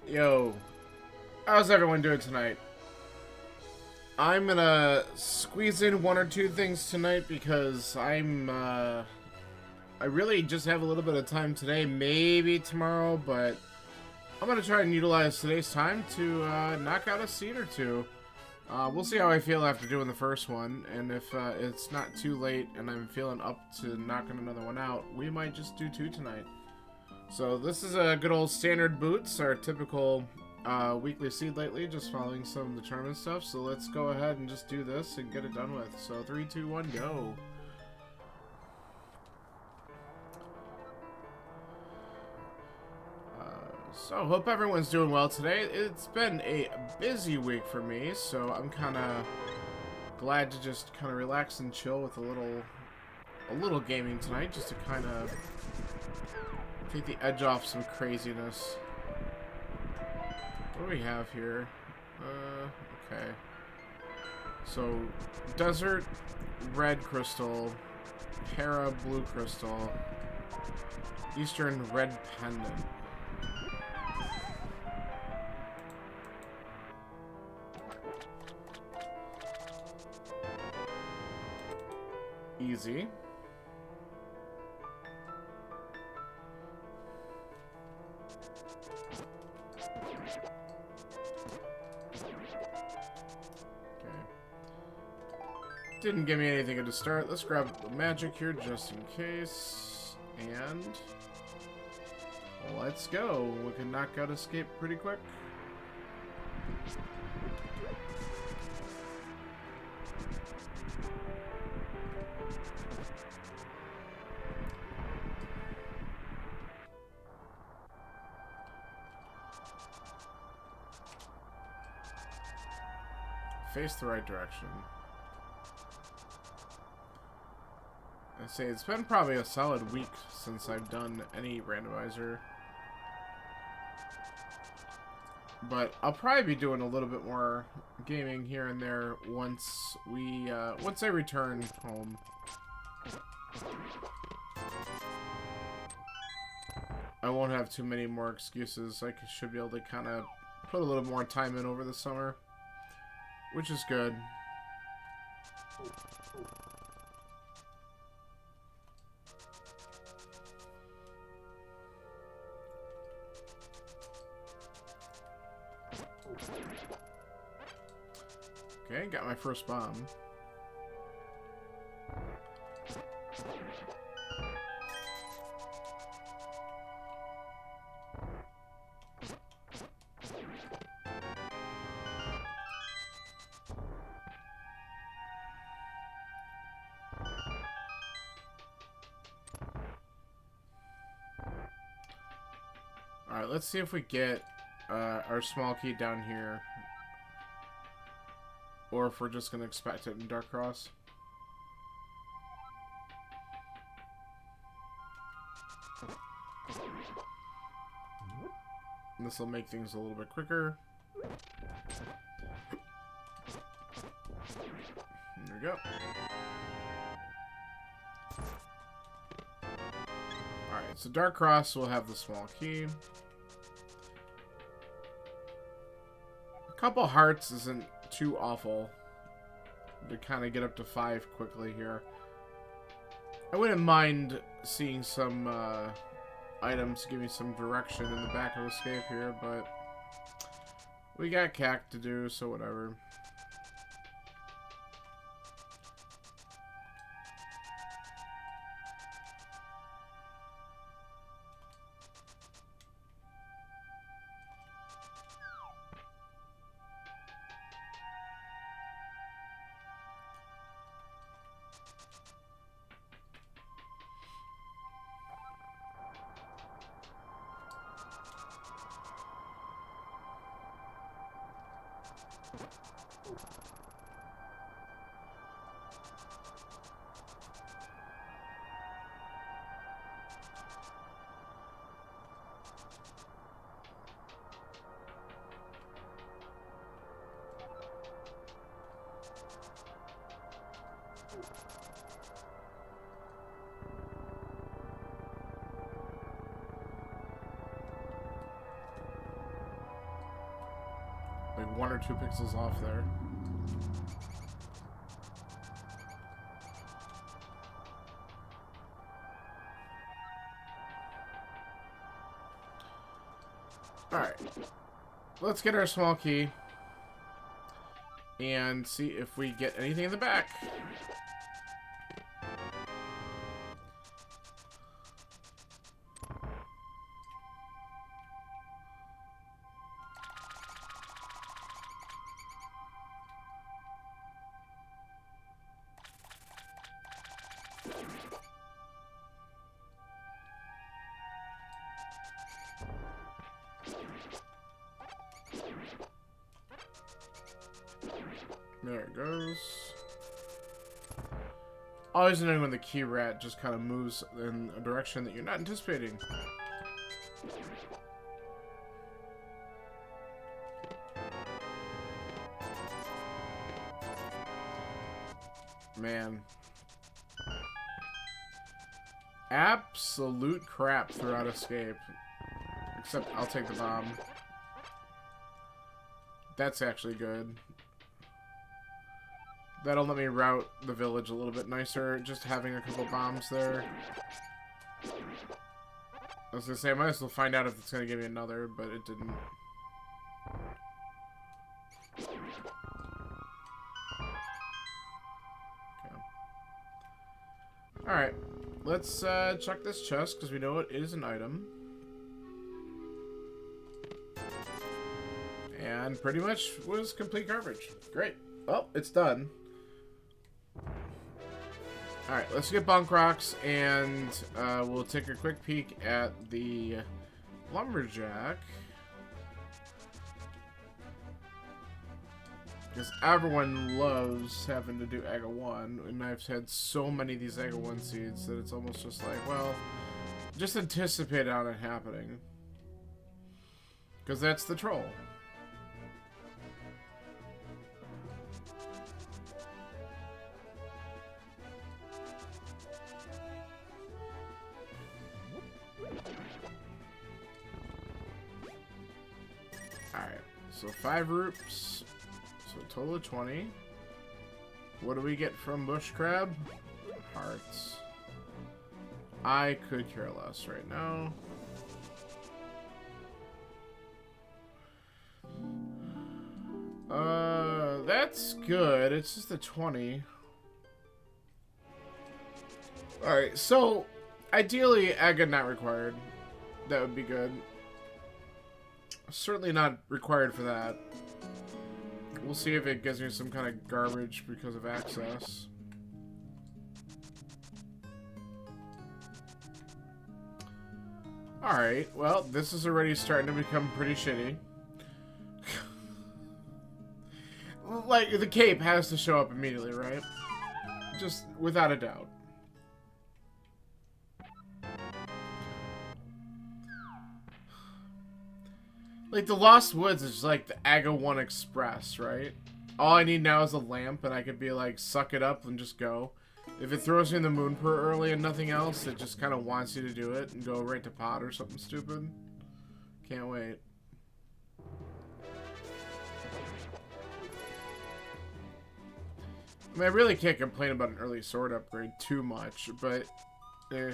Yo, how's everyone doing tonight? I'm gonna squeeze in one or two things tonight because I really just have a little bit of time today, maybe tomorrow, but I'm gonna try and utilize today's time to knock out a seed or two. We'll see how I feel after doing the first one, and if it's not too late and I'm feeling up to knocking another one out, we might just do two tonight. So this is a good old standard boots, our typical weekly seed lately, just following some of the tournament stuff. So let's go ahead and just do this and get it done with. So 3, 2, 1, go. So hope everyone's doing well today. It's been a busy week for me, so I'm kind of glad to just kind of relax and chill with a little gaming tonight, just to kind of take the edge off some craziness. What do we have here? Okay. So, Desert, Red Crystal, Hera, Blue Crystal, Eastern, Red Pendant. Easy. Didn't give me anything to start. Let's grab the magic here just in case. And let's go. We can knock out escape pretty quick. Face the right direction. I say it's been probably a solid week since I've done any randomizer, but I'll probably be doing a little bit more gaming here and there once I return home. I won't have too many more excuses. I should be able to kind of put a little more time in over the summer, which is good. Okay, got my first bomb. Alright, let's see if we get our small key down here, or if we're just going to expect it in Dark Cross. This will make things a little bit quicker. There we go. Alright, so Dark Cross will have the small key. A couple hearts isn't too awful to kind of get up to 5 quickly here. I wouldn't mind seeing some items give me some direction in the back of escape here, but we got CAC to do, so whatever. 1 or 2 pixels off there. Alright. Let's get our small key. And see if we get anything in the back. There it goes. Always annoying when the key rat just kind of moves in a direction that you're not anticipating. Man. Absolute crap throughout escape. Except I'll take the bomb. That's actually good. That'll let me route the village a little bit nicer, just having a couple bombs there. I was gonna say, I might as well find out if it's gonna give me another, but it didn't. Okay. Alright, let's check this chest, because we know it is an item. And pretty much was complete garbage. Great. Oh, it's done. Alright, let's get bunk rocks, and we'll take a quick peek at the lumberjack. Because everyone loves having to do Aga 1, and I've had so many of these Aga 1 seeds that it's almost just like, well, just anticipate on it happening. Because that's the troll. Alright, so 5 roots, so a total of 20. What do we get from bush crab? Hearts. I could care less right now. That's good. It's just a 20. Alright, so ideally, Aga not required. That would be good. Certainly not required for that. We'll see if it gives me some kind of garbage because of access. Alright, well, this is already starting to become pretty shitty. Like, the cape has to show up immediately, right? Just without a doubt. Like, the Lost Woods is like the Aga 1 Express, right? All I need now is a lamp, and I could be like, suck it up and just go. If it throws you in the moon per early and nothing else, it just kind of wants you to do it and go right to pot or something stupid. Can't wait. I mean, I really can't complain about an early sword upgrade too much, but eh.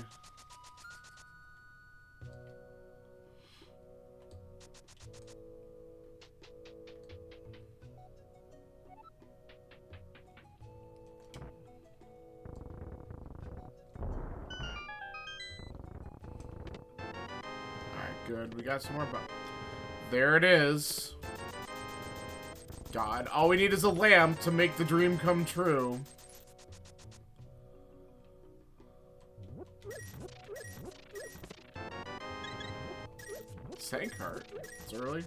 Good. We got some more, but there it is. God, all we need is a lamp to make the dream come true. Tank cart. It's early.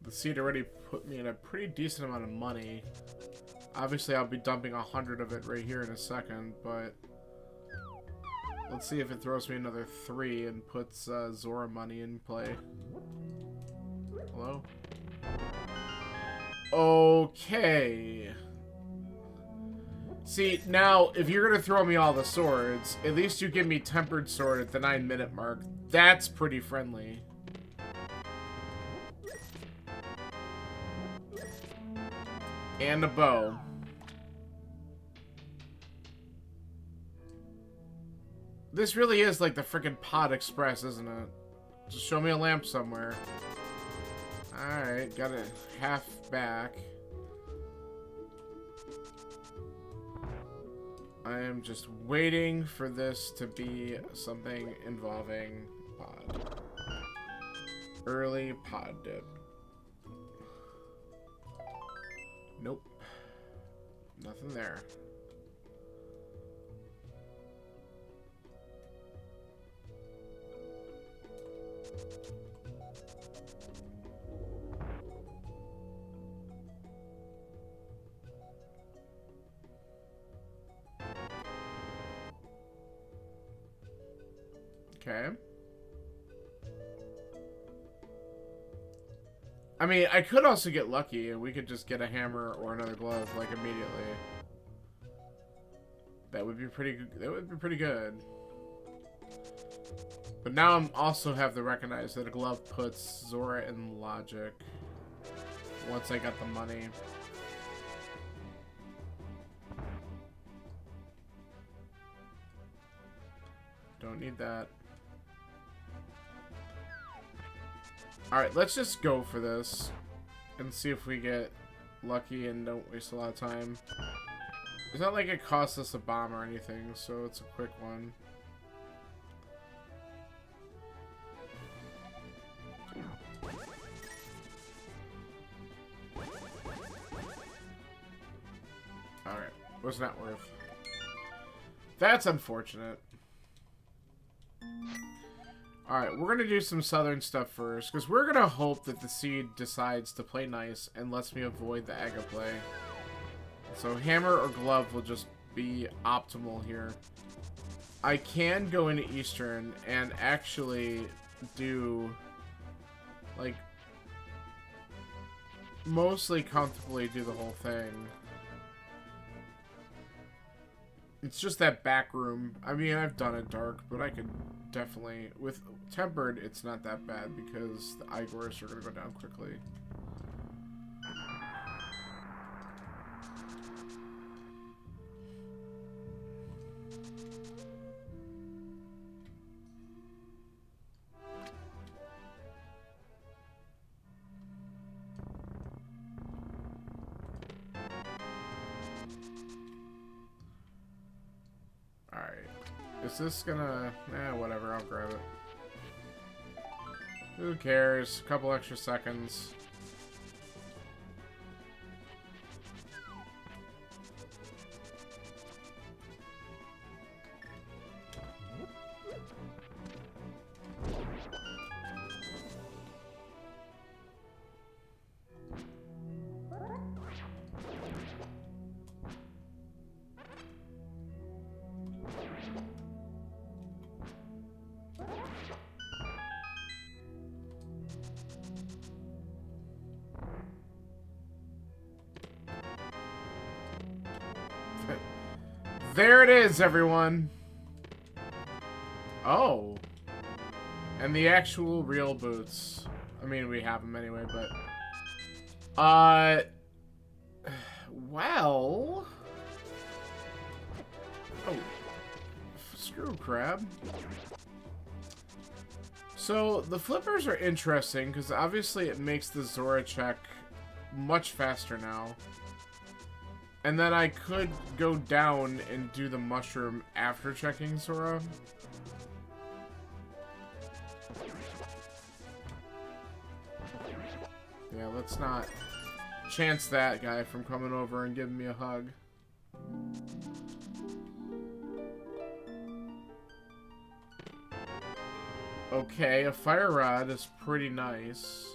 The seed already put me in a pretty decent amount of money. Obviously, I'll be dumping 100 of it right here in a second, but let's see if it throws me another 3 and puts Zora money in play. Hello? Okay. See, now, if you're gonna throw me all the swords, at least you give me Tempered Sword at the 9-minute mark. That's pretty friendly. And a bow. This really is like the frickin' Pod Express, isn't it? Just show me a lamp somewhere. Alright, got it half back. I am just waiting for this to be something involving pod. Early pod dip. Nope. Nothing there. Okay. I mean, I could also get lucky and we could just get a hammer or another glove like immediately. That would be pretty good. That would be pretty good. But now I'm also have to recognize that a glove puts Zora in logic once I got the money. Don't need that. Alright, let's just go for this and see if we get lucky and don't waste a lot of time. It's not like it costs us a bomb or anything, so it's a quick one. Alright, was not worth. That's unfortunate. Alright, we're going to do some southern stuff first, because we're going to hope that the seed decides to play nice and lets me avoid the Aga play. So hammer or glove will just be optimal here. I can go into Eastern and actually do, like, mostly comfortably do the whole thing. It's just that back room. I mean, I've done it dark, but I could definitely... With Tempered, it's not that bad because the Igors are going to go down quickly. Is this gonna... whatever, I'll grab it. Who cares? A couple extra seconds. There it is, everyone. Oh. And the actual real boots. I mean, we have them anyway, but... Well... Oh. Screw crab. So, the flippers are interesting, because obviously it makes the Zora check much faster now. And then I could go down and do the mushroom after checking Zora. Yeah, let's not chance that guy from coming over and giving me a hug. Okay, a fire rod is pretty nice.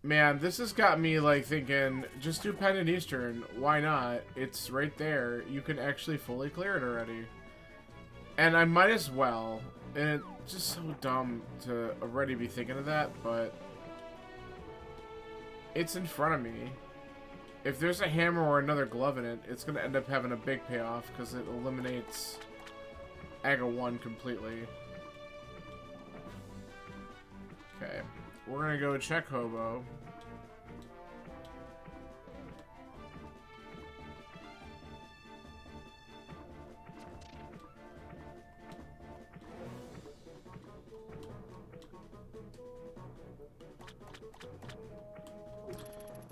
Man, this has got me, like, thinking, just do Pendant Eastern. Why not? It's right there. You can actually fully clear it already. And I might as well. And it's just so dumb to already be thinking of that, but... It's in front of me. If there's a hammer or another glove in it, it's going to end up having a big payoff because it eliminates Aga 1 completely. Okay, we're going to go check Hobo.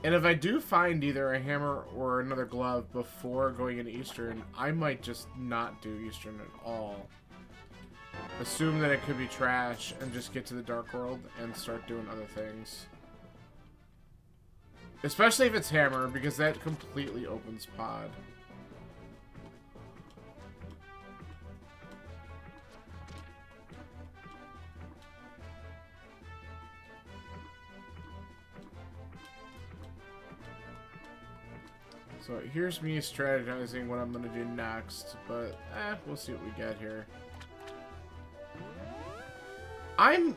And if I do find either a hammer or another glove before going into Eastern, I might just not do Eastern at all. Assume that it could be trash and just get to the Dark World and start doing other things. Especially if it's hammer, because that completely opens pod. So here's me strategizing what I'm going to do next, but we'll see what we get here. I'm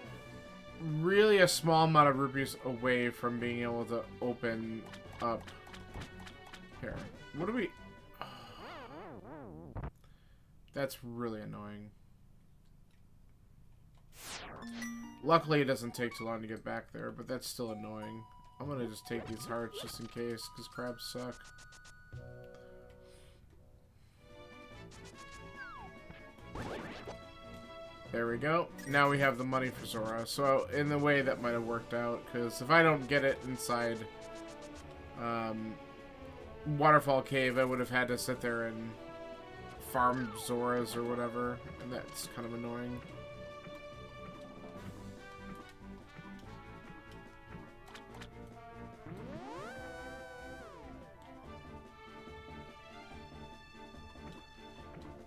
really a small amount of rupees away from being able to open up here. What do we... That's really annoying. Luckily, it doesn't take too long to get back there, but that's still annoying. I'm going to just take these hearts just in case, because crabs suck. There we go. Now we have the money for Zora. So, in a way, that might have worked out, because if I don't get it inside Waterfall Cave, I would have had to sit there and farm Zoras or whatever, and that's kind of annoying.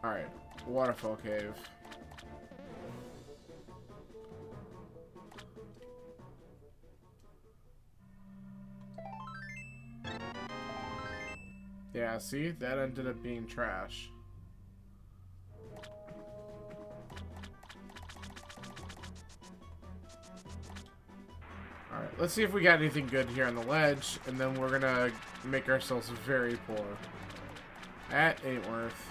Alright, Waterfall Cave. Yeah, see? That ended up being trash. Alright, let's see if we got anything good here on the ledge, and then we're gonna make ourselves very poor. That ain't worth.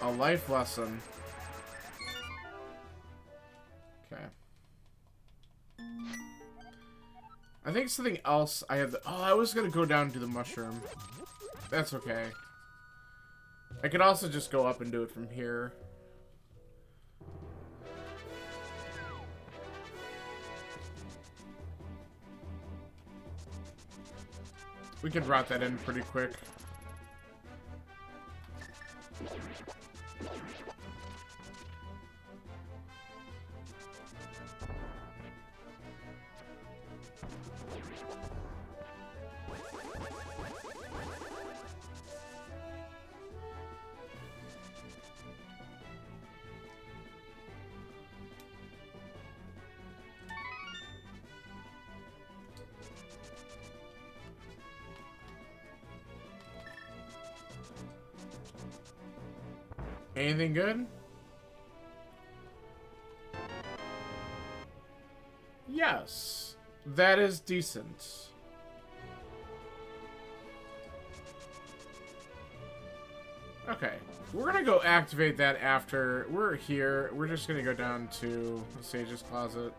A life lesson. Okay. I think something else I have... Oh, I was gonna go down to the mushroom. That's okay. I could also just go up and do it from here. We could route that in pretty quick. Anything good? Yes. That is decent. Okay. We're gonna go activate that after we're here. We're just gonna go down to the Sage's Closet.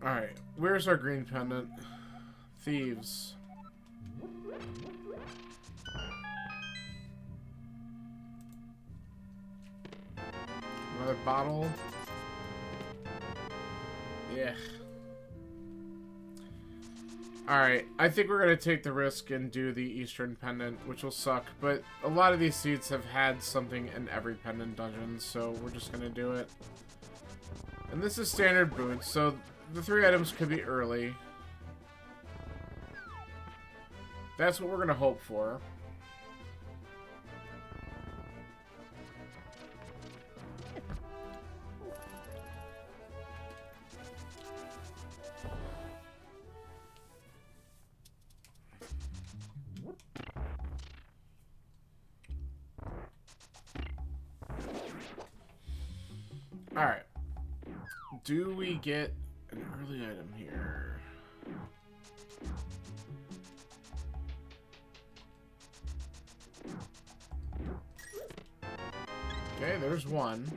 Alright, where's our green pendant? Thieves. Another bottle. Yeah. Alright, I think we're going to take the risk and do the Eastern Pendant, which will suck, but a lot of these seats have had something in every Pendant dungeon, so we're just going to do it. And this is standard boots, so the 3 items could be early. That's what we're going to hope for. Alright. Do we get an early item here? Okay, there's one.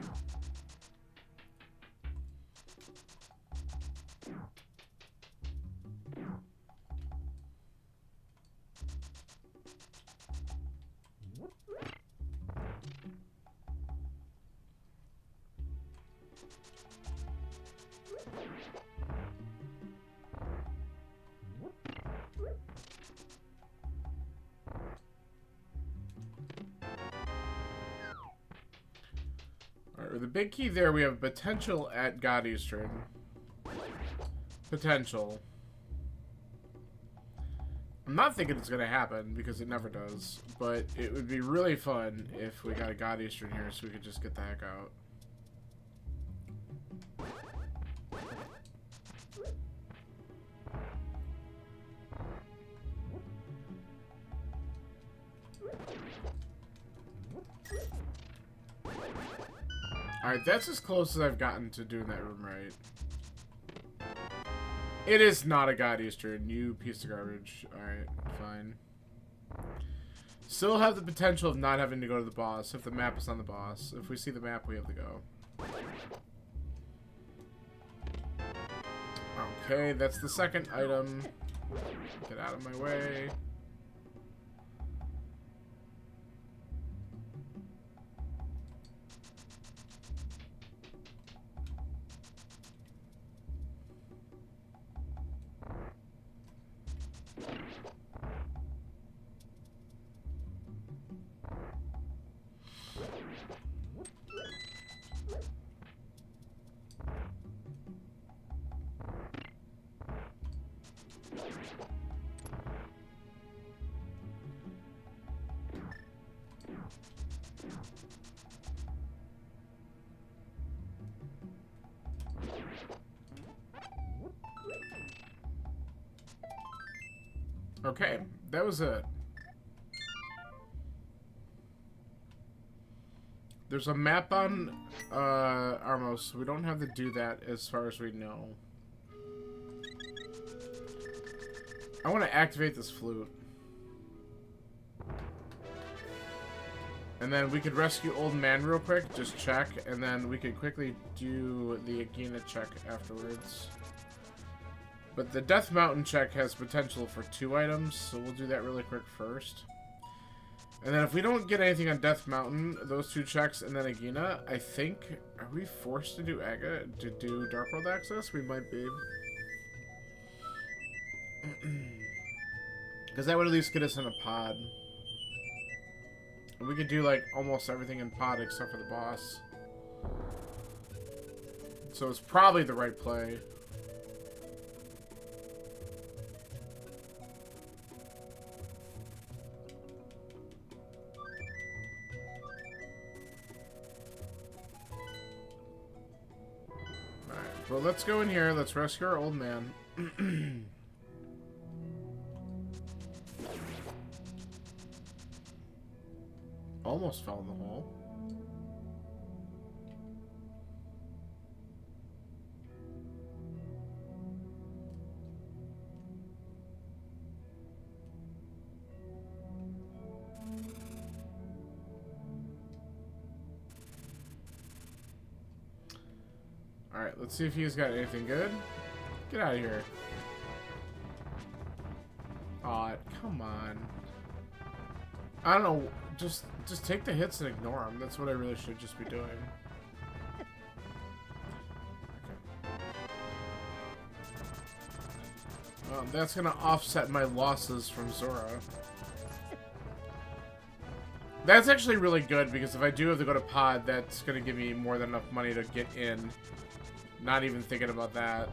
Alright, with the big key there, we have potential at God Eastern. Potential. I'm not thinking it's going to happen, because it never does. But it would be really fun if we got a God Eastern here, so we could just get the heck out. Alright, that's as close as I've gotten to doing that room right. It is not a God Eastern, you piece of garbage. Alright, fine. Still have the potential of not having to go to the boss if the map is on the boss. If we see the map, we have to go. Okay, that's the second item. Get out of my way. Okay, that was it. There's a map on Armos, so we don't have to do that as far as we know. I want to activate this flute. And then we could rescue Old Man real quick, just check, and then we could quickly do the Agena check afterwards. But the Death Mountain check has potential for 2 items, so we'll do that really quick first. And then if we don't get anything on Death Mountain, those 2 checks, and then Agena, I think... Are we forced to do Dark World Access? We might be. Because that would at least get us in a pod. And we could do, like, almost everything in pod except for the boss. So it's probably the right play. Well, let's go in here. Let's rescue our old man. Almost fell in the hole. Alright, let's see if he's got anything good. Get out of here. Aw, come on. I don't know, just take the hits and ignore them. That's what I really should just be doing. Okay. That's gonna offset my losses from Zora. That's actually really good, because if I do have to go to pod, that's gonna give me more than enough money to get in. Not even thinking about that.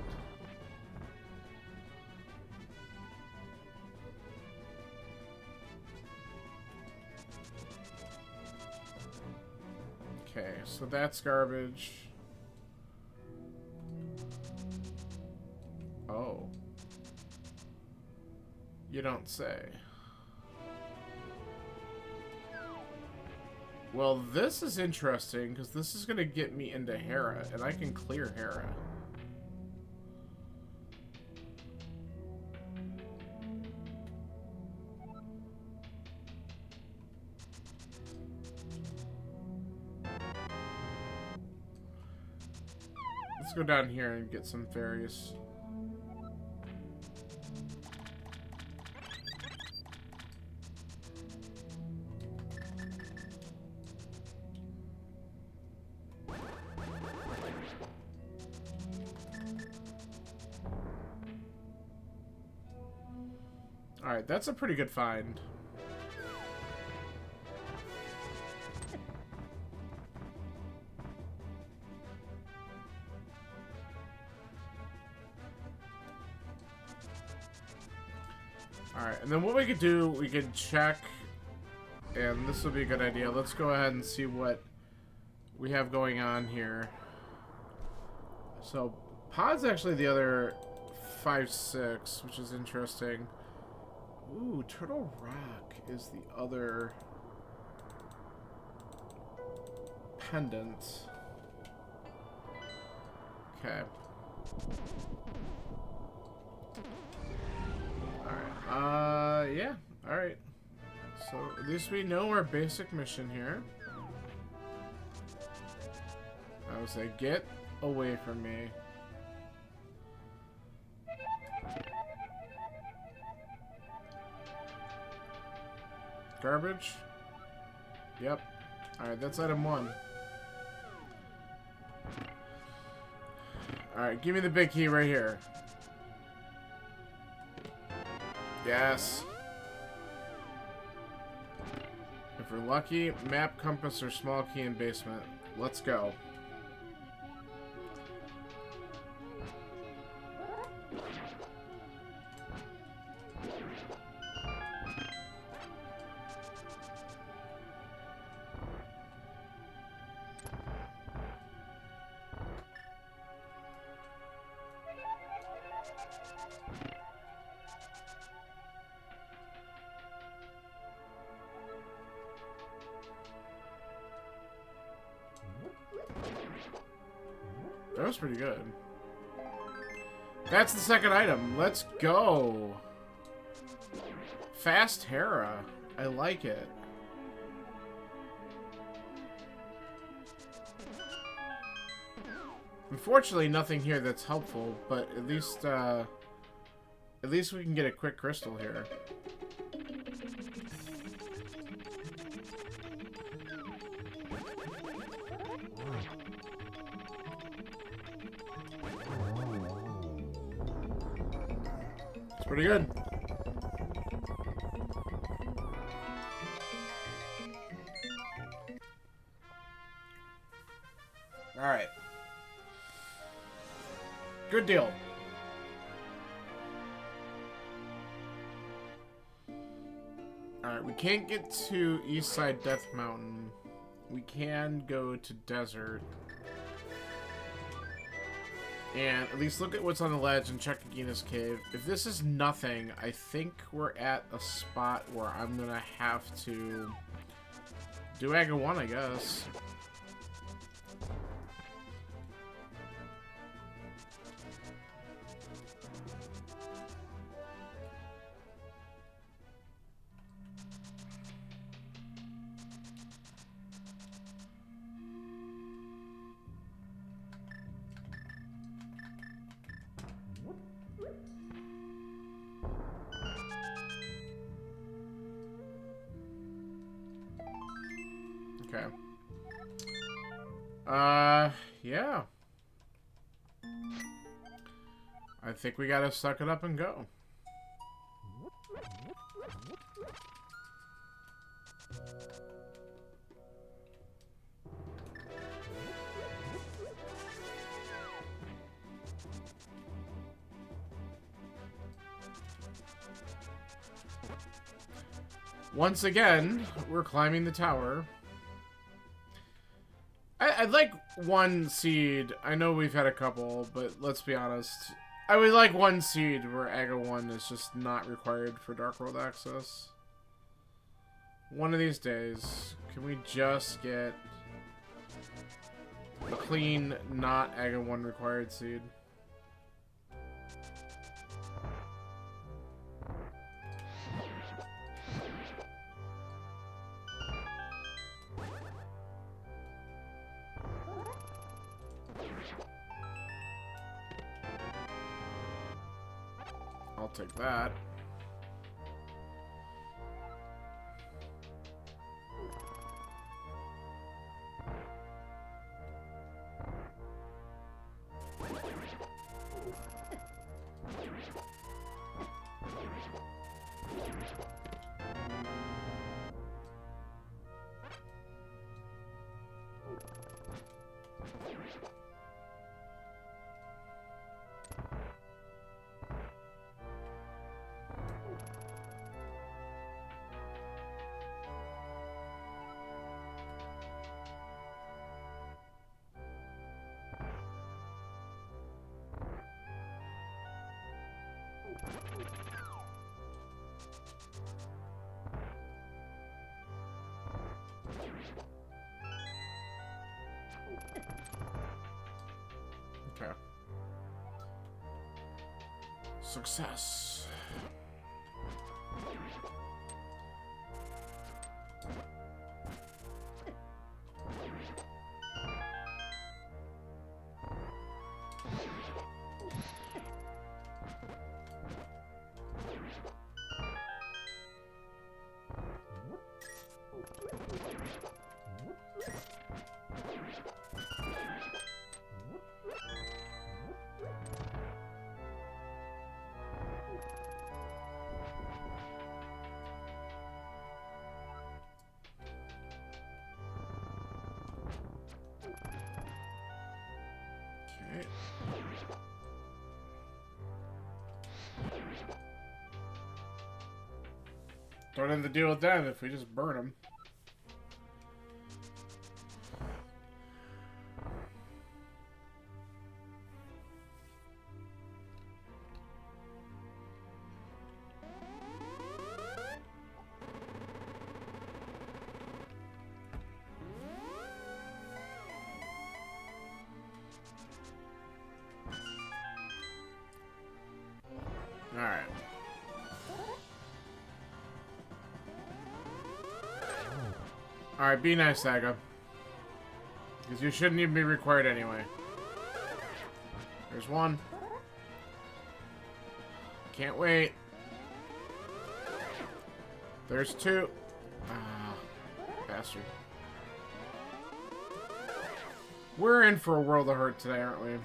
Okay, so that's garbage. Oh. You don't say. Well, this is interesting, because this is going to get me into Hera, and I can clear Hera. Let's go down here and get some fairies. Alright, that's a pretty good find. Alright, and then what we could do, we could check, and this would be a good idea. Let's go ahead and see what we have going on here. So, pod's actually the other 5-6, which is interesting. Ooh, Turtle Rock is the other pendant. Okay. Alright, yeah, alright. So, at least we know our basic mission here. I would say, get away from me. Garbage? Yep. Alright, that's item 1. Alright, give me the big key right here. Yes. If we're lucky, map, compass, or small key in basement. Let's go. That was pretty good. That's the second item. Let's go. Fast Hera. I like it. Unfortunately, nothing here that's helpful, but at least we can get a quick crystal here. It's pretty good. All right. Good deal. Alright, we can't get to Eastside Death Mountain. We can go to Desert. And at least look at what's on the ledge and check Agina's Cave. If this is nothing, I think we're at a spot where I'm gonna have to do Aga 1, I guess. Okay. Yeah. I think we gotta suck it up and go. Once again, we're climbing the tower. I'd like one seed. I know we've had a couple, but let's be honest. I would like one seed where AGA 1 is just not required for Dark World access. One of these days, can we just get a clean, not AGA 1 required seed? I'll take that. Okay. Success. Okay. Don't have to deal with them if we just burn them. Alright. Alright, be nice, Saga. Because you shouldn't even be required anyway. There's one. Can't wait. There's two. Ah, bastard. We're in for a world of hurt today, aren't we?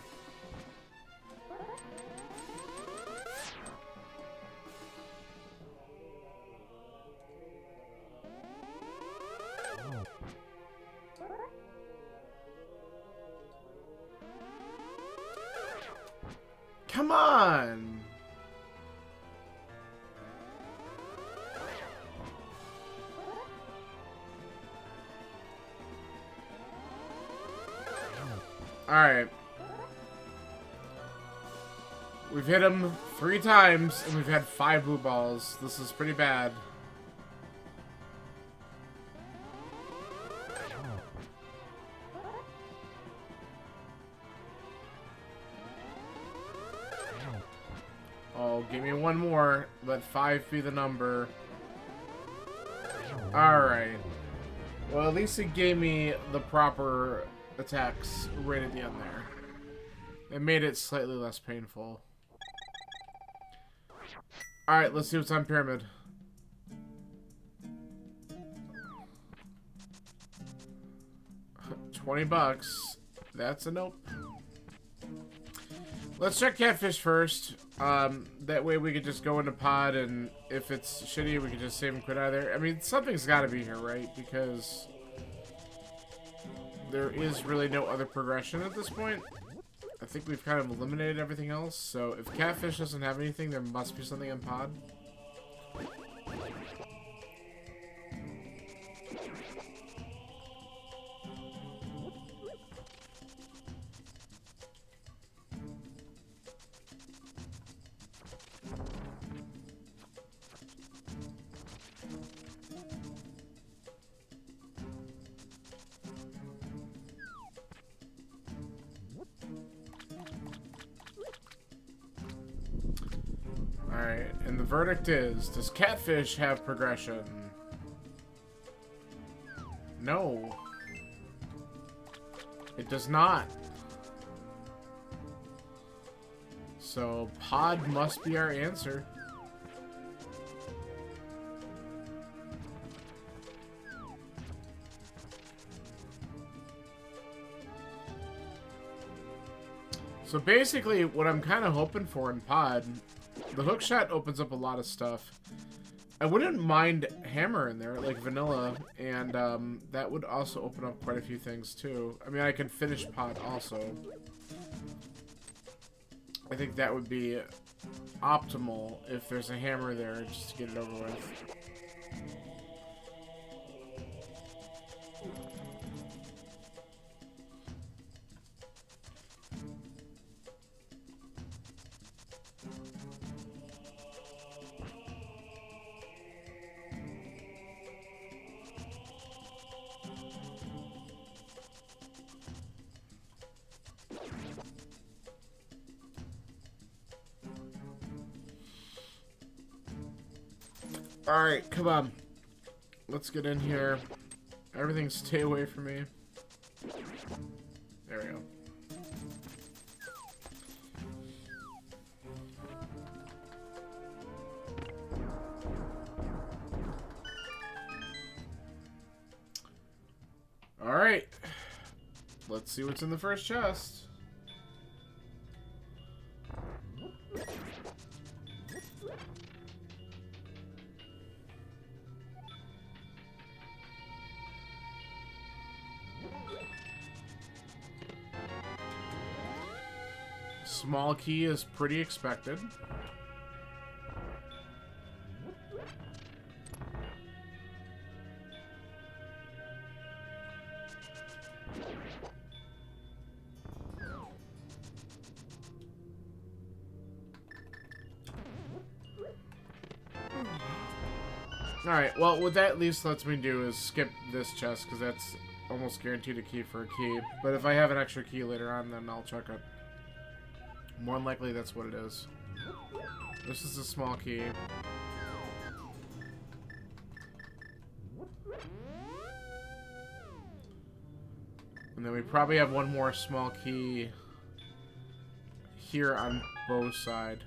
Come on! Alright. We've hit him 3 times, and we've had 5 blue balls. This is pretty bad. Oh, give me one more. Let 5 be the number. Alright. Well, at least it gave me the proper attacks right at the end there. It made it slightly less painful. Alright, let's see what's on Pyramid. $20. That's a nope. Let's check Catfish first. That way we could just go into pod, and if it's shitty, we could just save and quit out of there. I mean, something's got to be here, right? Because there is really no other progression at this point. I think we've kind of eliminated everything else. So if Catfish doesn't have anything, there must be something in pod. Alright, and the verdict is, does catfish have progression? No. It does not. So, pod must be our answer. So basically, what I'm kind of hoping for in pod, the hookshot opens up a lot of stuff. I wouldn't mind hammer in there, like vanilla, and that would also open up quite a few things too. I mean, I can finish pod also. I think that would be optimal if there's a hammer there, just to get it over with. Alright, come on. Let's get in here. Everything stay away from me. There we go. Alright. Let's see what's in the first chest. Small key is pretty expected. Alright, well, what that at least lets me do is skip this chest, because that's almost guaranteed a key for a key. But if I have an extra key later on, then I'll check it. More than likely, that's what it is. This is a small key. And then we probably have one more small key here on both sides.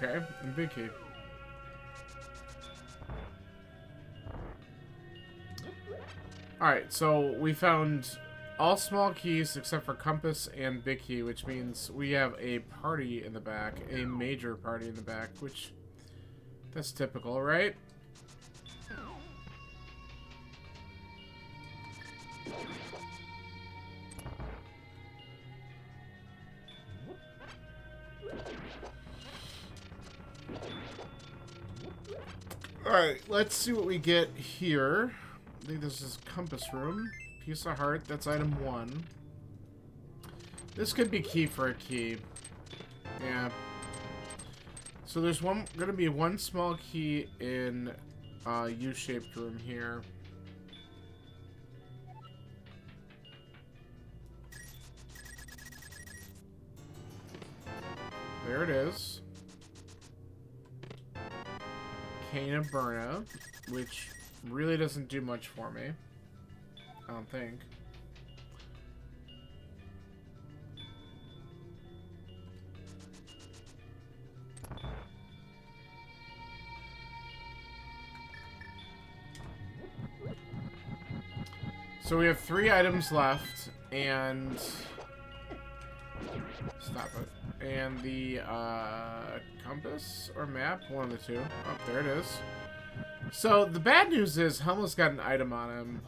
Okay, and big key. Alright, so we found all small keys except for compass and big key, which means we have a party in the back, a major party in the back, which, that's typical, right? Alright, let's see what we get here. I think this is compass room. Piece of heart, that's item 1. This could be key for a key. Yeah. So there's gonna be one small key in U-shaped room here. There it is. Cane of Burna, which really doesn't do much for me. I don't think. So we have 3 items left, and stop it. And the compass or map, one of the two. Oh, there it is. So the bad news is Helmut's got an item on him.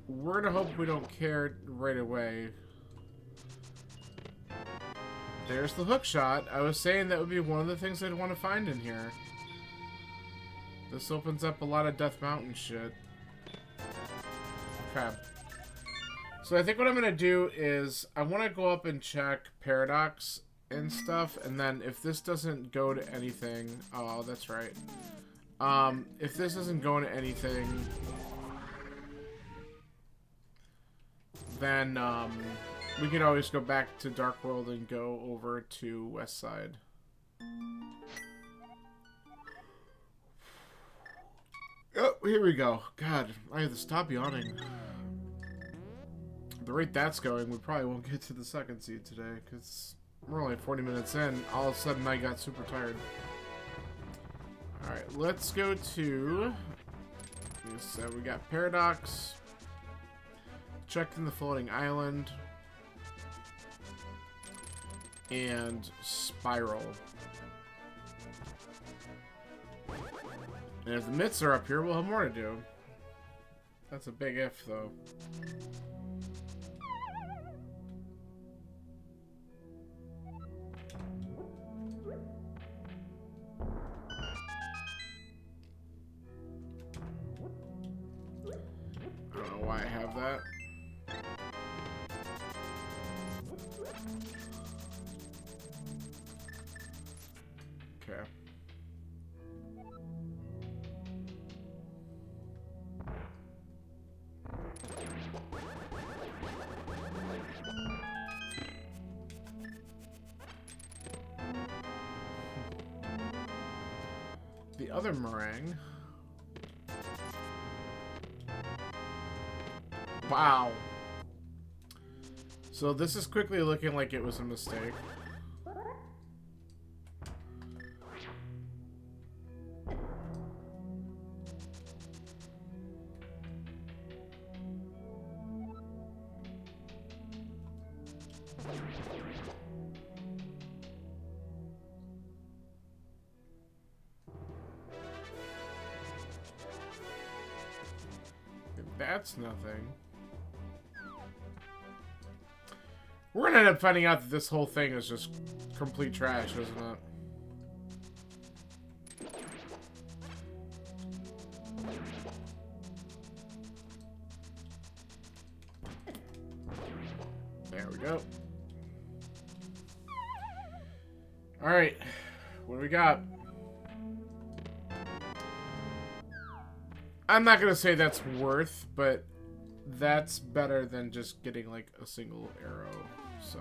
we're gonna hope we don't care right away. There's the hook shot. I was saying that would be one of the things I'd want to find in here. This opens up a lot of Death Mountain shit. Okay. So I think what I'm going to do is I want to go up and check Paradox and stuff. And then if this doesn't go to anything... Oh, that's right. If this isn't going to anything... Then we can always go back to Dark World and go over to West Side. Oh, here we go. God, I have to stop yawning. At the rate that's going, we probably won't get to the second seed today, because we're only 40 minutes in. All of a sudden, I got super tired. Alright, let's go to... we got Paradox. Checked in the Floating Island. And Spiral. And if the mitts are up here, we'll have more to do. That's a big if, though. I don't know why I have that. Okay. The other meringue. Wow. So this is quickly looking like it was a mistake. That's nothing. We're gonna end up finding out that this whole thing is just complete trash, isn't it? There we go. Alright. What do we got? I'm not gonna say that's worth, but that's better than just getting like a single arrow, so.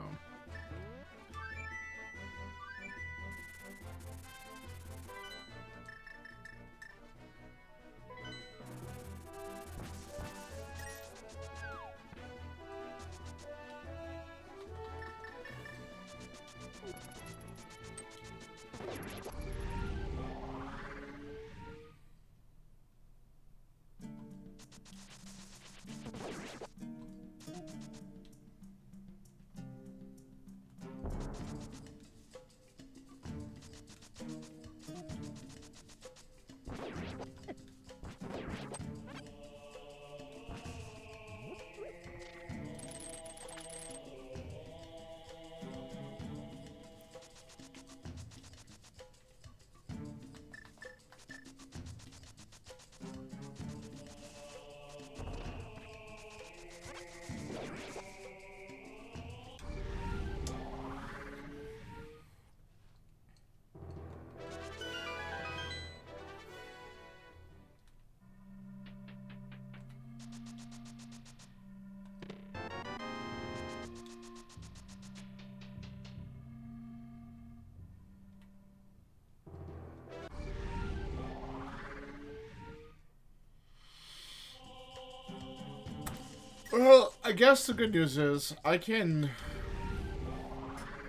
Well, I guess the good news is I can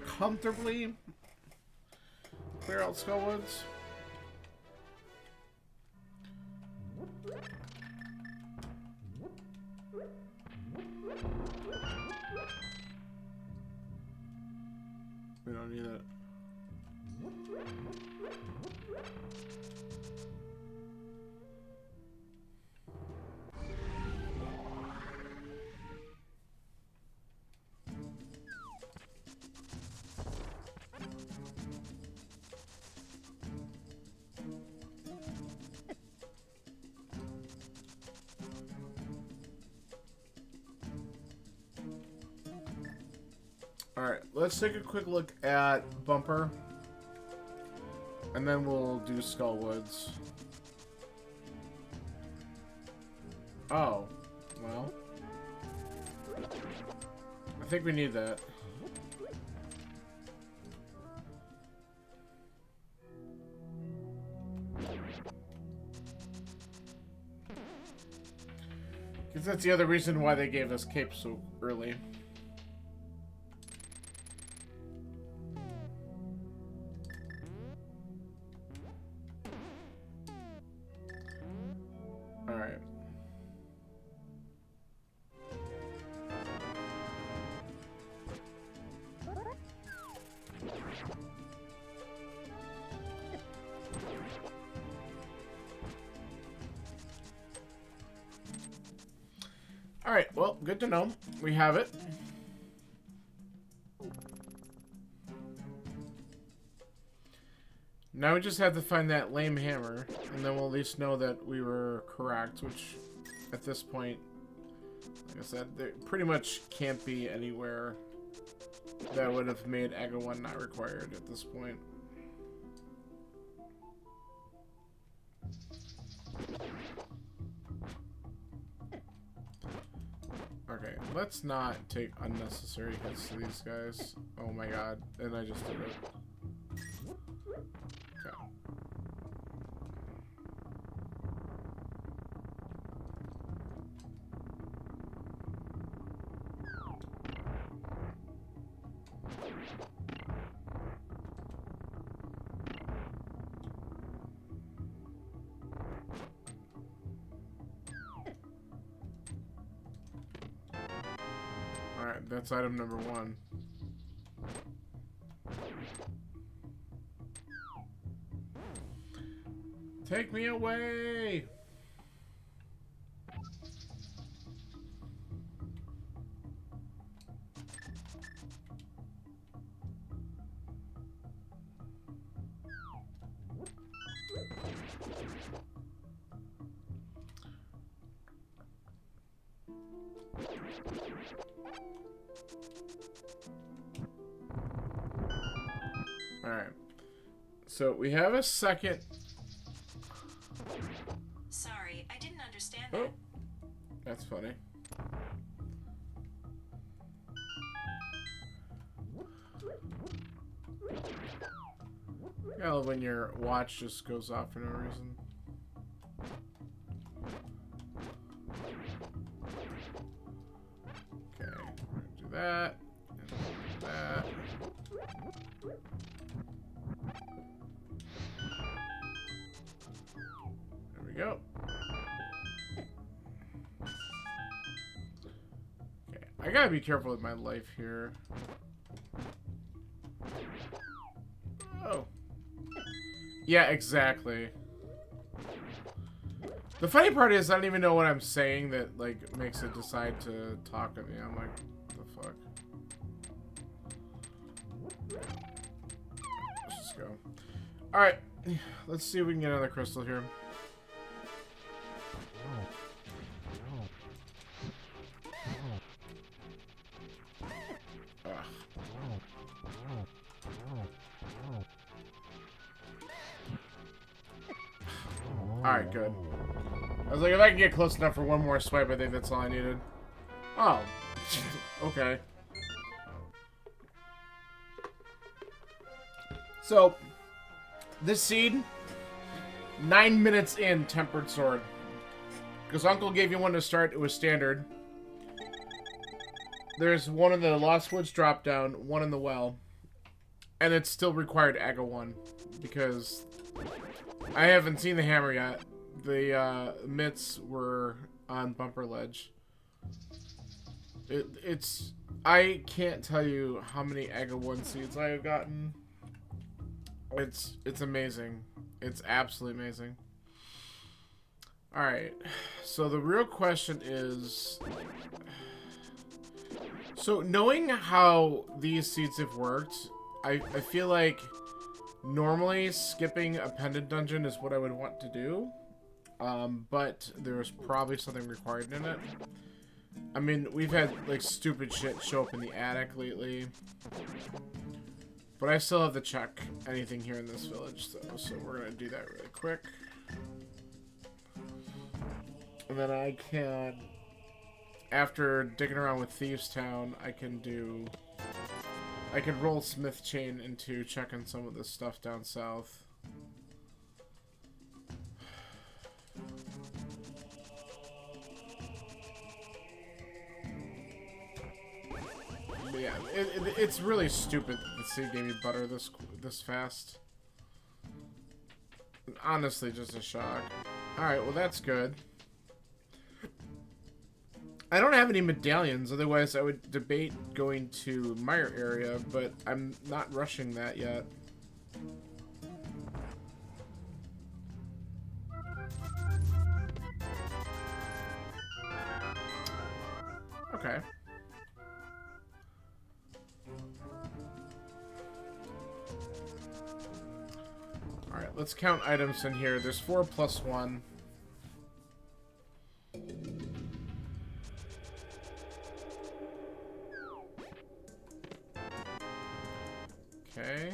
comfortably clear out Skullwoods. We don't need it. Alright, let's take a quick look at Bumper. And then we'll do Skullwoods. Oh, well. I think we need that. Because that's the other reason why they gave us capes so early. Alright. Alright, well, good to know. We have it. Now we just have to find that lame hammer, and then we'll at least know that we were correct, which, at this point, like I said, there pretty much can't be anywhere that would have made AGA 1 not required at this point. Okay, let's not take unnecessary hits to these guys. Oh my god, and I just did it. Okay. Alright, that's item number 1. Take me away! Alright. So we have a second. Sorry, I didn't understand Oh, that. that's funny. I love when your watch just goes off for no reason. Okay, we're gonna do that. And do that. There we go. Okay, I gotta be careful with my life here. Oh. Yeah, exactly. The funny part is I don't even know what I'm saying that, like, makes it decide to talk at me. I'm like, what the fuck? Let's just go. Alright. Let's see if we can get another crystal here. Ugh. Alright, good. I was like, if I can get close enough for one more swipe, I think that's all I needed. Oh. Okay. So, this seed, 9 minutes in, Tempered Sword. Because Uncle gave you one to start, it was standard. There's one in the Lost Woods drop down, one in the well. And it's still required AGA 1. Because I haven't seen the hammer yet. The mitts were on Bumper Ledge. It's... I can't tell you how many AGA 1 seeds I have gotten. It's amazing. It's absolutely amazing. Alright. So the real question is... So knowing how these seeds have worked, I feel like normally skipping a pendant dungeon is what I would want to do. But there's probably something required in it. I mean, we've had, like, stupid shit show up in the attic lately. But I still have to check anything here in this village, though. So we're going to do that really quick. And then I can... After digging around with Thieves Town, I can roll Smith Chain into checking some of this stuff down south. But yeah, it's really stupid that the city gave me butter this fast. Honestly, just a shock. Alright, well that's good. I don't have any medallions, otherwise I would debate going to Meyer area, but I'm not rushing that yet. Okay. Alright, let's count items in here. There's 4 plus 1. Okay.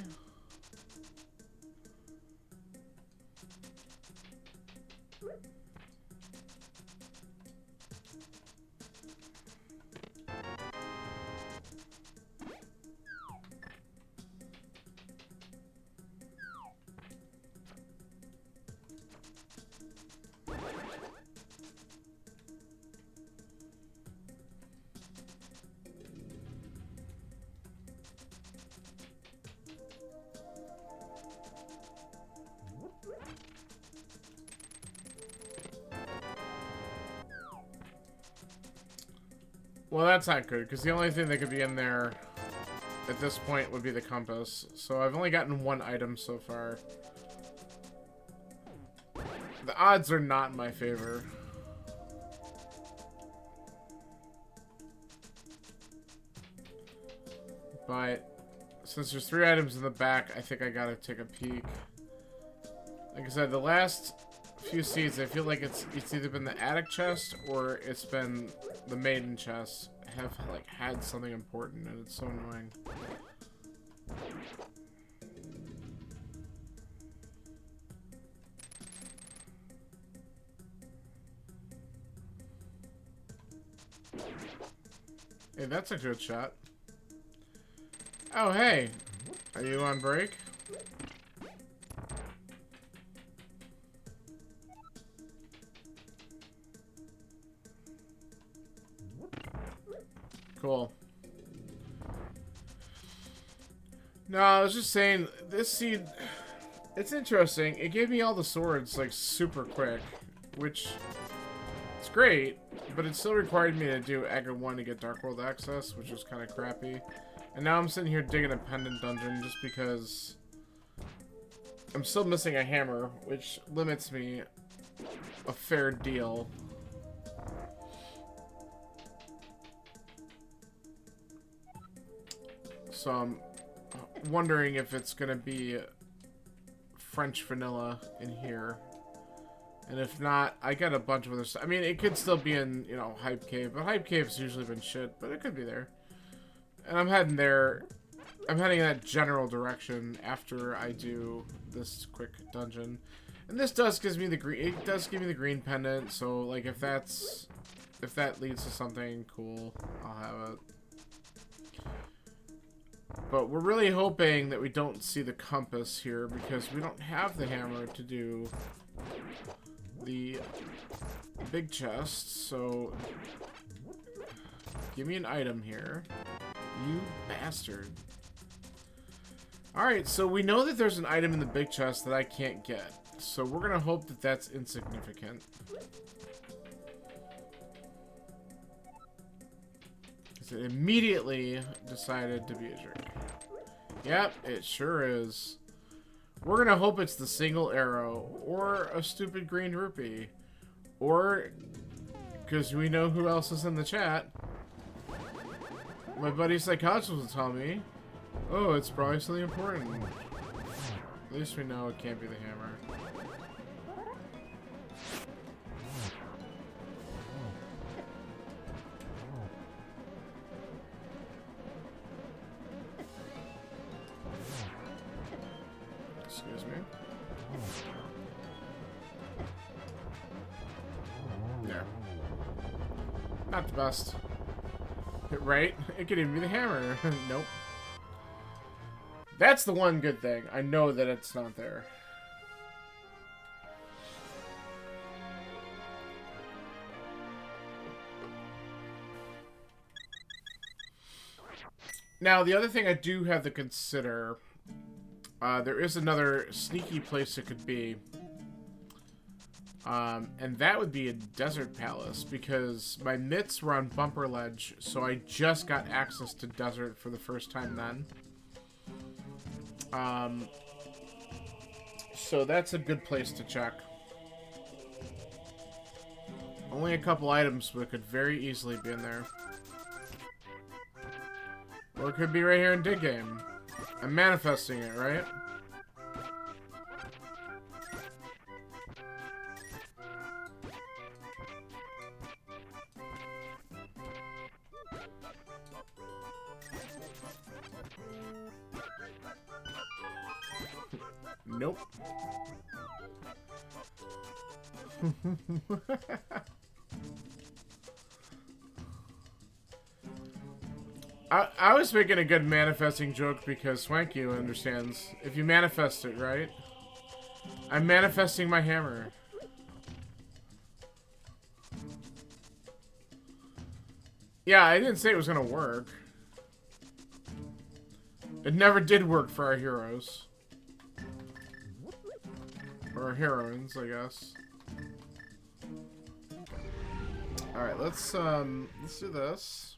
Well, that's not good, because the only thing that could be in there at this point would be the compass. So I've only gotten 1 item so far. The odds are not in my favor. But since there's 3 items in the back, I think I gotta take a peek. Like I said, the last few seeds, I feel like it's either been the attic chest or it's been the maiden chest have like had something important, and it's so annoying. Hey, that's a good shot. Oh, hey, are you on break? Cool. No, I was just saying, this seed, it's interesting. It gave me all the swords, like, super quick, which is great, but it still required me to do Agra 1 to get Dark World access, which was kind of crappy. And now I'm sitting here digging a pendant dungeon just because I'm still missing a hammer, which limits me a fair deal. So I'm wondering if it's gonna be French vanilla in here. And if not, I got a bunch of other stuff. I mean, it could still be in, you know, Hype Cave, but Hype Cave's usually been shit, but it could be there. And I'm heading there. I'm heading in that general direction after I do this quick dungeon. And this does gives me the green. It does give me the green pendant. So like, if that leads to something cool, I'll have it. But we're really hoping that we don't see the compass here because we don't have the hammer to do the big chest. So give me an item here. You bastard. Alright, so we know that there's an item in the big chest that I can't get. So we're going to hope that that's insignificant. Because it immediately decided to be a jerk. Yep, it sure is. We're going to hope it's the single arrow. Or a stupid green rupee. Or, because we know who else is in the chat. My buddy Psychologist will tell me, oh, it's probably something important. At least we know it can't be the hammer. Excuse me. There. Not the best. Right? It could even be the hammer. Nope. That's the one good thing. I know that it's not there. Now, the other thing I do have to consider, there is another sneaky place it could be. And that would be a Desert Palace, because my mitts were on Bumper Ledge, so I just got access to Desert for the first time then. So that's a good place to check. Only a couple items, but it could very easily be in there. Or it could be right here in Dig Game. I'm manifesting it, right? Nope. I was making a good manifesting joke because Swanky understands. If you manifest it, right? I'm manifesting my hammer. Yeah, I didn't say it was gonna work. It never did work for our heroes. Or our heroines, I guess. Alright, let's do this.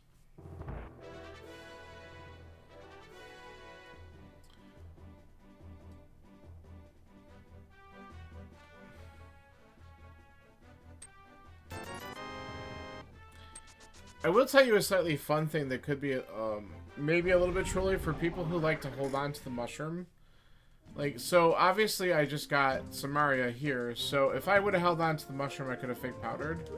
I will tell you a slightly fun thing that could be maybe a little bit trolly for people who like to hold on to the mushroom. Like, so obviously I just got Samaria here, so if I would have held on to the mushroom, I could have fake powdered.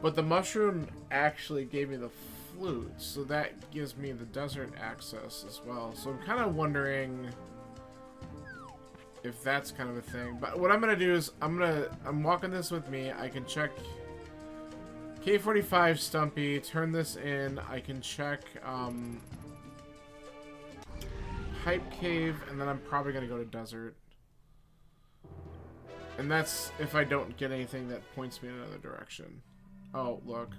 But the mushroom actually gave me the flute, so that gives me the desert access as well. So I'm kind of wondering if that's kind of a thing. But what I'm gonna do is I'm walking this with me. I can check K45 Stumpy, turn this in. I can check Hype Cave, and then I'm probably gonna go to Desert. And that's if I don't get anything that points me in another direction. Oh, look.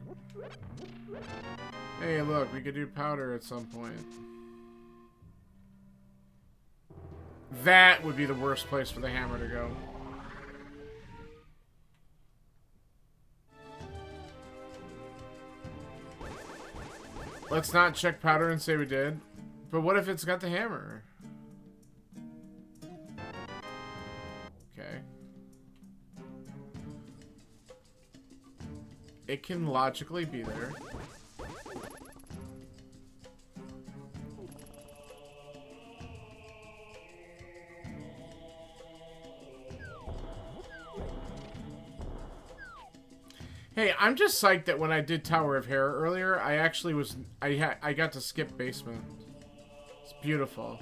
Hey, look, we could do powder at some point. That would be the worst place for the hammer to go. Let's not check powder and say we did. But what if it's got the hammer? Okay. It can logically be there. Hey, I'm just psyched that when I did Tower of Hair earlier, I actually was I got to skip basement. It's beautiful.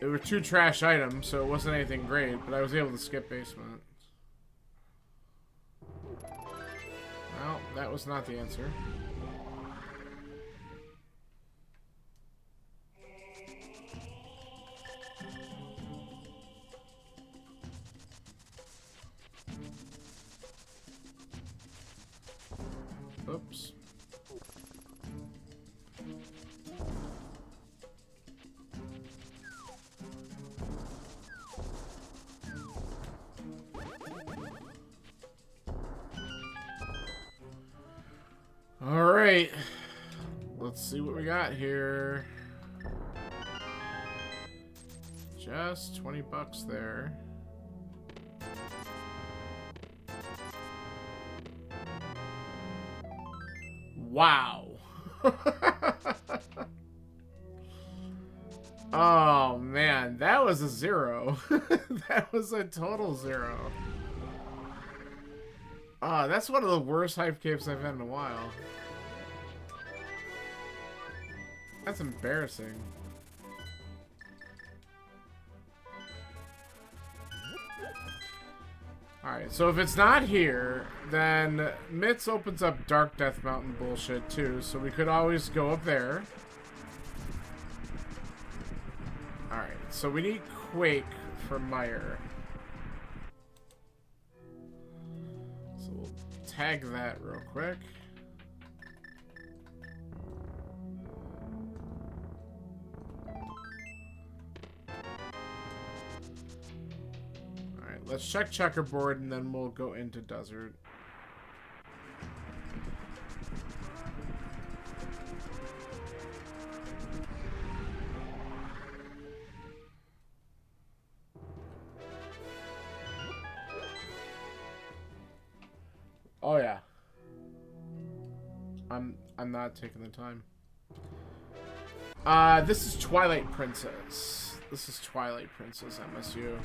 There were 2 trash items, so it wasn't anything great, but I was able to skip basement. Well, that was not the answer. Oops. All right. Let's see what we got here. Just 20 bucks there. Wow. Oh man, that was a 0. That was a total 0. Ah, that's one of the worst hype caves I've had in a while. That's embarrassing. Alright, so if it's not here, then Mitz opens up Dark Death Mountain bullshit too, so we could always go up there. Alright, so we need Quake for Meyer. So we'll tag that real quick. Alright, let's check checkerboard and then we'll go into desert. Oh yeah. I'm not taking the time. This is Twilight Princess. This is Twilight Princess MSU.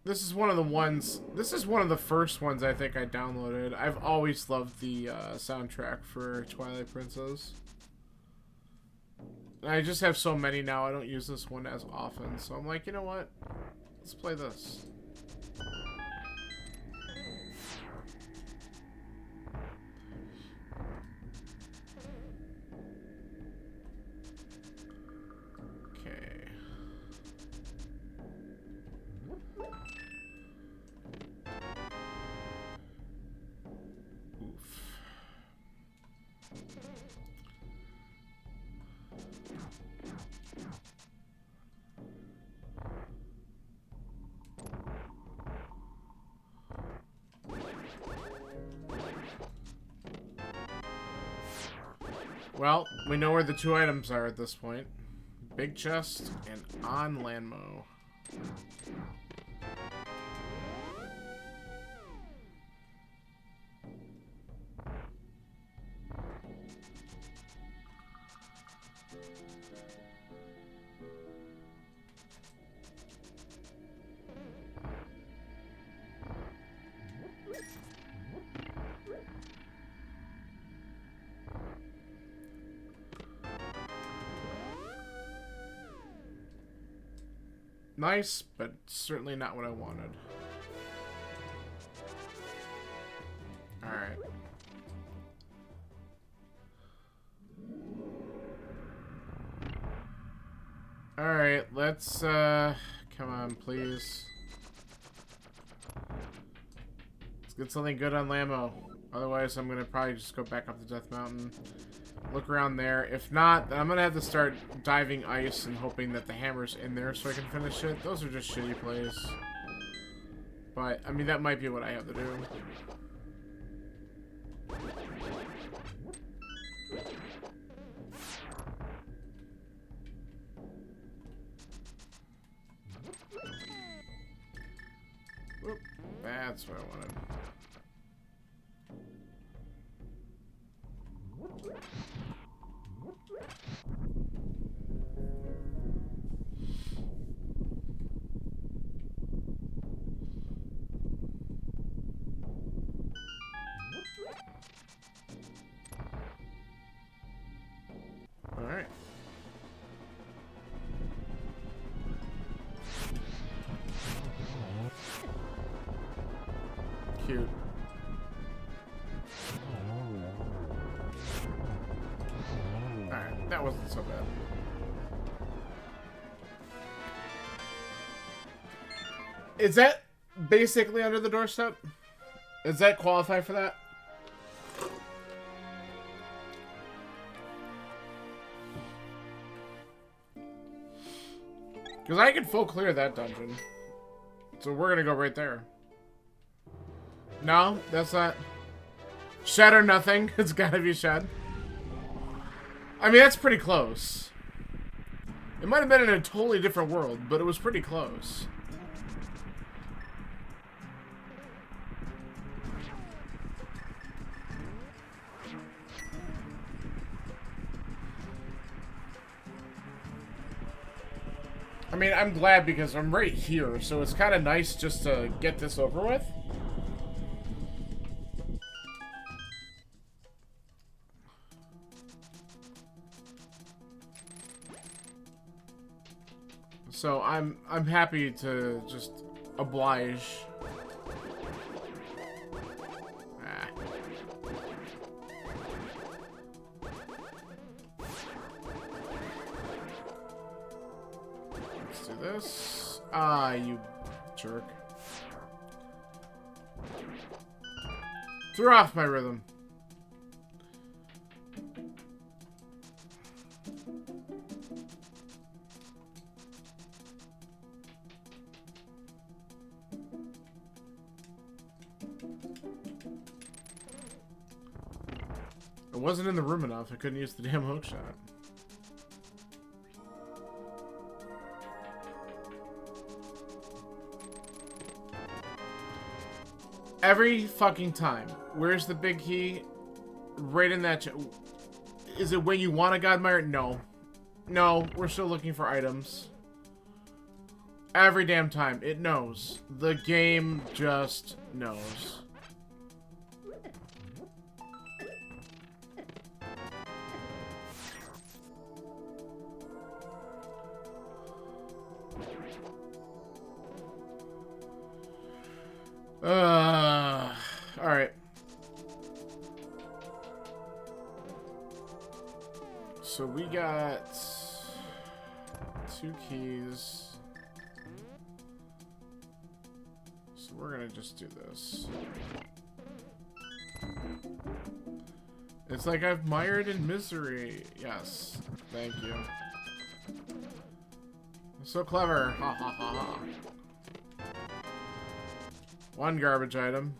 This is one of the ones, this is one of the first ones I think I downloaded. I've always loved the soundtrack for Twilight Princess. And I just have so many now, I don't use this one as often. So I'm like, you know what? Let's play this. Okay. Oof. Well, we know where the two items are at this point. Big chest and on Landmo. Nice, but certainly not what I wanted. Alright. Alright, let's, come on, please. Let's get something good on Lammo. Otherwise, I'm gonna probably just go back up to Death Mountain. Look around there. If not, then I'm gonna have to start diving ice and hoping that the hammer's in there so I can finish it. Those are just shitty plays. But, I mean, that might be what I have to do. Whoop. That's what I wanted. Alright. Cute. Alright, that wasn't so bad. Is that basically under the doorstep? Does that qualify for that? Because I can full clear that dungeon. So we're gonna go right there. No, that's not. Shed or nothing. It's gotta be shed. I mean, that's pretty close. It might have been in a totally different world, but it was pretty close. I mean, I'm glad because I'm right here, so it's kind of nice just to get this over with. So I'm happy to just oblige. Ah. Let's do this. Ah, you jerk. Threw off my rhythm. I wasn't in the room enough. I couldn't use the damn hook shot. Every fucking time. Where's the big key? Right in that... Is it when you want a Godmire? No. No, we're still looking for items. Every damn time. It knows. The game just knows. Alright. So we got 2 keys. So we're gonna just do this. It's like I've mired in misery. Yes. Thank you. So clever. Ha ha ha ha. 1 garbage item.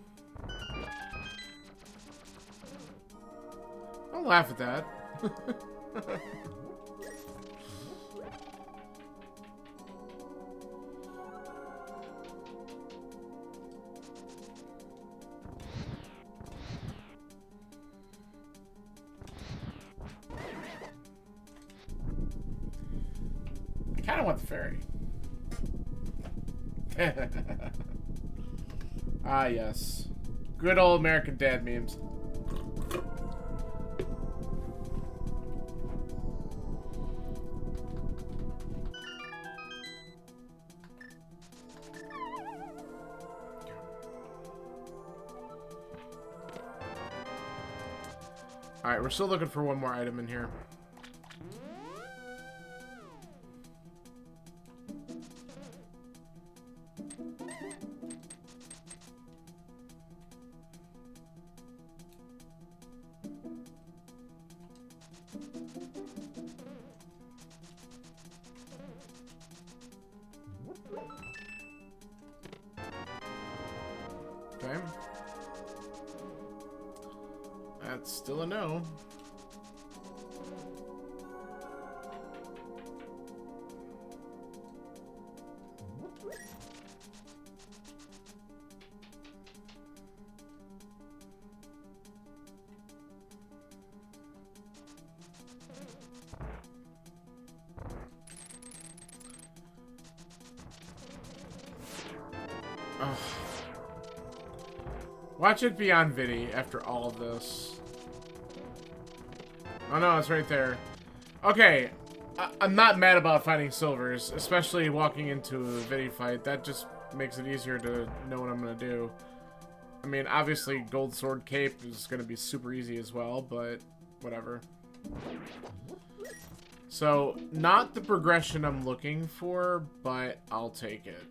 Don't laugh at that. I kind of want the fairy. Ah, yes. Good old American Dad memes. Alright, we're still looking for one more item in here. Okay. That's still a no. Ugh. Watch it be on Vidi after all of this. Oh no, it's right there. Okay, I'm not mad about finding silvers, especially walking into a Vidi fight. That just makes it easier to know what I'm gonna do. I mean, obviously, gold sword cape is gonna be super easy as well, but whatever. So, not the progression I'm looking for, but I'll take it.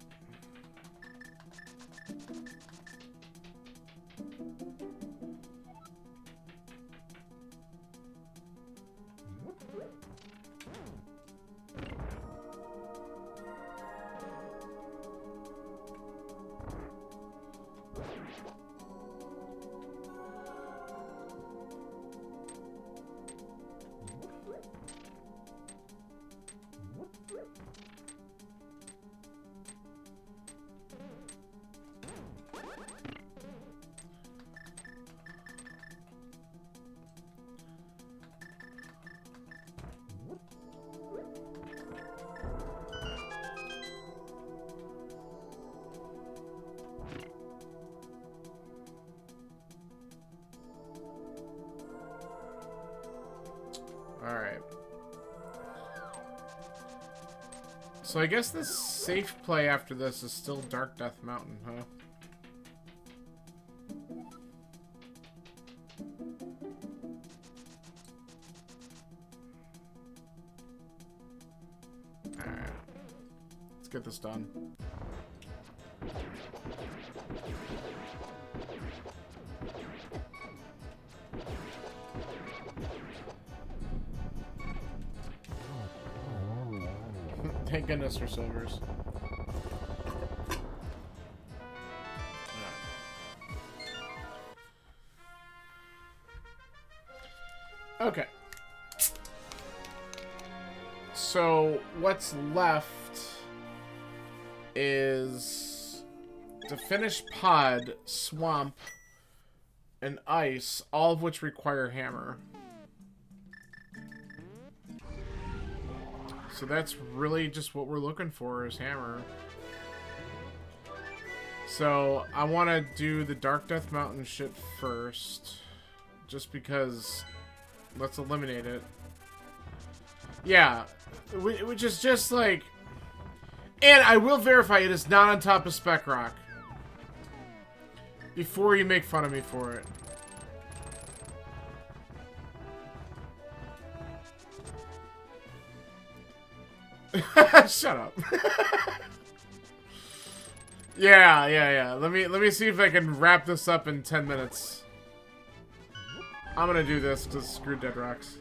Alright. So I guess the safe play after this is still Dark Death Mountain, huh? Alright. Let's get this done. Thank goodness for silvers. Okay. So, what's left is to finish Pod, Swamp, and Ice, all of which require Hammer. So that's really just what we're looking for is Hammer. So I want to do the Dark Death Mountain shit first. Just because... Let's eliminate it. Yeah. Which is just like... And I will verify it is not on top of Spec Rock. Before you make fun of me for it. Shut up. Yeah. Let me see if I can wrap this up in 10 minutes. I'm gonna do this to screw Dead Rocks.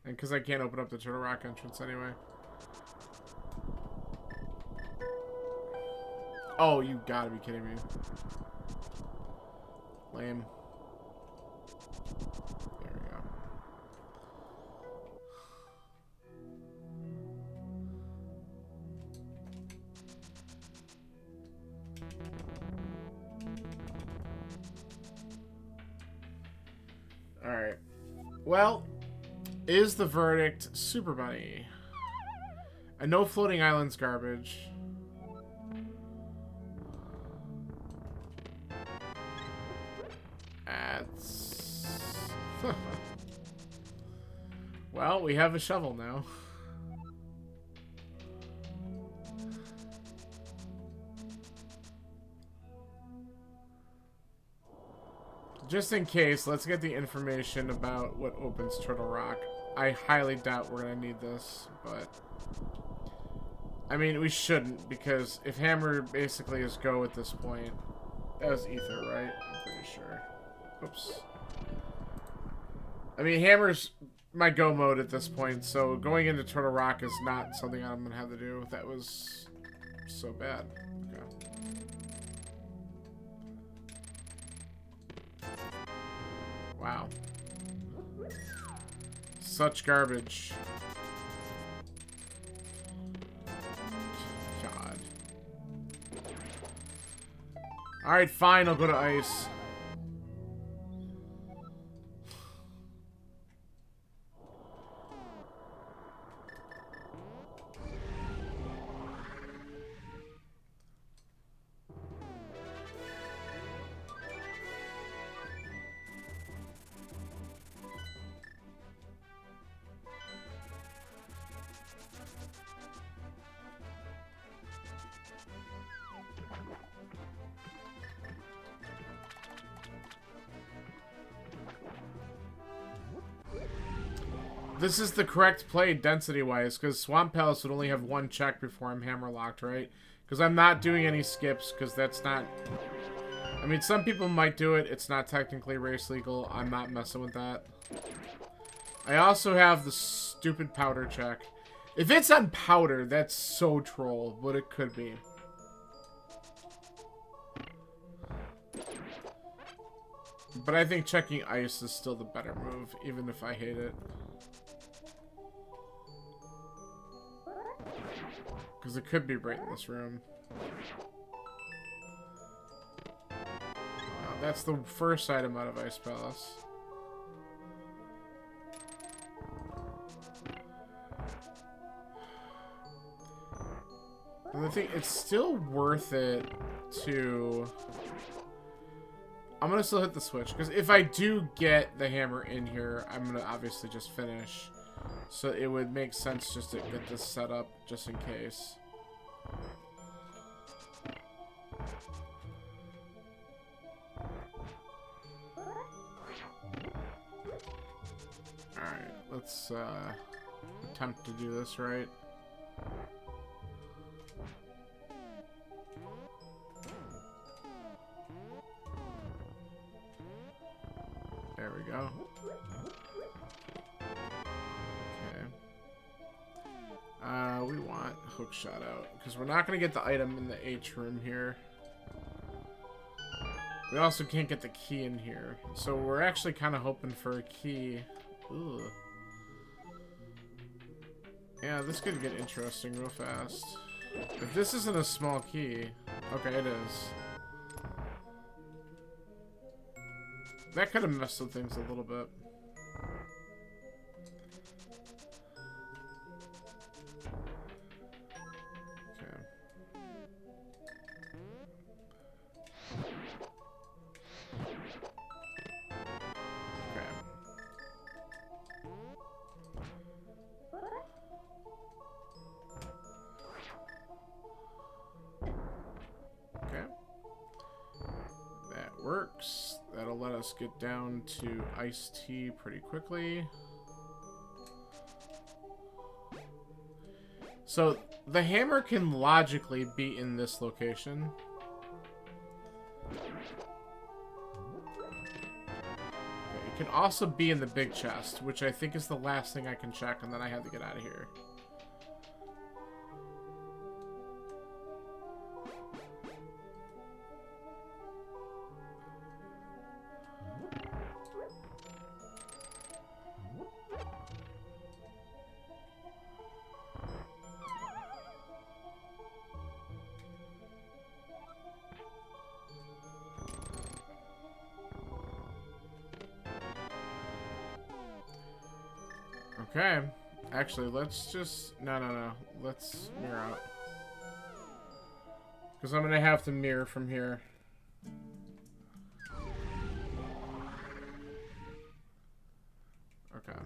And because I can't open up the Turtle Rock entrance anyway. Oh, you gotta be kidding me. Lame. There we go. Alright. Well, is the verdict Super Bunny? I know floating island's garbage. That's... Well, we have a shovel now. Just in case, let's get the information about what opens Turtle Rock. I highly doubt we're gonna need this, but... I mean, we shouldn't, because if Hammer basically is go at this point... That was Ether, right? I'm pretty sure. Oops. I mean, Hammer's my go mode at this point, so going into Turtle Rock is not something I'm gonna have to do. That was so bad. Okay. Wow. Such garbage. God. Alright, fine, I'll go to Ice. This is the correct play density-wise, because Swamp Palace would only have one check before I'm hammer-locked, right? Because I'm not doing any skips, because that's not... I mean, some people might do it. It's not technically race legal. I'm not messing with that. I also have the stupid powder check. If it's on powder, that's so troll, but it could be. But I think checking Ice is still the better move, even if I hate it. Because it could be right in this room. That's the first item out of Ice Palace. And I think it's still worth it to... I'm going to still hit the switch. Because if I do get the hammer in here, I'm going to obviously just finish. So it would make sense just to get this set up just in case. Alright, let's attempt to do this right. There we go. Okay. We want hook shot out because we're not going to get the item in the H room here. We also can't get the key in here. So we're actually kind of hoping for a key. Ugh. Yeah, this could get interesting real fast. If this isn't a small key... Okay, it is. That could have messed with things a little bit. Okay. Okay. That works. That'll let us get down to iced tea pretty quickly. So, the hammer can logically be in this location. Okay, it can also be in the big chest, which I think is the last thing I can check, and then I have to get out of here. Okay. Actually, let's just... No. Let's mirror out. Because I'm going to have to mirror from here. Okay.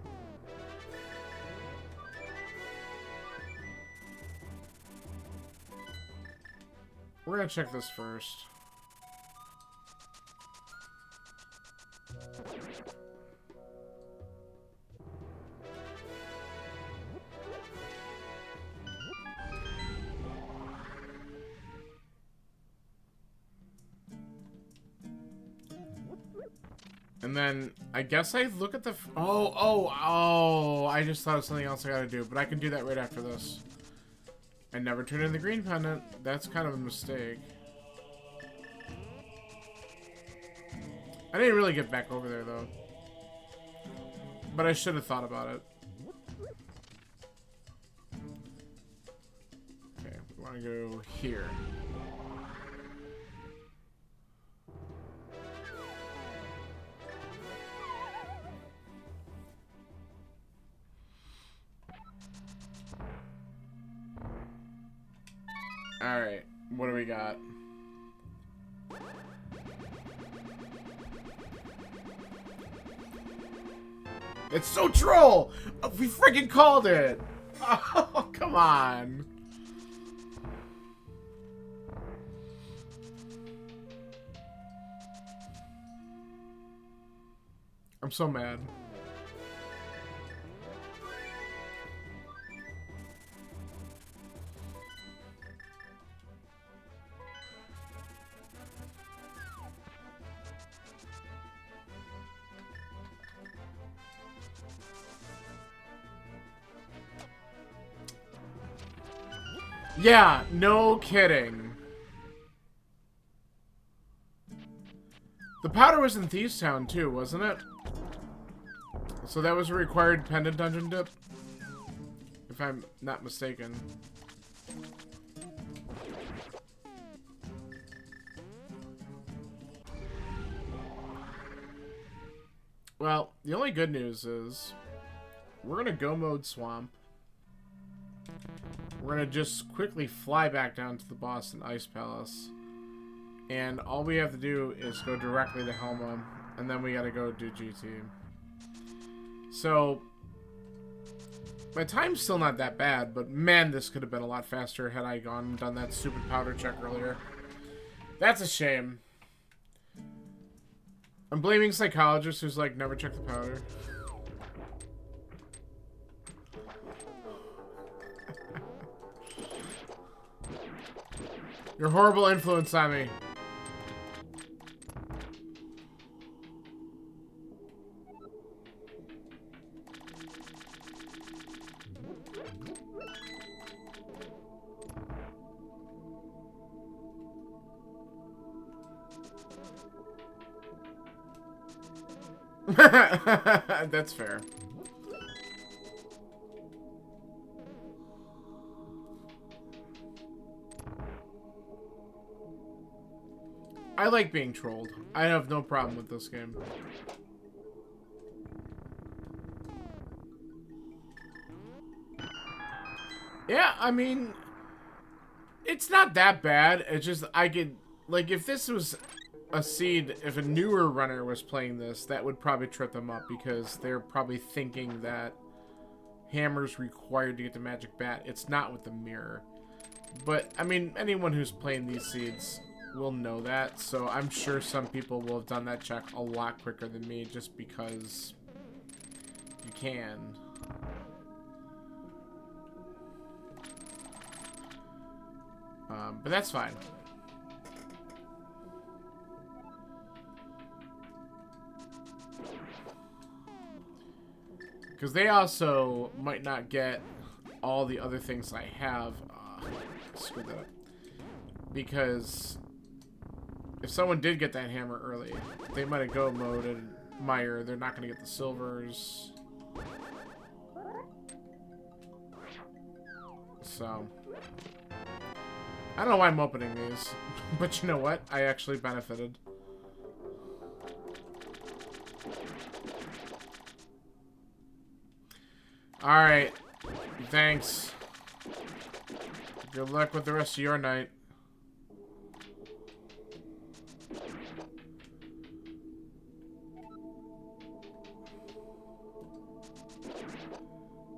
We're going to check this first. And then, I guess I look at the... Oh, I just thought of something else I gotta do. But I can do that right after this. I never turned in the green pendant. That's kind of a mistake. I didn't really get back over there, though. But I should have thought about it. Okay, we want to go here. Alright, what do we got? It's so troll! We freaking called it! Oh, come on! I'm so mad. Yeah, no kidding. The powder was in Thieves Town too, wasn't it? So that was a required pendant dungeon dip? If I'm not mistaken. Well, the only good news is we're gonna go mode swamp. We're gonna just quickly fly back down to the Boston Ice Palace. And all we have to do is go directly to Helma, and then we gotta go do GT. So, My time's still not that bad, but man, this could have been a lot faster had I gone and done that stupid powder check earlier. That's a shame. I'm blaming psychologists who's like, never check the powder. You're a horrible influence on me. That's fair. I like being trolled. I have no problem with this game. Yeah, I mean, it's not that bad. It's just, I could, like, if this was a seed, if a newer runner was playing this, that would probably trip them up because they're probably thinking that hammer's required to get the magic bat. It's not with the mirror. But, I mean, anyone who's playing these seeds will know that, so I'm sure some people will have done that check a lot quicker than me just because you can. But that's fine. Because they also might not get all the other things I have. Screw that up. Because if someone did get that hammer early, they might have go mode and Meyer. They're not going to get the silvers. So, I don't know why I'm opening these. But you know what? I actually benefited. Alright. Thanks. Good luck with the rest of your night.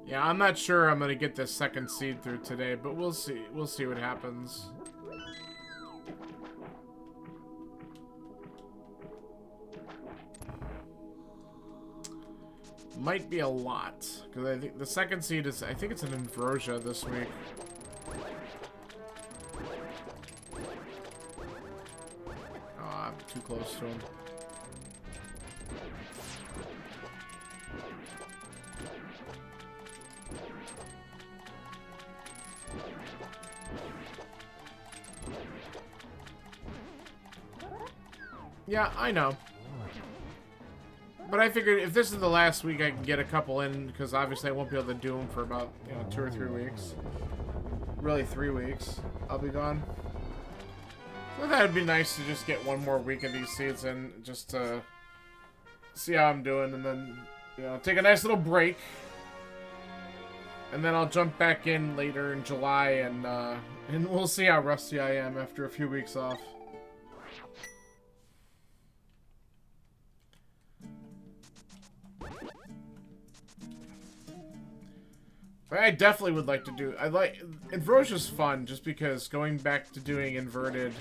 Yeah, I'm not sure I'm gonna get this second seed through today, but we'll see. We'll see what happens. Might be a lot, because I think the second seed is, I think it's an Ambrosia this week. Oh, I'm too close to him. Yeah, I know. But I figured if this is the last week, I can get a couple in, because obviously I won't be able to do them for about, 2 or 3 weeks. Really, 3 weeks. I'll be gone. So that would be nice to just get one more week of these seeds in, just to see how I'm doing, and then, take a nice little break. And then I'll jump back in later in July, and we'll see how rusty I am after a few weeks off. I definitely would like to do... Ambrosia's fun, just because going back to doing inverted...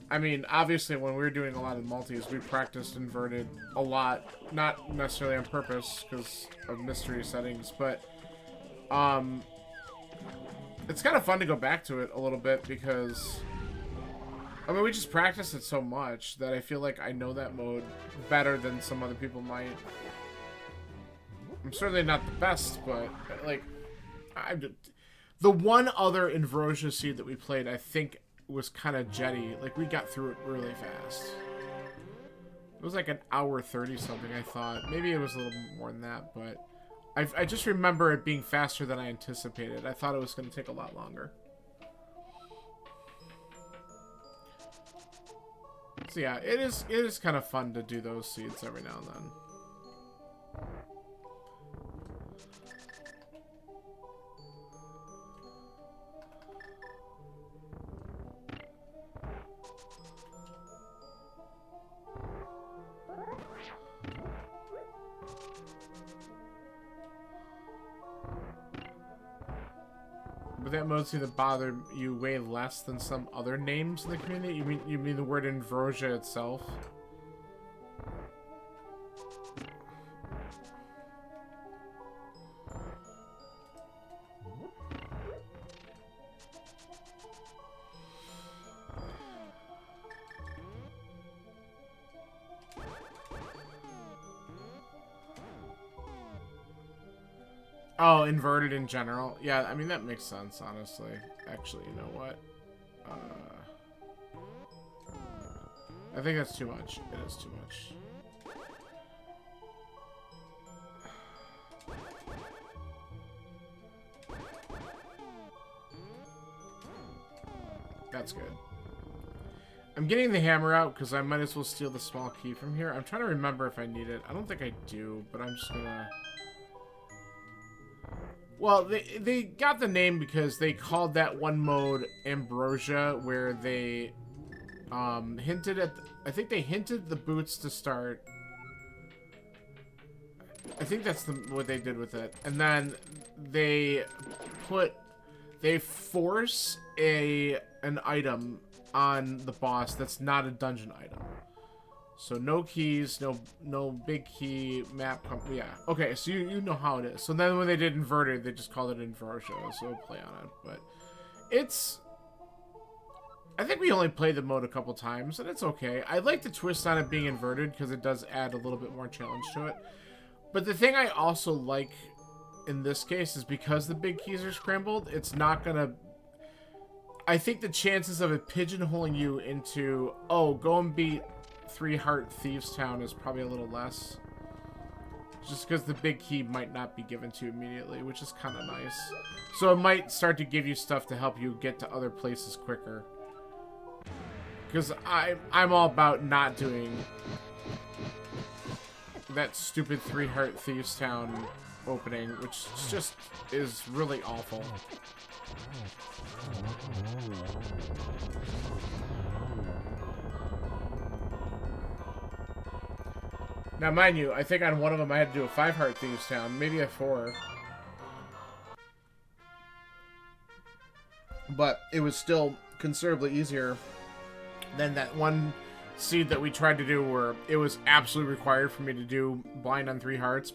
I mean, obviously, when we were doing a lot of multis, we practiced inverted a lot. Not necessarily on purpose, because of mystery settings, but... it's kind of fun to go back to it a little bit, because... I mean, we just practiced it so much that I feel like I know that mode better than some other people might. I'm certainly not the best, but, like, the one other Ambrosia seed that we played, I think, was kind of jetty. Like, we got through it really fast. It was like an hour 30 something, I thought. Maybe it was a little more than that, but I just remember it being faster than I anticipated. I thought it was going to take a lot longer. So yeah, it is kind of fun to do those seeds every now and then. would that mode seem to bother you way less than some other names in the community? You mean the word Ambrosia itself? Oh, inverted in general. Yeah, I mean, that makes sense, honestly. Actually, you know what? I think that's too much. It is too much. That's good. I'm getting the hammer out because I might as well steal the small key from here. I'm trying to remember if I need it. I don't think I do, but I'm just gonna... Well, they got the name because they called that one mode Ambrosia, where they hinted at... I think they hinted the boots to start. I think that's what they did with it. And then they force an item on the boss that's not a dungeon item. So no keys, no big key map. Yeah. Okay, so you know how it is. So then when they did inverted, they just called it Inversion. So we'll play on it, but it's... I think we only played the mode a couple times, and it's okay. I like the twist on it being inverted because it does add a little bit more challenge to it. But the thing I also like in this case is because the big keys are scrambled, it's not gonna... I think the chances of it pigeonholing you into, oh, go and beat 3 Heart Thieves Town is probably a little less. Just because the big key might not be given to you immediately, which is kind of nice. So it might start to give you stuff to help you get to other places quicker. Because I'm all about not doing that stupid 3 Heart Thieves Town opening, which just is really awful. Now, mind you, I think on one of them I had to do a 5 Heart Thieves Town, maybe a 4. But it was still considerably easier than that one seed that we tried to do where it was absolutely required for me to do blind on 3 hearts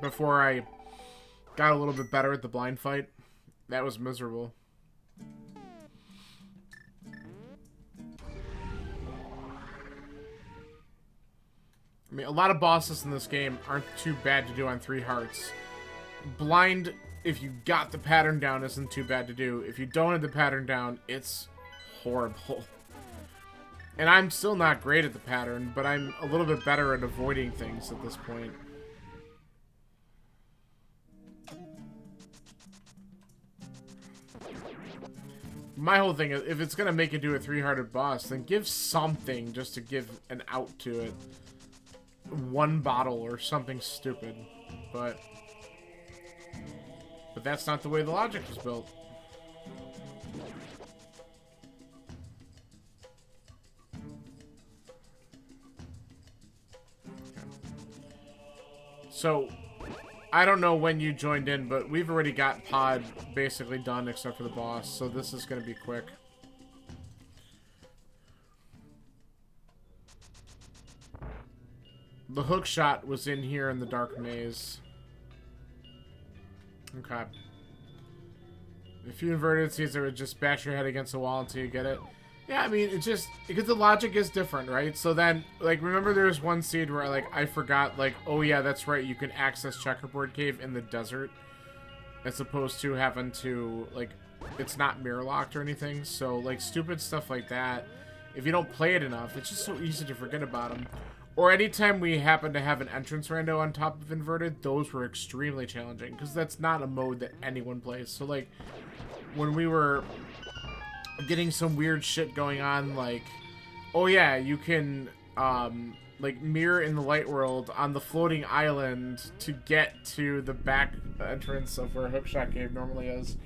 before I got a little bit better at the blind fight. That was miserable. I mean, a lot of bosses in this game aren't too bad to do on 3 hearts. Blind, if you got the pattern down, isn't too bad to do. If you don't have the pattern down, it's horrible. And I'm still not great at the pattern, but I'm a little bit better at avoiding things at this point. My whole thing is, if it's going to make it do a 3-hearted boss, then give something just to give an out to it. 1 bottle or something stupid. But that's not the way the logic was built. So, I don't know when you joined in, but we've already got Pod basically done except for the boss, so this is going to be quick. The hook shot was in here in the dark maze. Okay. If you inverted seeds, it would just bash your head against the wall until you get it. Yeah, I mean, it's just... because the logic is different, right? So then, like, remember there was one seed where, like, I forgot, like, oh yeah, that's right, you can access Checkerboard Cave in the desert. As opposed to having to, like, it's not mirror locked or anything. So, like, stupid stuff like that, if you don't play it enough, it's just so easy to forget about them. Or anytime we happen to have an entrance rando on top of inverted, those were extremely challenging. Because that's not a mode that anyone plays. So, like, when we were getting some weird shit going on, like, oh yeah, you can, like, mirror in the light world on the floating island to get to the back entrance of where Hookshot Cave normally is.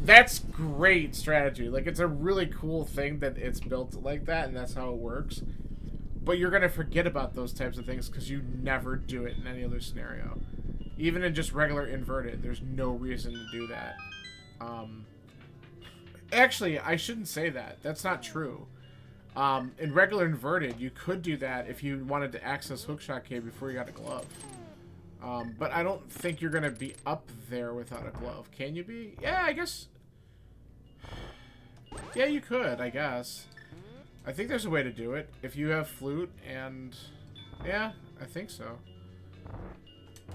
That's great strategy. Like, it's a really cool thing that it's built like that, and that's how it works. But you're going to forget about those types of things because you never do it in any other scenario. Even in just regular inverted, there's no reason to do that. Actually, I shouldn't say that. That's not true. In regular inverted, you could do that if you wanted to access hookshot K before you got a glove. But I don't think you're going to be up there without a glove. Can you be? Yeah, I guess. Yeah, you could, I guess. I think there's a way to do it. If you have flute and... Yeah, I think so.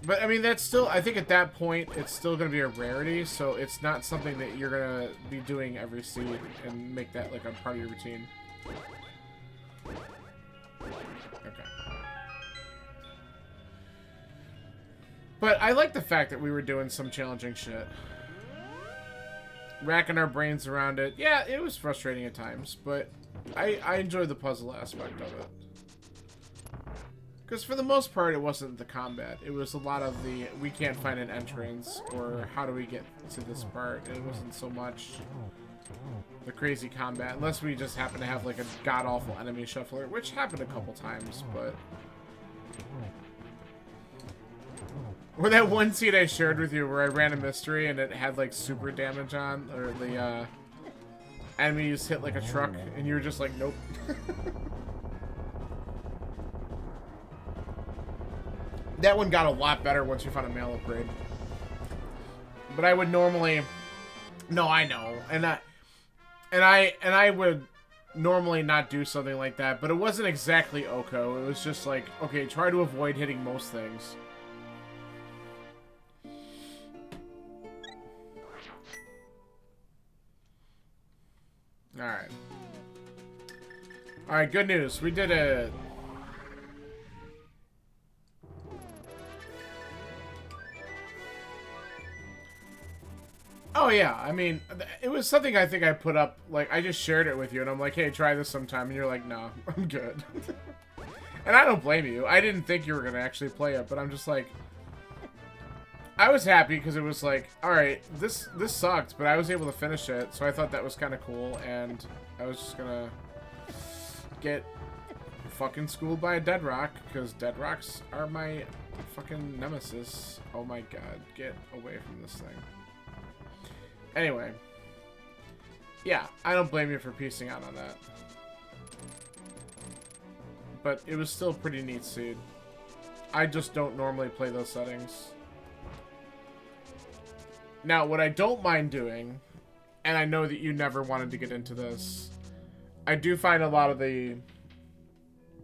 But, I mean, that's still... I think at that point, it's still going to be a rarity, so it's not something that you're going to be doing every seed and make that, like, a part of your routine. Okay. But I like the fact that we were doing some challenging shit. Racking our brains around it. Yeah, it was frustrating at times, but I enjoyed the puzzle aspect of it. Because for the most part, it wasn't the combat. It was a lot of the, we can't find an entrance, or how do we get to this part? It wasn't so much the crazy combat, unless we just happen to have like a god-awful enemy shuffler, which happened a couple times, but... Or that one seed I shared with you where I ran a mystery and it had like super damage on, or the enemies hit like a truck, and you were just like, nope. That one got a lot better once you found a mail upgrade. But I would normally... No, I know. And I would normally not do something like that, but it wasn't exactly Oko. It was just like, okay, try to avoid hitting most things. Alright. Alright, good news. We did it. Oh, yeah. I mean, it was something I think I put up, like, I just shared it with you, and I'm like, hey, try this sometime, and you're like, no, I'm good. And I don't blame you. I didn't think you were going to actually play it, but I'm just like... I was happy because it was like, alright, this sucked, but I was able to finish it, so I thought that was kind of cool, and I was just gonna get fucking schooled by a dead rock, because dead rocks are my fucking nemesis. Oh my god, get away from this thing. Anyway. Yeah, I don't blame you for piecing out on that. But it was still a pretty neat seed. I just don't normally play those settings. Now, what I don't mind doing, and I know that you never wanted to get into this, I do find a lot of the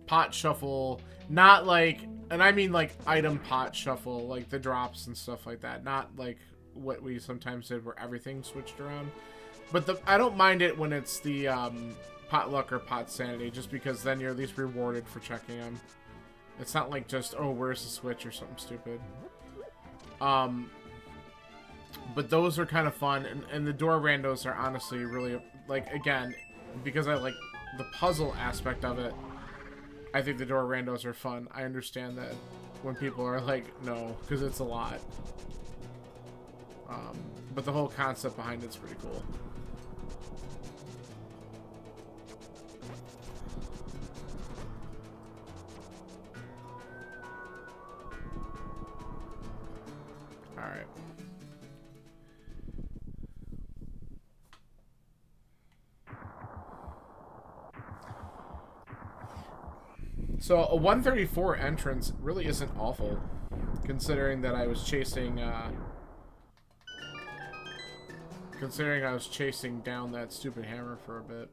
pot shuffle, not like, and I mean like item pot shuffle, like the drops and stuff like that, not like what we sometimes did where everything switched around. But I don't mind it when it's the pot luck or pot sanity, just because then you're at least rewarded for checking them. It's not like just, oh, where's the switch or something stupid. But those are kind of fun, and the door randos are honestly really, like, again, because I like the puzzle aspect of it, I think the door randos are fun. I understand that when people are like, no, because it's a lot. But the whole concept behind it's pretty cool. Alright. So a 134 entrance really isn't awful, considering that I was chasing, down that stupid hammer for a bit.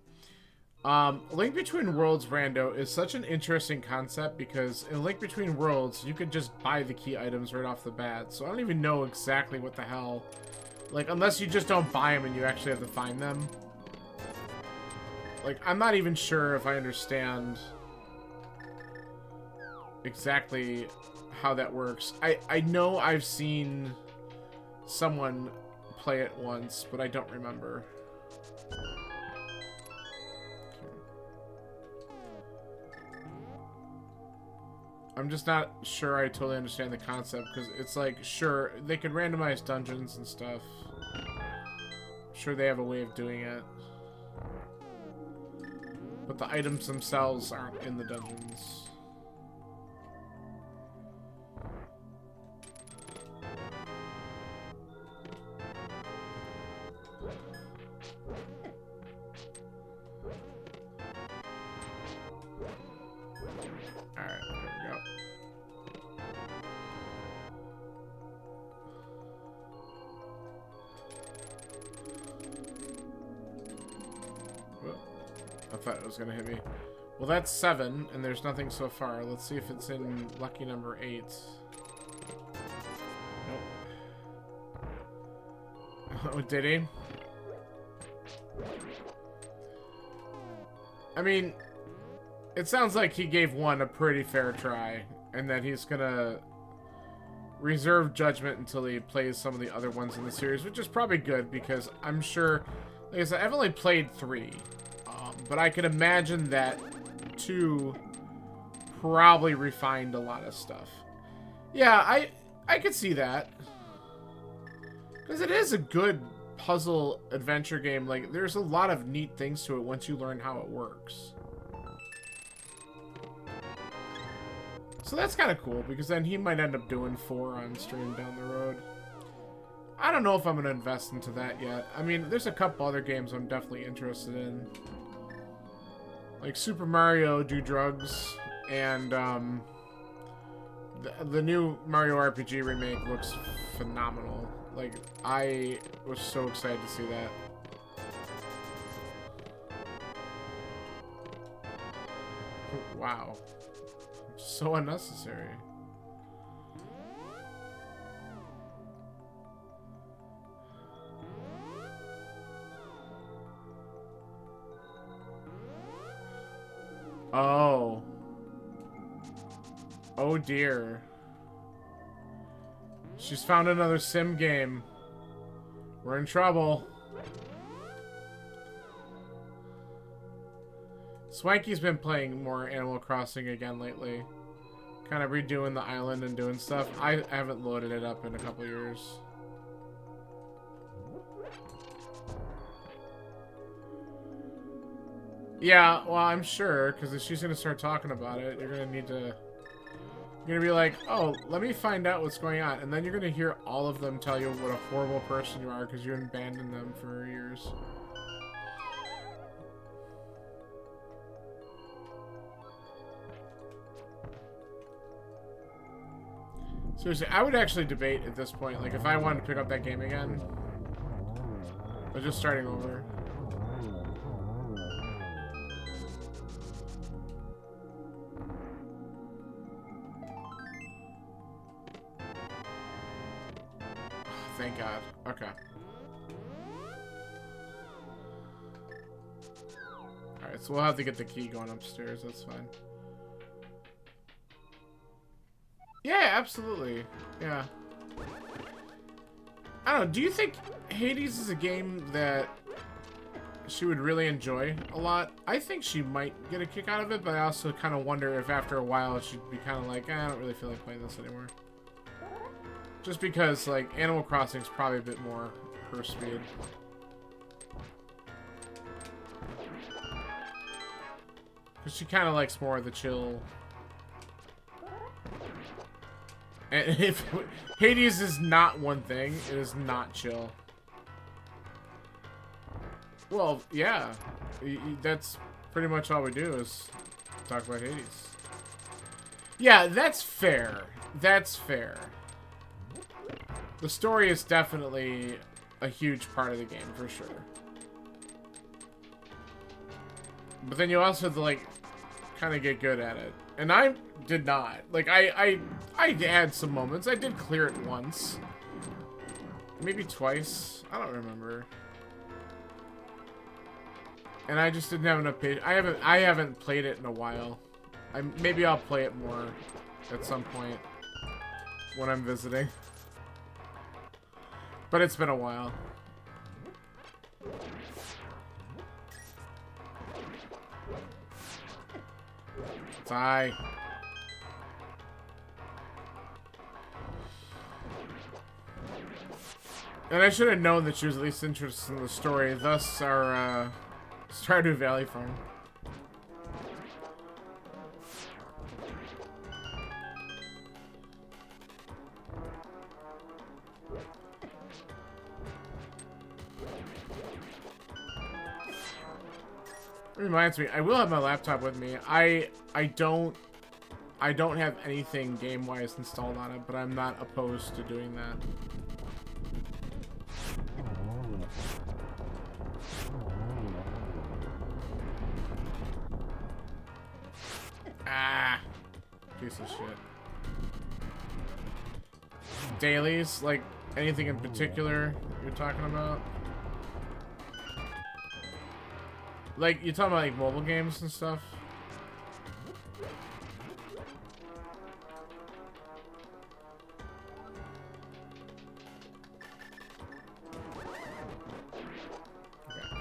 Link Between Worlds rando is such an interesting concept because in Link Between Worlds, you could just buy the key items right off the bat. So I don't even know exactly what the hell, like, unless you just don't buy them and you actually have to find them. Like, I'm not even sure if I understand exactly how that works. I know I've seen someone play it once, but I don't remember. I'm just not sure I totally understand the concept, because it's like, sure, they could randomize dungeons and stuff. Sure, they have a way of doing it. But the items themselves aren't in the dungeons. thought it was going to hit me. Well, that's 7, and there's nothing so far. Let's see if it's in lucky number 8. Nope. Oh, did he? I mean, it sounds like he gave 1 a pretty fair try, and that he's gonna reserve judgment until he plays some of the other ones in the series, which is probably good, because I'm sure, like I said, I've only played 3, but I can imagine that 2 probably refined a lot of stuff. Yeah, I could see that, because it is a good puzzle adventure game. Like, there's a lot of neat things to it once you learn how it works. So that's kind of cool, because then he might end up doing 4 on stream down the road. I don't know if I'm going to invest into that yet. I mean, there's a couple other games I'm definitely interested in. Like Super Mario Do Drugs, and the new Mario RPG remake looks phenomenal. Like, I was so excited to see that. Wow. So unnecessary. Oh. Oh dear. She's found another sim game. We're in trouble. Swanky's been playing more Animal Crossing again lately. Kind of redoing the island and doing stuff. I haven't loaded it up in a couple years. Yeah, well, I'm sure, because if she's going to start talking about it, you're going to need to... You're going to be like, oh, let me find out what's going on. And then you're going to hear all of them tell you what a horrible person you are because you abandoned them for years. Seriously, I would actually debate at this point, like, if I wanted to pick up that game again, or just starting over. Thank God. Okay. Alright, so we'll have to get the key going upstairs, that's fine. Yeah, absolutely. Yeah. I don't know, do you think Hades is a game that she would really enjoy a lot? I think she might get a kick out of it, but I also kind of wonder if after a while she'd be kind of like, I don't really feel like playing this anymore. Just because, like, Animal Crossing is probably a bit more her speed. Because she kind of likes more of the chill. And if Hades is not one thing, it is not chill. Well, yeah. That's pretty much all we do is talk about Hades. Yeah, that's fair. That's fair. The story is definitely a huge part of the game, for sure. But then you also have to, like, kind of get good at it. And I did not. Like, I had some moments. I did clear it once. Maybe twice. I don't remember. And I just didn't have enough patience. I haven't played it in a while. Maybe I'll play it more at some point when I'm visiting. But it's been a while. Die. And I should have known that she was at least interested in the story, thus our Stardew Valley farm. Reminds me, I will have my laptop with me. I don't have anything game-wise installed on it, but I'm not opposed to doing that. Piece of shit. Dailies? Like, anything in particular you're talking about? Like, you're talking about, like, mobile games and stuff?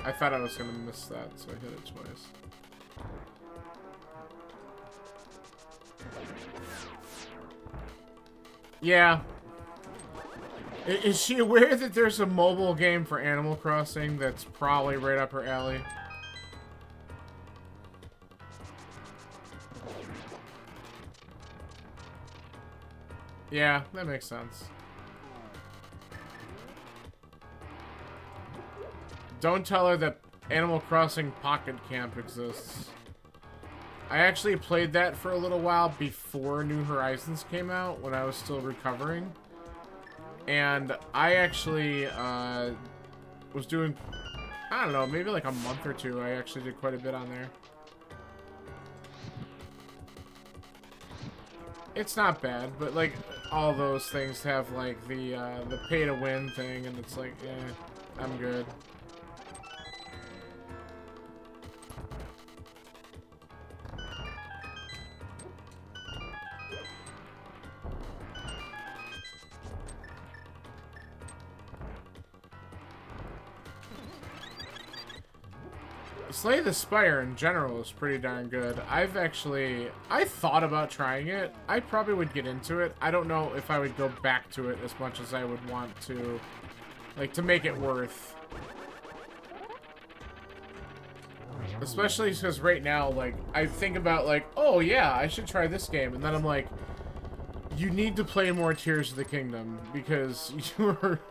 I thought I was gonna miss that, so I hit it twice. Yeah. Is she aware that there's a mobile game for Animal Crossing that's probably right up her alley? Yeah, that makes sense. Don't tell her that Animal Crossing Pocket Camp exists. I actually played that for a little while before New Horizons came out, when I was still recovering. And I actually was doing, I don't know, maybe like a month or two, I actually did quite a bit on there. It's not bad, but like all those things have like the pay to win thing, and it's like, I'm good. Slay the Spire in general is pretty darn good. I thought about trying it. I probably would get into it. I don't know if I would go back to it as much as I would want to, like, to make it worth. Especially because right now, like, I think about, like, oh yeah, I should try this game. And then I'm like, you need to play more Tears of the Kingdom, because you're...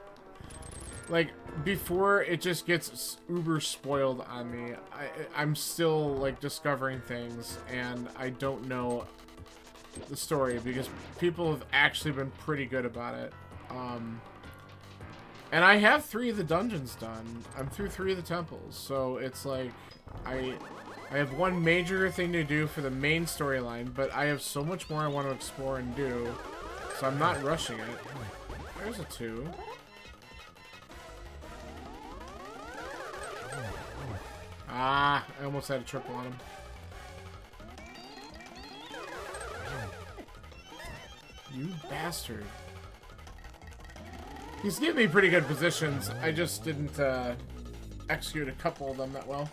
Like, before it just gets uber spoiled on me, I'm still, like, discovering things, and I don't know the story, because people have actually been pretty good about it. And I have 3 of the dungeons done. I'm through 3 of the temples, so it's like, I have one major thing to do for the main storyline, but I have so much more I want to explore and do, so I'm not rushing it. There's a 2. Ah, I almost had a triple on him. You bastard. He's giving me pretty good positions. I just didn't execute a couple of them that well.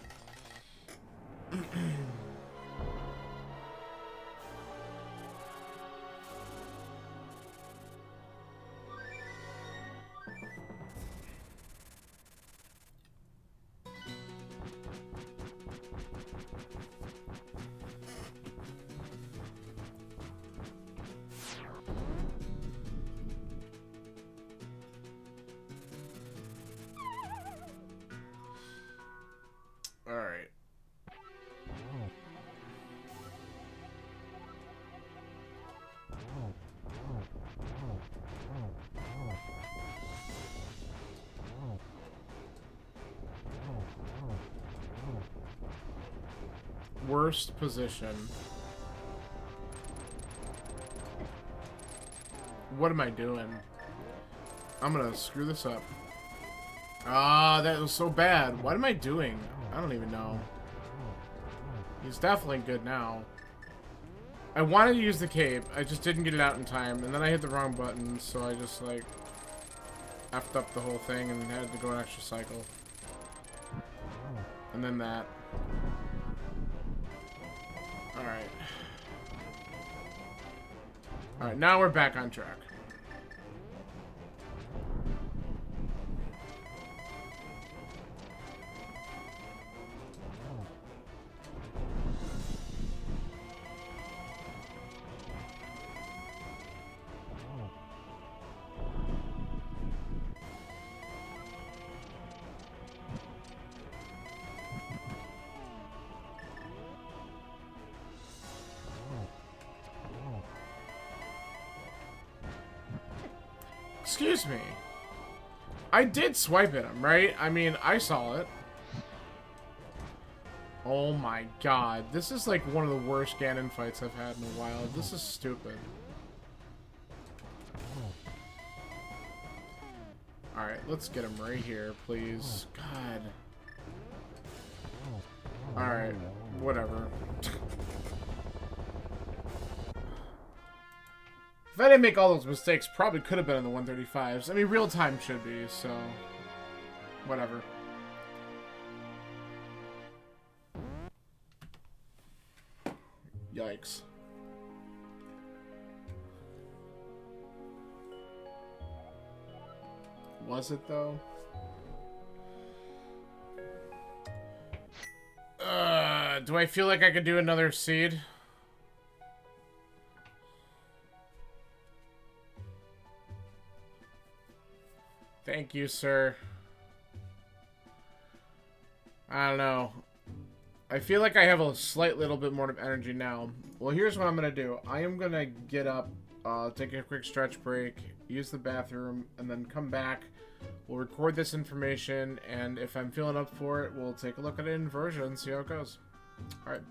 Alright. Worst position. What am I doing? I'm gonna screw this up. Ah, that was so bad. What am I doing? I don't even know. He's definitely good now. I wanted to use the cape. I just didn't get it out in time. And then I hit the wrong button, so I just, like, effed up the whole thing and had to go an extra cycle. And then that. Alright. Alright, now we're back on track. Excuse me. I did swipe at him, right? I mean, I saw it. Oh my god. This is like one of the worst Ganon fights I've had in a while. This is stupid. Alright, let's get him right here, please. God. Alright, whatever. If I didn't make all those mistakes, probably could have been in the 135s. I mean, real time should be, so... Whatever. Yikes. Was it, though? Do I feel like I could do another seed? Thank you, sir. I don't know. I feel like I have a slight little bit more of energy now. Well, here's what I'm going to do. I am going to get up, take a quick stretch break, use the bathroom, and then come back. We'll record this information, and if I'm feeling up for it, we'll take a look at it in version and see how it goes. Alright.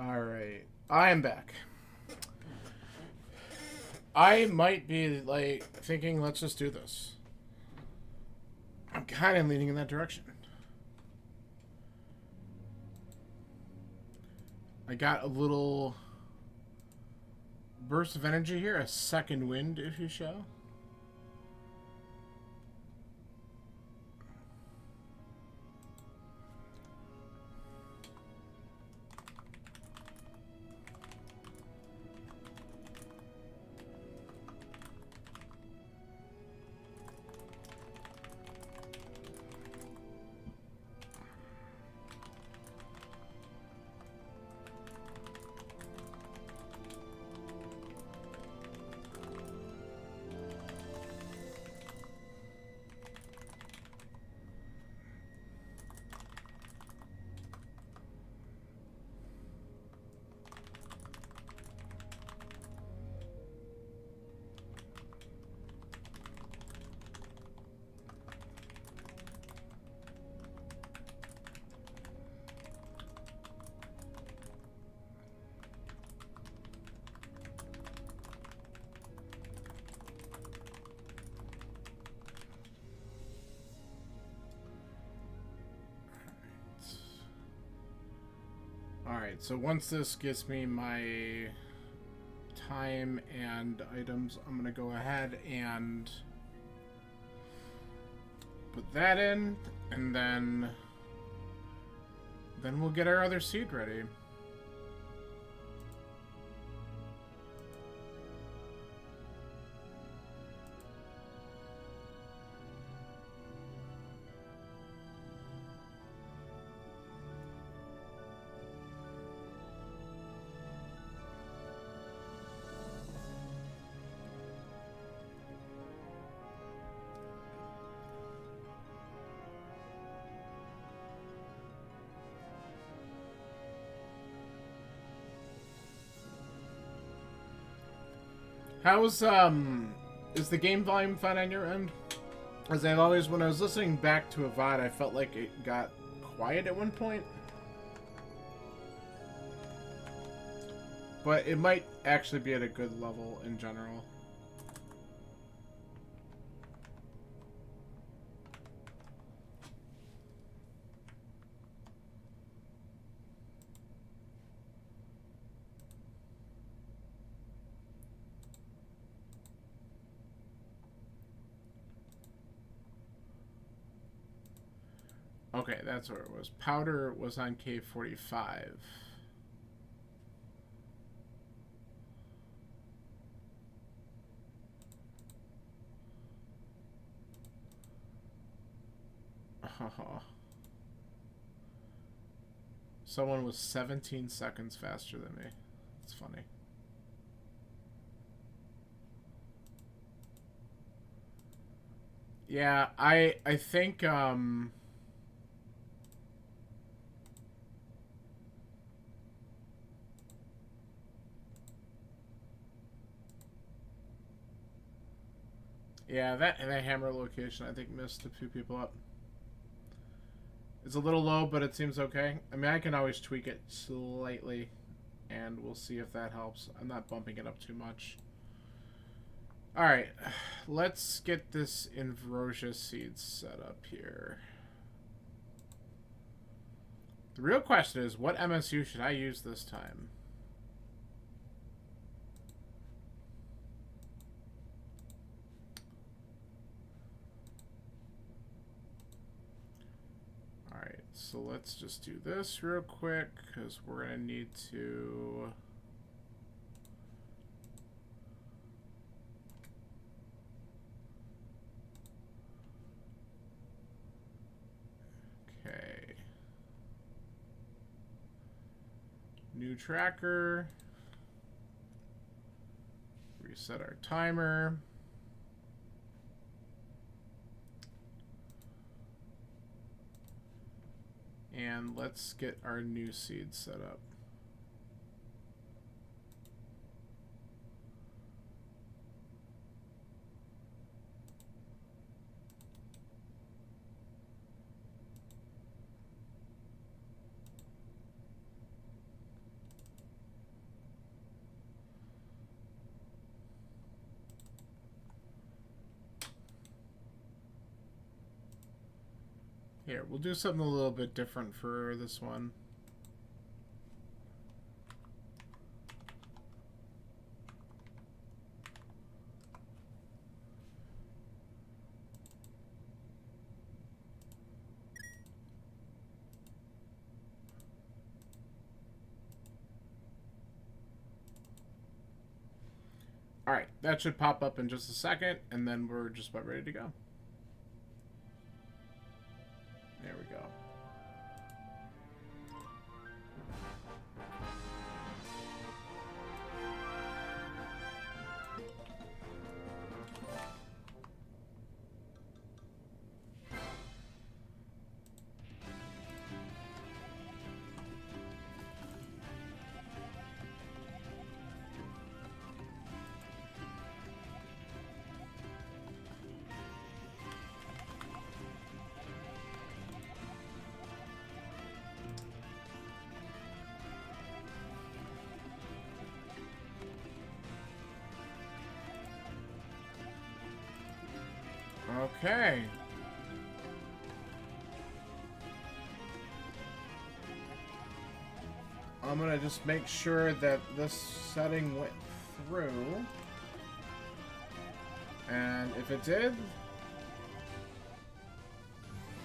Alright. I am back. I might be, like, thinking, let's just do this. I'm kind of leaning in that direction. I got a little burst of energy here. A second wind, if you shall. Alright, so once this gets me my time and items, I'm going to go ahead and put that in, and then we'll get our other seed ready. How's, is the game volume fine on your end? As I've always, when I was listening back to a VOD, I felt like it got quiet at one point. But it might actually be at a good level in general. Okay, that's where it was. Powder was on K45. Someone was 17 seconds faster than me. It's funny. Yeah, I think yeah, that hammer location I think missed a few people up. It's a little low, but it seems okay. I mean, I can always tweak it slightly, and we'll see if that helps. I'm not bumping it up too much. Alright, let's get this Inverosia seed set up here. The real question is, what MSU should I use this time? Alright, so let's just do this real quick, because we're going to need to... Okay. New tracker. Reset our timer. And let's get our new seed set up. Here, we'll do something a little bit different for this one. Alright, that should pop up in just a second, and then we're just about ready to go. There we go. Okay. I'm gonna just make sure that this setting went through. And if it did...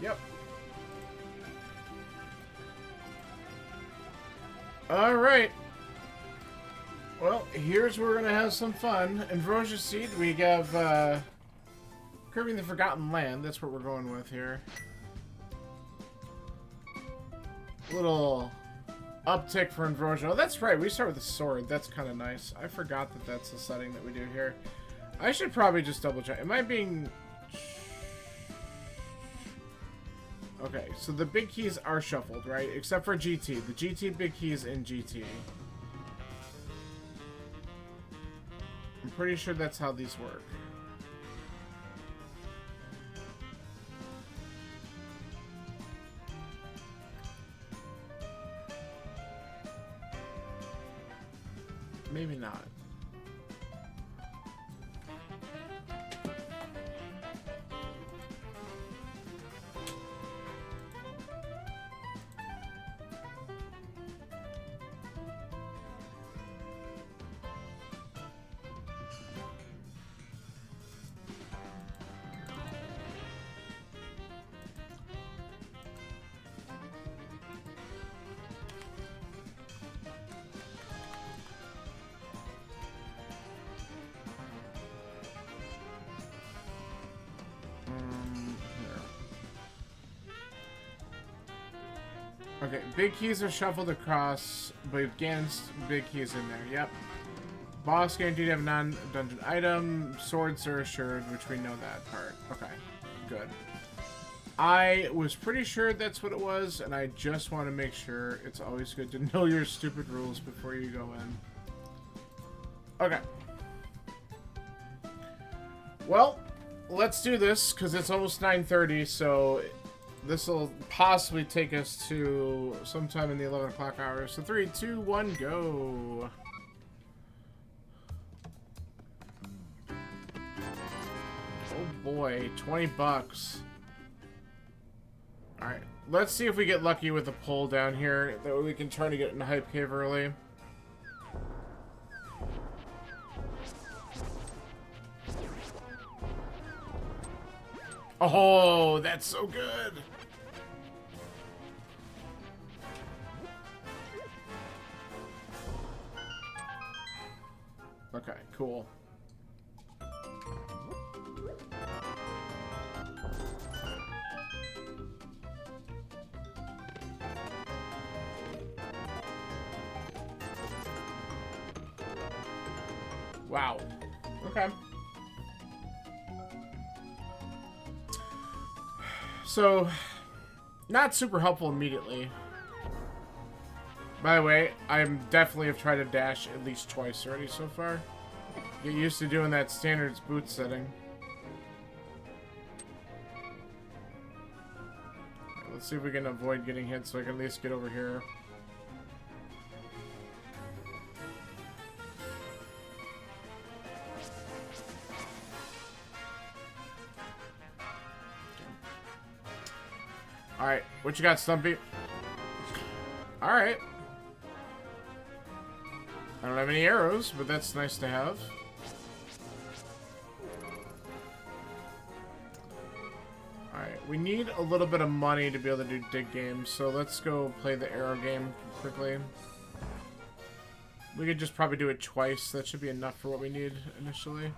Yep. Alright. Well, here's where we're gonna have some fun. In Ambrosia Seed, we have, Curbing the Forgotten Land, that's what we're going with here. Little uptick for Ambrosia. Oh, that's right, we start with the sword. That's kind of nice. I forgot that that's the setting that we do here. I should probably just double check. Am I being... Okay, so the big keys are shuffled, right? Except for GT. The GT big key is in GT. I'm pretty sure that's how these work. Maybe not. Okay, big keys are shuffled across, but against big keys in there. Yep. Boss guaranteed to have a non-dungeon item. Swords are assured, which we know that part. Okay, good. I was pretty sure that's what it was, and I just want to make sure. It's always good to know your stupid rules before you go in. Okay. Well, let's do this, because it's almost 9:30, so... This will possibly take us to sometime in the 11 o'clock hour. So 3, 2, 1, go. Oh boy, 20 bucks. Alright, let's see if we get lucky with the pull down here. That way we can try to get in the Hype Cave early. Oh, that's so good. Okay, cool. Wow. Okay. So, not super helpful immediately. By the way, I'm definitely have tried to dash at least twice already so far. Get used to doing that standards boot setting. Right, let's see if we can avoid getting hit so I can at least get over here. Alright, what you got, Stumpy? Alright. I don't have any arrows, but that's nice to have. Alright, we need a little bit of money to be able to do dig games, so let's go play the arrow game quickly. We could just probably do it twice. That should be enough for what we need initially.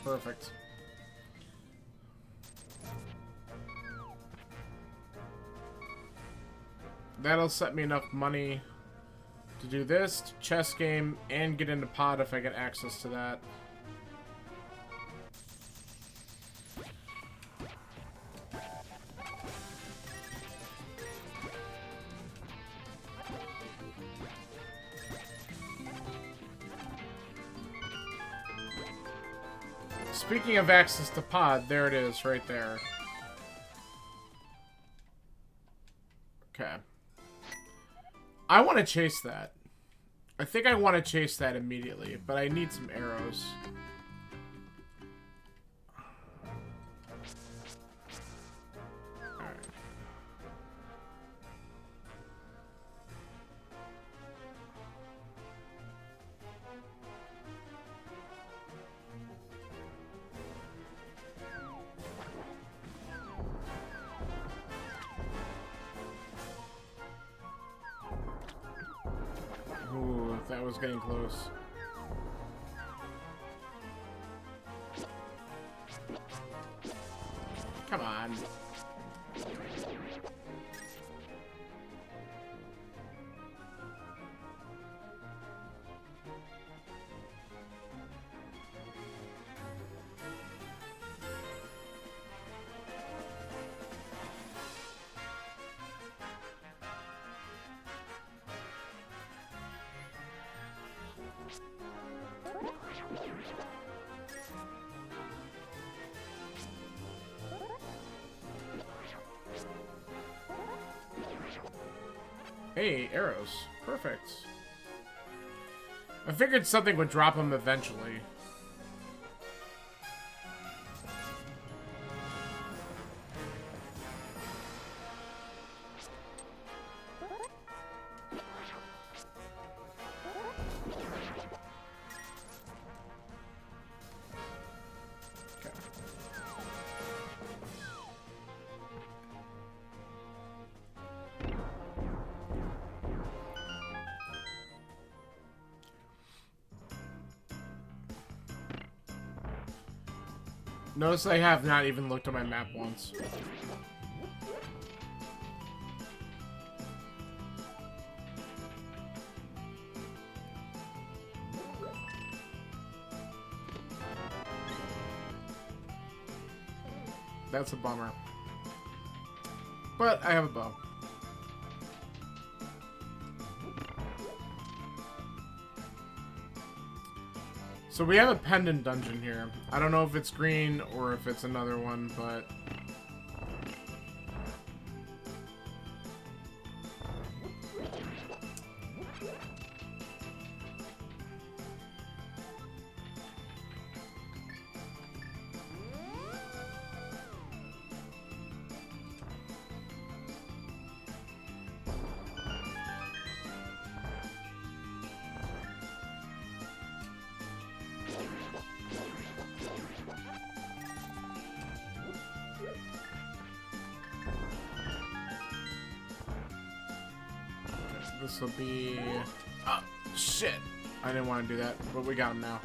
Perfect. That'll set me enough money to do this, chess game, and get into pod if I get access to that. Speaking of access to pod, there it is, right there. Okay. I want to chase that. I think I want to chase that immediately, but I need some arrows. Alright. Ooh, that was getting close. Come on. Hey, arrows. Perfect. I figured something would drop them eventually. Notice I have not even looked at my map once. That's a bummer. But I have a bow. So we have a pendant dungeon here. I don't know if it's green or if it's another one, but... This will be... Oh, shit! I didn't want to do that, but we got him now.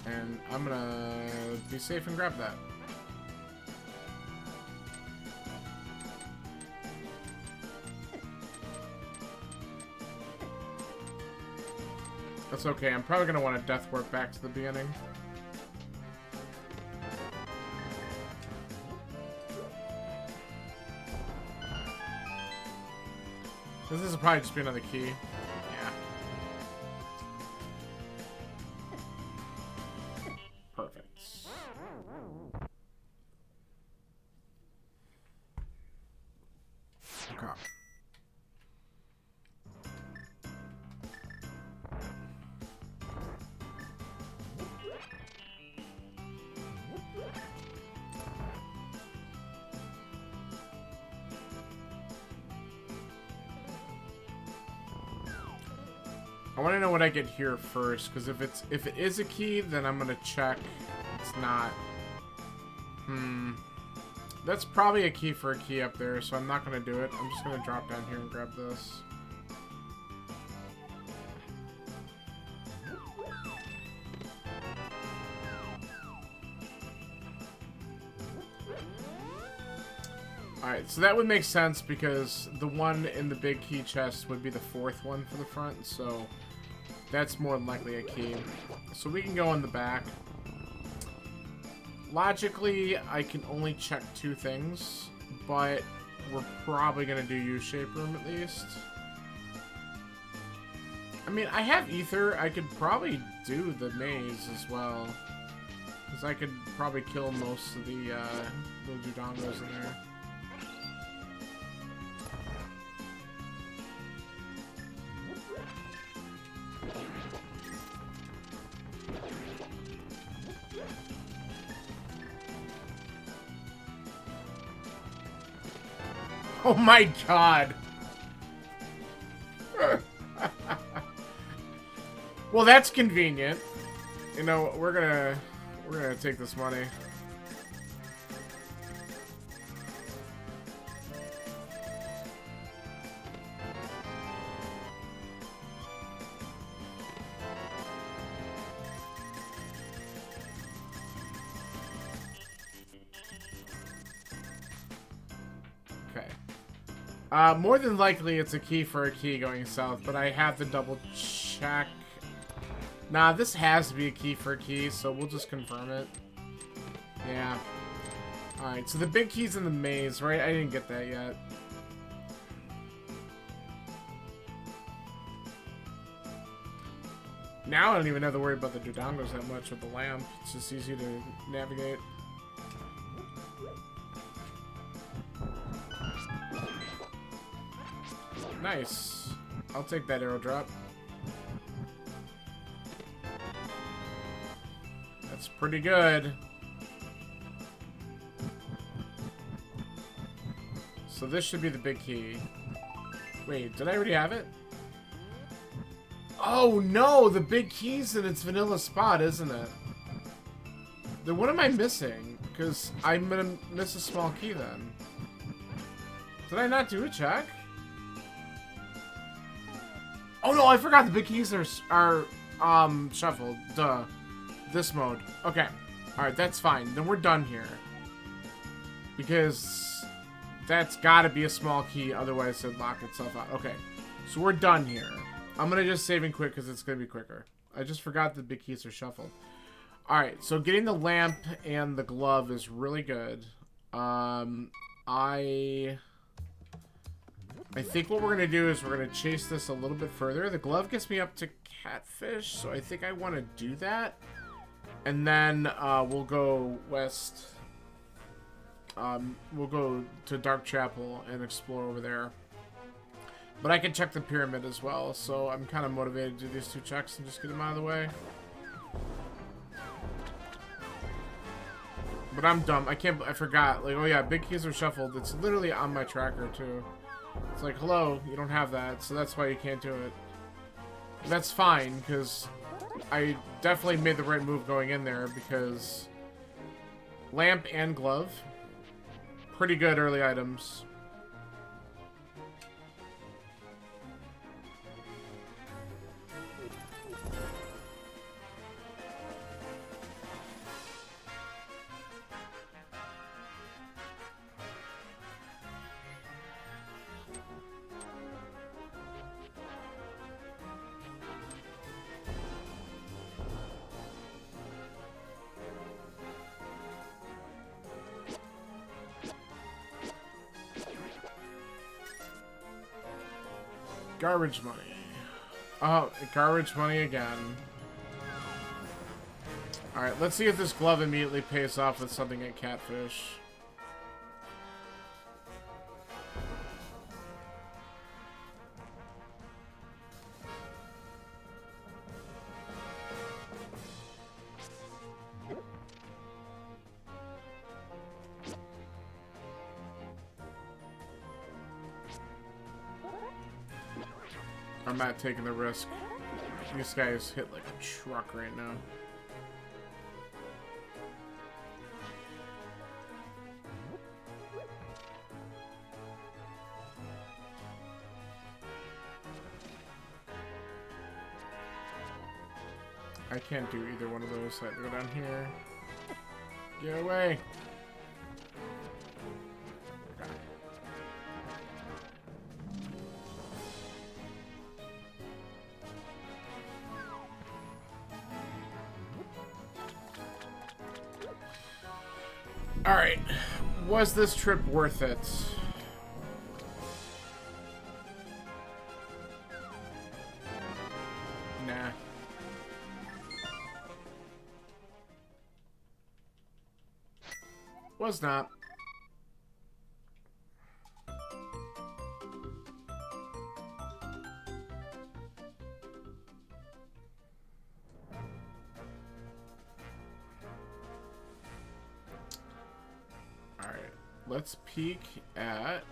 And I'm gonna be safe and grab that. That's okay. I'm probably gonna want to death warp back to the beginning. This is probably just be another key. Yeah. Perfect. Okay. I want to know what I get here first, because if it is a key, then I'm gonna check. It's not. That's probably a key for a key up there, so I'm not gonna do it. I'm just gonna drop down here and grab this. Alright, so that would make sense because the one in the big key chest would be the fourth one for the front, so that's more than likely a key. So we can go in the back. Logically, I can only check 2 things, but we're probably going to do U-shape room at least. I mean, I have ether. I could probably do the maze as well, because I could probably kill most of the Dudongos in there. Oh my god! Well, that's convenient. You know, we're gonna take this money. More than likely it's a key for a key going south, but I have to double check. Nah, this has to be a key for a key, so we'll just confirm it. Yeah. Alright, so the big key's in the maze, right? I didn't get that yet. Now I don't even have to worry about the Dudongos that much with the lamp. It's just easy to navigate. Nice. I'll take that arrow drop. That's pretty good. So this should be the big key. Wait, did I already have it? Oh no, the big key's in its vanilla spot, isn't it? Then what am I missing? Because I'm gonna miss a small key then. Did I not do a check? Oh no, I forgot the big keys are shuffled. Duh. This mode. Okay. Alright, that's fine. Then we're done here. Because that's gotta be a small key, otherwise it'd lock itself out. Okay. So we're done here. I'm gonna just save and quit because it's gonna be quicker. I just forgot the big keys are shuffled. Alright, so getting the lamp and the glove is really good. I think what we're going to do is we're going to chase this a little bit further. The glove gets me up to Catfish, so I think I want to do that. And then we'll go west. We'll go to Dark Chapel and explore over there. But I can check the pyramid as well, so I'm kind of motivated to do these 2 checks and just get them out of the way. But I'm dumb. I forgot. Like, oh yeah, big keys are shuffled. It's literally on my tracker, too. It's like, hello, you don't have that, so that's why you can't do it. That's fine, because I definitely made the right move going in there, because lamp and glove, pretty good early items. Garbage money. Oh, garbage money again. Alright, let's see if this glove immediately pays off with something at Catfish. I'm not taking the risk. These guys hit like a truck right now. I can't do either one of those, so I have to go down here. Get away! Okay. Alright. Was this trip worth it? Nah. Was not. Alright, let's peek at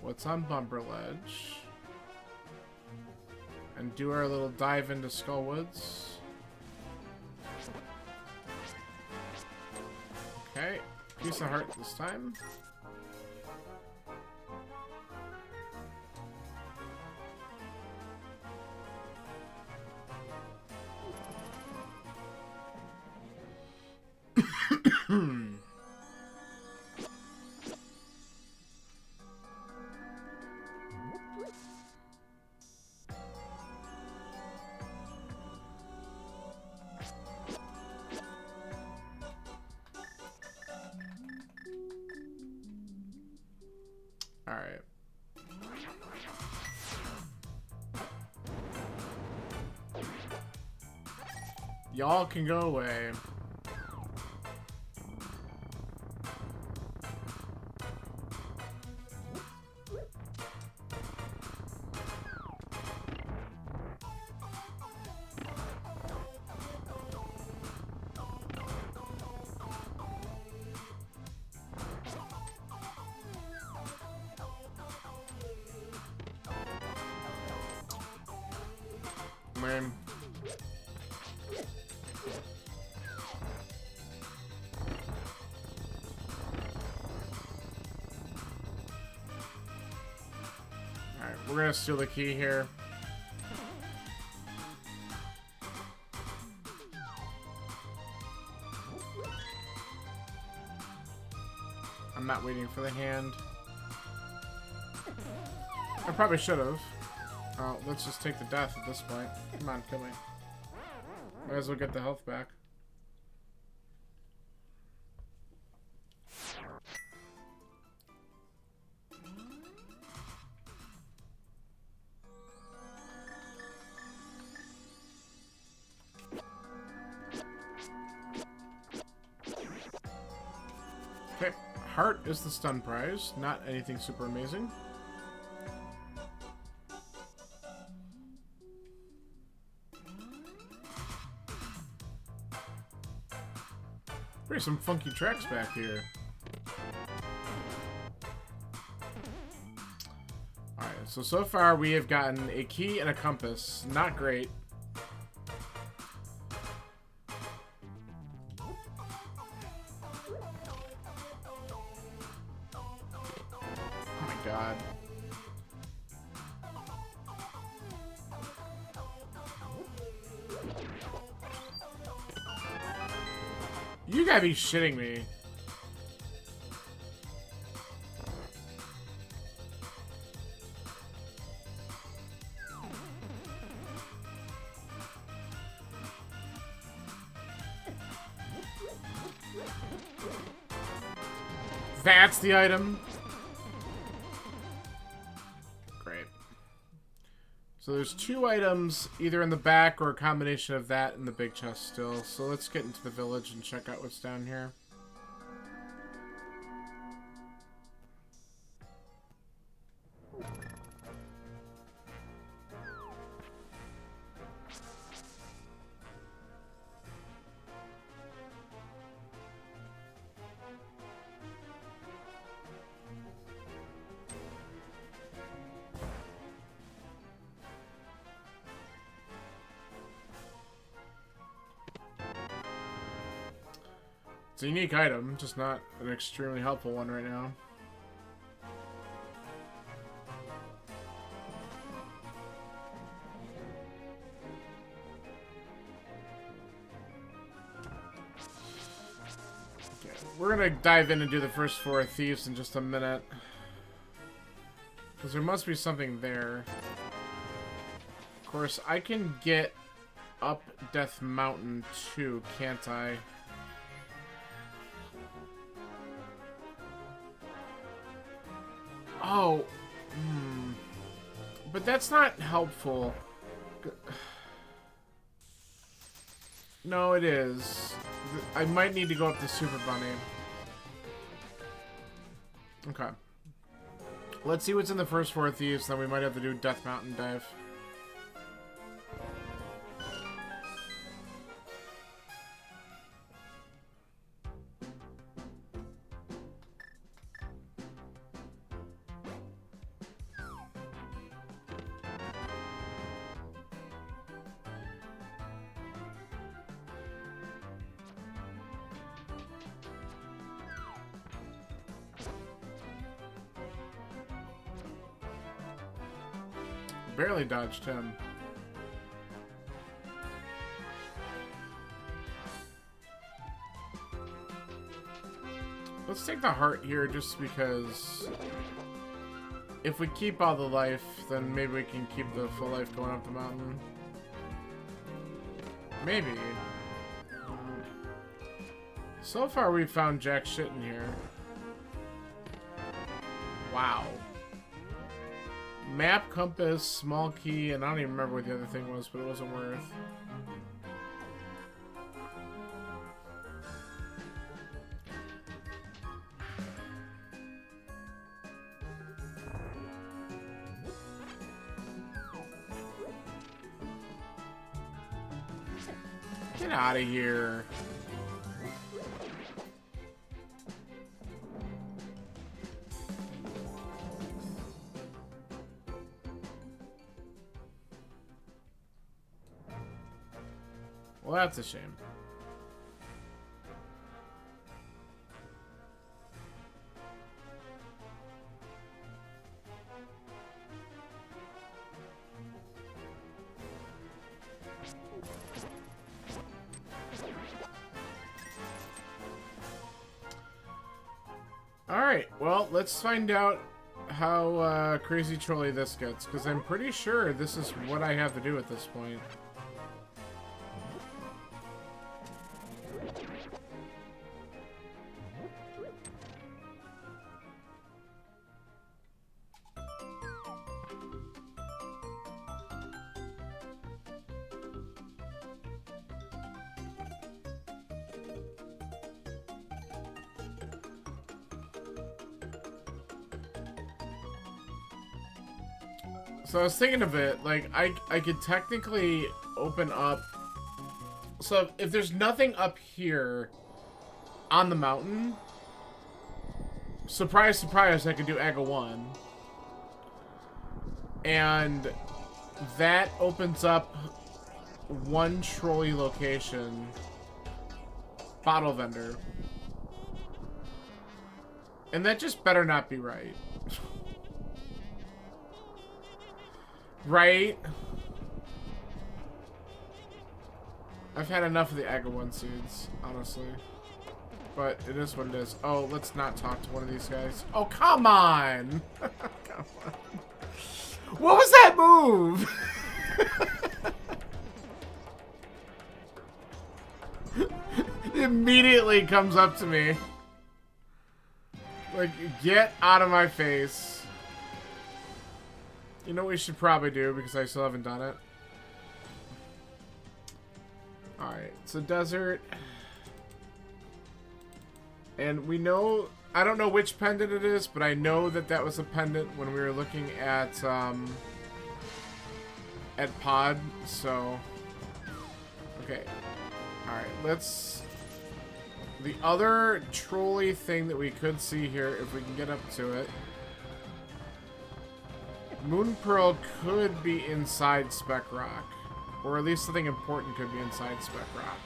what's on Bumper Ledge and do our little dive into Skullwoods. Okay, piece of heart this time. Alright. Y'all can go away. Man. Alright, we're gonna steal the key here. I'm not waiting for the hand. I probably should have. Oh, let's just take the death at this point. Come on, kill me. Might as well get the health back. Okay, heart is the stun prize. Not anything super amazing. There's some funky tracks back here. Alright, so far we have gotten a key and a compass. Not great. Oh my god. You gotta be shitting me. That's the item. Great. So there's 2 items, either in the back or a combination of that and the big chest still. So let's get into the village and check out what's down here. It's a unique item, just not an extremely helpful one right now. Okay, we're gonna dive in and do the first 4 thieves in just a minute. Because there must be something there. Of course, I can get up Death Mountain too, can't I? Oh, but that's not helpful. No, it is. I might need to go up to Super Bunny. Okay. Let's see what's in the first 4 thieves, then we might have to do Death Mountain dive. Barely dodged him. Let's take the heart here just because if we keep all the life, then maybe we can keep the full life going up the mountain. Maybe. So far we've found jack shit in here. Wow. Map, compass, small key, and I don't even remember what the other thing was, but it wasn't worth. Get out of here. Well, that's a shame. Alright, well, let's find out how crazy trolly this gets, because I'm pretty sure this is what I have to do at this point. So I was thinking of it, like, I could technically open up... So if there's nothing up here on the mountain, surprise, surprise, I could do Aga 1. And that opens up one trolley location. Bottle vendor. And that just better not be right. Right? I've had enough of the Aga 1 seeds, honestly. But it is what it is. Oh, let's not talk to one of these guys. Oh, come on! Come on. What was that move? It immediately comes up to me. Like, get out of my face. You know what we should probably do, because I still haven't done it? Alright, so desert. And we know... I don't know which pendant it is, but I know that that was a pendant when we were looking at Pod, so... Okay. Alright, let's... The other trolley thing that we could see here, if we can get up to it... Moon Pearl could be inside Spec Rock. Or at least something important could be inside Spec Rock.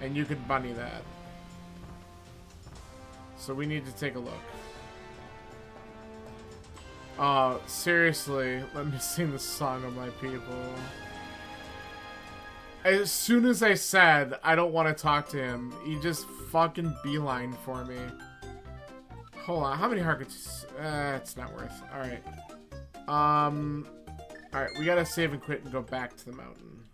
And you could bunny that. So we need to take a look. Seriously, let me sing the song of my people. As soon as I said I don't want to talk to him, he just fucking beeline for me. Hold on, how many hearts? It's not worth. Alright. Alright, we gotta save and quit and go back to the mountain.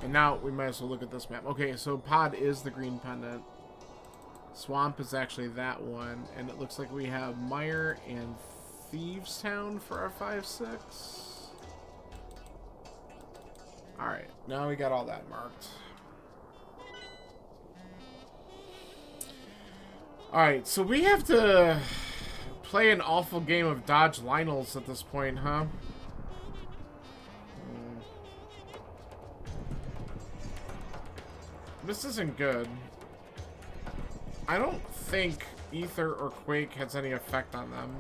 And now we might as well look at this map. Okay, so Pod is the green pendant. Swamp is actually that one. And it looks like we have Mire and Thieves Town for our 5-6. Alright, now we got all that marked. Alright, so we have to play an awful game of Dodge Lionels at this point, huh? This isn't good. I don't think Ether or Quake has any effect on them.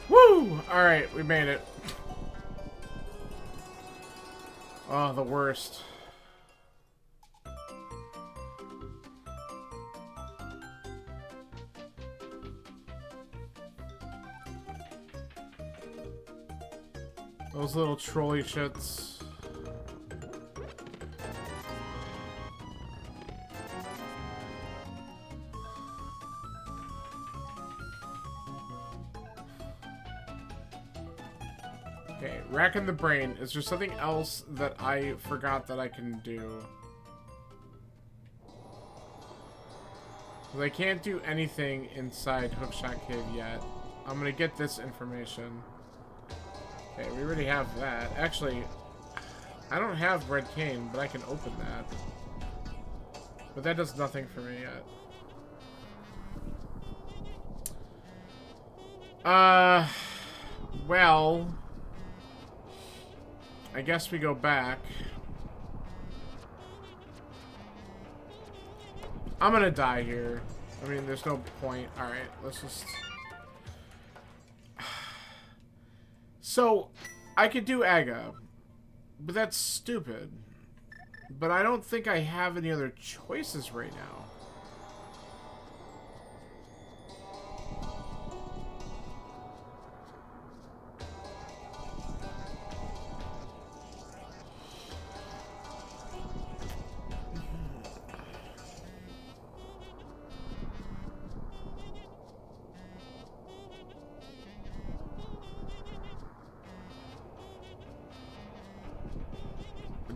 Woo! Alright, we made it. Oh, the worst. Those little trolley shits. Okay, racking the brain. Is there something else that I forgot that I can do? 'Cause I can't do anything inside Hookshot Cave yet. I'm gonna get this information. Okay, we already have that. Actually, I don't have Red Cane, but I can open that. But that does nothing for me yet. Well... I guess we go back. I'm gonna die here. I mean, there's no point. Alright, let's just... So, I could do Aga, but that's stupid. But I don't think I have any other choices right now.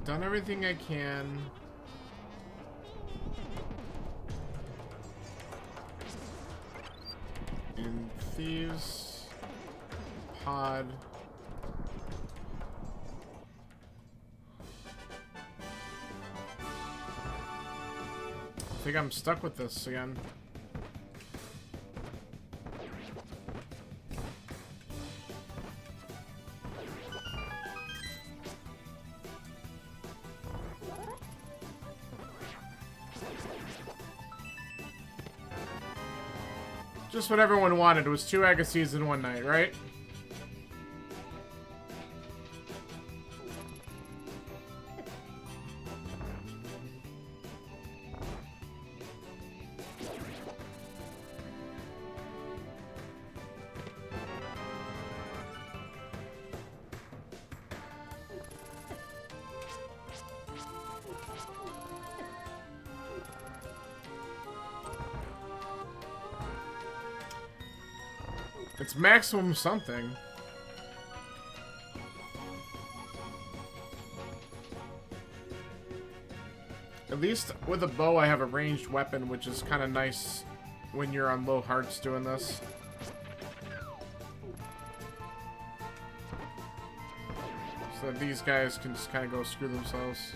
Done everything I can. And Thieves Pod. I think I'm stuck with this again. Just what everyone wanted. It was 2 Agassiz in one night, right? It's maximum something. At least with a bow, I have a ranged weapon, which is kind of nice when you're on low hearts doing this. So that these guys can just kind of go screw themselves.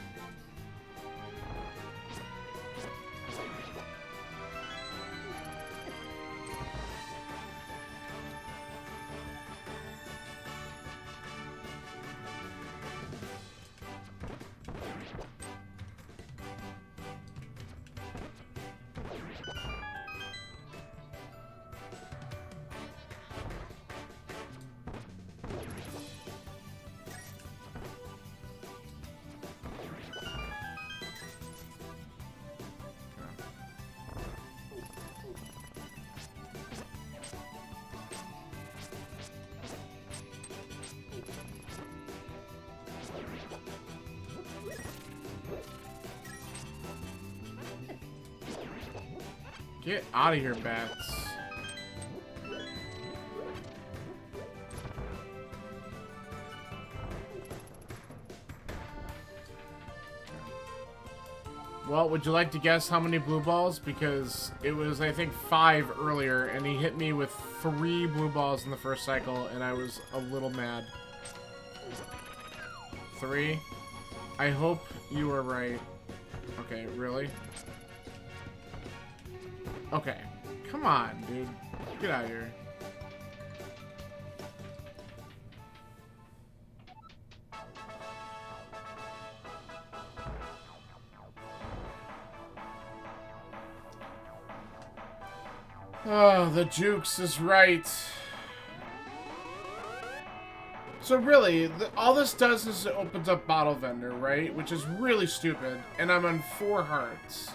Get out of here, bats. Well, would you like to guess how many blue balls? Because it was, I think, 5 earlier, and he hit me with 3 blue balls in the first cycle, and I was a little mad. 3? I hope you were right. Okay, really? Okay. Come on, dude. Get out of here. Oh, the Jukes is right. So really, all this does is it opens up Bottle Vendor, right? Which is really stupid. And I'm on 4 hearts.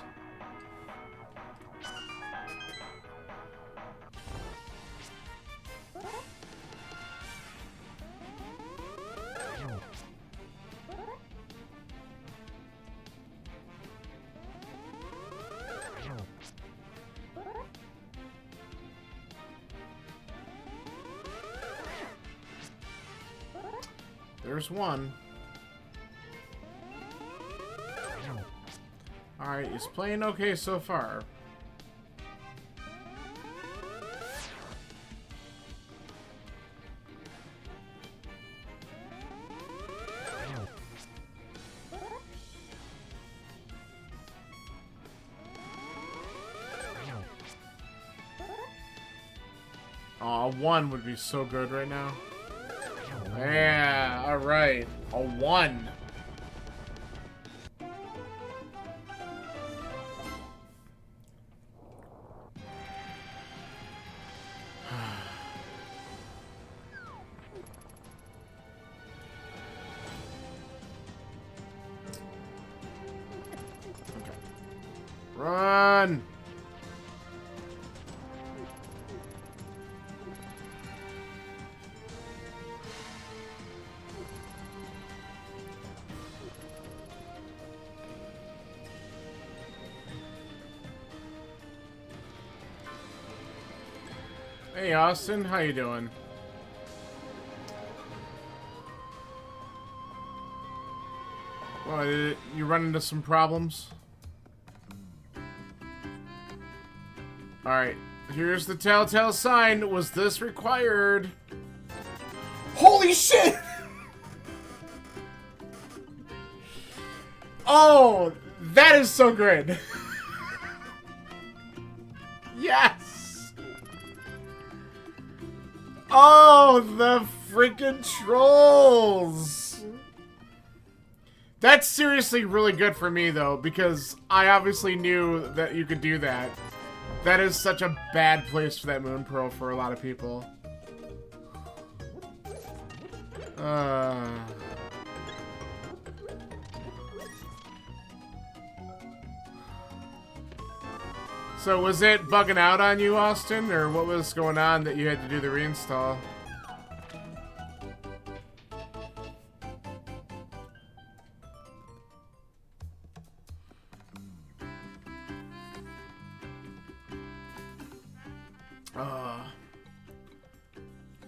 There's one. Alright, he's playing okay so far. Aw, 1 would be so good right now. Yeah, alright. A 1. Okay. Run! Hey Austin, how you doing? Well, you run into some problems? Alright, here's the telltale sign. Was this required? Holy shit! Oh, that is so good. Yes! Oh, the freaking trolls! That's seriously really good for me, though, because I obviously knew that you could do that. That is such a bad place for that Moon Pearl for a lot of people. So was it bugging out on you, Austin, or what was going on that you had to do the reinstall?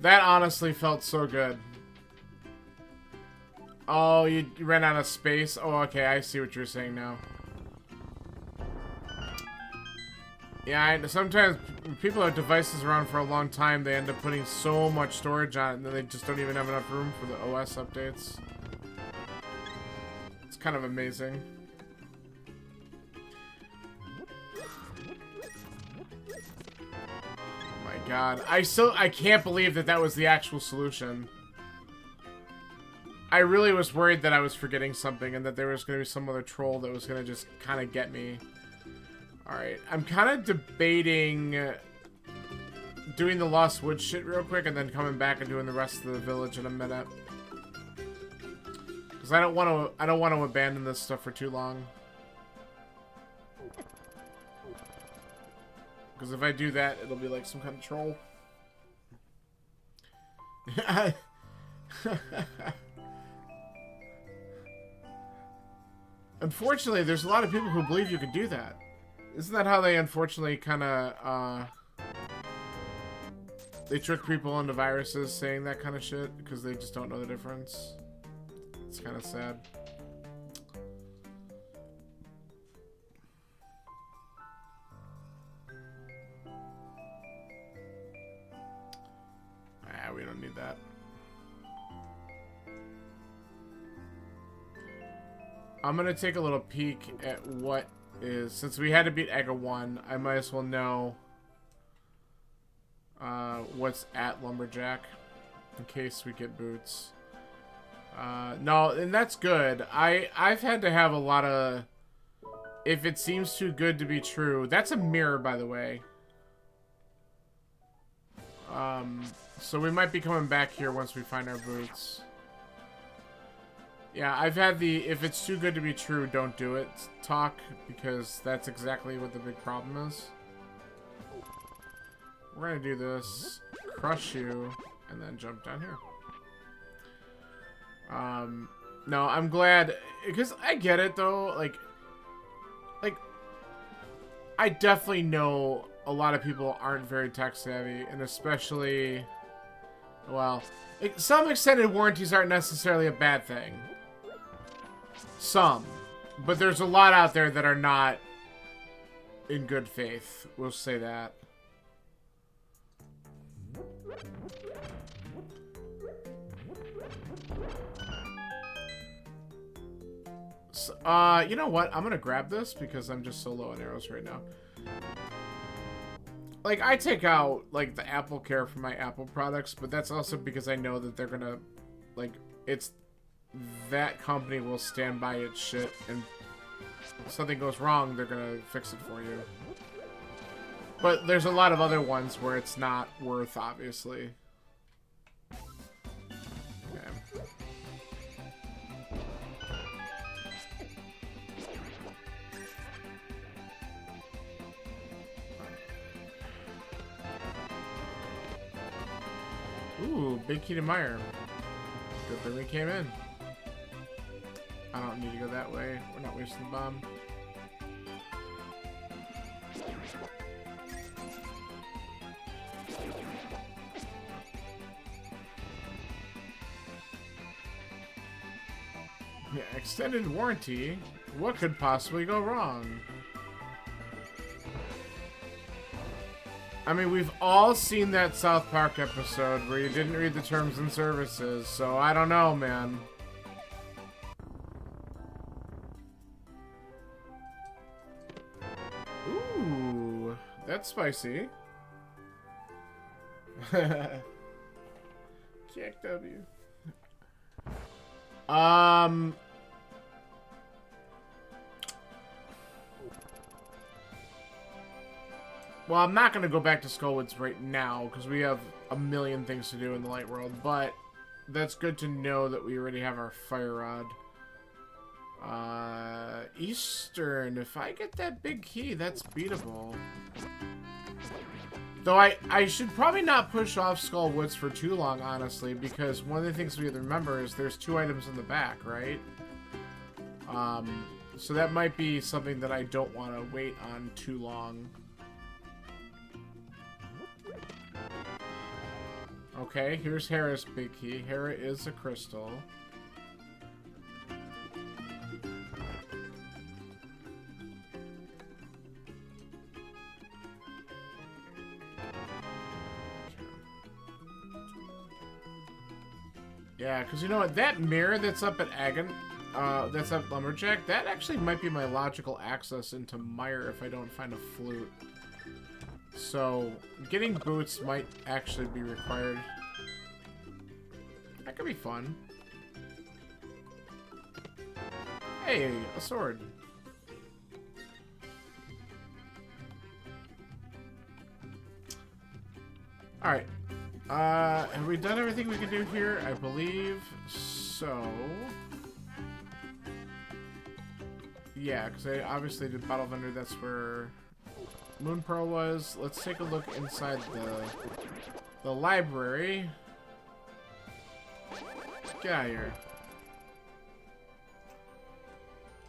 That honestly felt so good. Oh, you ran out of space? Oh, okay, I see what you're saying now. Yeah, sometimes when people have devices around for a long time, they end up putting so much storage on it, and then they just don't even have enough room for the OS updates. It's kind of amazing. Oh my god. I can't believe that that was the actual solution. I really was worried that I was forgetting something and that there was going to be some other troll that was going to just kind of get me. Alright, I'm kind of debating doing the Lost Woods shit real quick and then coming back and doing the rest of the village in a minute. Because I don't want to abandon this stuff for too long. Because if I do that, it'll be like some kind of troll. Unfortunately, there's a lot of people who believe you can do that. Isn't that how they unfortunately kind of, they trick people into viruses saying that kind of shit because they just don't know the difference? It's kind of sad. Ah, we don't need that. I'm gonna take a little peek at what is, since we had to beat Ega 1, I might as well know what's at Lumberjack in case we get boots. No, and that's good. I've had to have a lot of, if it seems too good to be true. That's a mirror, by the way. So we might be coming back here once we find our boots. Yeah, I've had the, if it's too good to be true, don't do it talk, because that's exactly what the big problem is. We're gonna do this, crush you, and then jump down here. No, I'm glad, because I get it, though, like, I definitely know a lot of people aren't very tech-savvy, and especially, well, some extended warranties aren't necessarily a bad thing. Some. But there's a lot out there that are not in good faith. We'll say that. So, you know what? I'm gonna grab this because I'm just so low on arrows right now. Like, I take out, like, the Apple Care for my Apple products, but that's also because I know that they're gonna, like, it's... that company will stand by its shit, and if something goes wrong, they're gonna fix it for you. But there's a lot of other ones where it's not worth, obviously. Okay. Ooh, big key to Meyer. Good thing we came in. I don't need to go that way. We're not wasting the bomb. Yeah, extended warranty? What could possibly go wrong? I mean, we've all seen that South Park episode where you didn't read the terms and services, so I don't know, man. Ooh, that's spicy. Jack W. Well, I'm not going to go back to Skullwoods right now, because we have a million things to do in the light world, but that's good to know that we already have our fire rod. Eastern, if I get that big key, that's beatable. Though I should probably not push off Skullwoods for too long, honestly, because one of the things we have to remember is there's 2 items in the back, right? So that might be something that I don't want to wait on too long. Okay, here's Hera's big key. Hera is a crystal. Yeah, because you know what? That mirror that's up at that's up Lumberjack, that actually might be my logical access into Mire if I don't find a flute. So, getting boots might actually be required. That could be fun. Hey, a sword. Alright. Have we done everything we can do here? I believe so. Yeah, because I obviously did Battle Vendor. That's where Moon Pearl was. Let's take a look inside the library. Get out of here.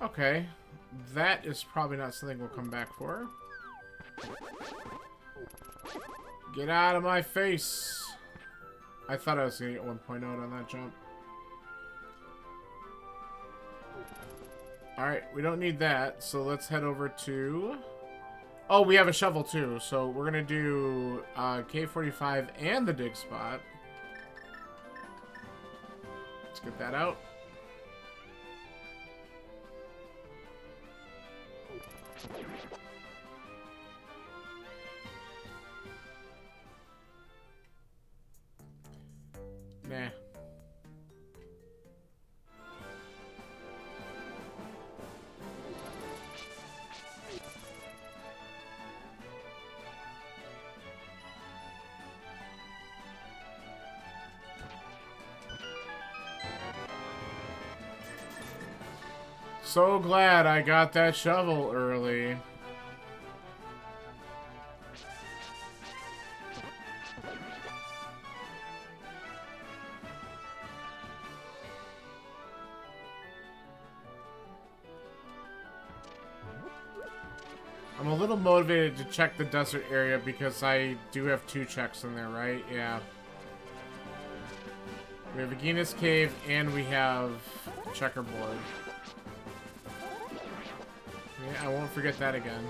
Okay. That is probably not something we'll come back for. Get out of my face! I thought I was going to get 1.0 on that jump. Alright, we don't need that, so let's head over to... Oh, we have a shovel too, so we're going to do K45 and the dig spot. Let's get that out. Nah. So glad I got that shovel early. I'm a little motivated to check the desert area because I do have 2 checks in there, right? Yeah. We have Agina's Cave and we have Checkerboard. Yeah, I won't forget that again.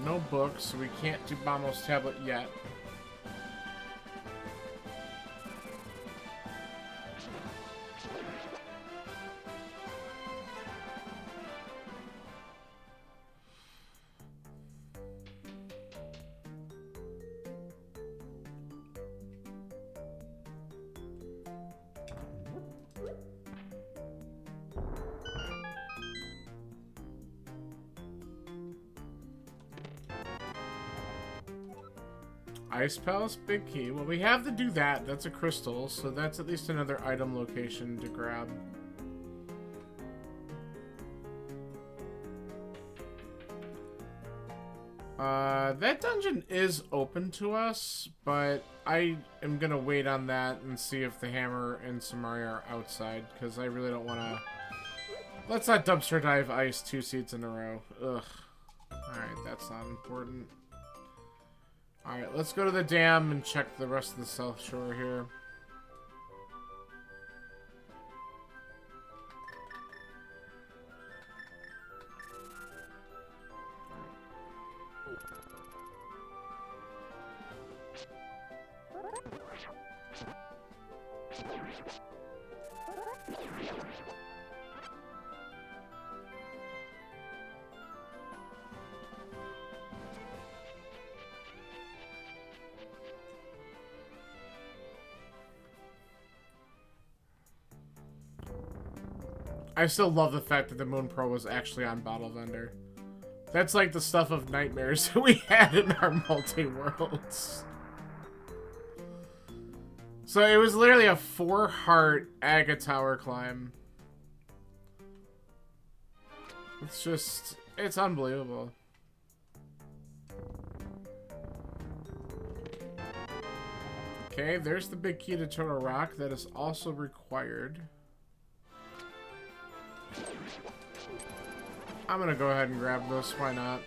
No books, so we can't do Bombo's tablet yet. Ice Palace, big key. Well, we have to do that. That's a crystal, so that's at least another item location to grab. That dungeon is open to us, but I am gonna wait on that and see if the hammer and Samaria are outside, because I really don't want to... Let's not dumpster dive ice 2 seats in a row. Ugh. Alright, that's not important. Alright, let's go to the dam and check the rest of the South Shore here. I still love the fact that the Moon Pearl was actually on Battle Vendor. That's like the stuff of nightmares that we had in our multi-worlds. So it was literally a 4-heart Aga Tower climb. It's just... it's unbelievable. Okay, there's the big key to Turtle Rock that is also required. I'm gonna go ahead and grab this, why not?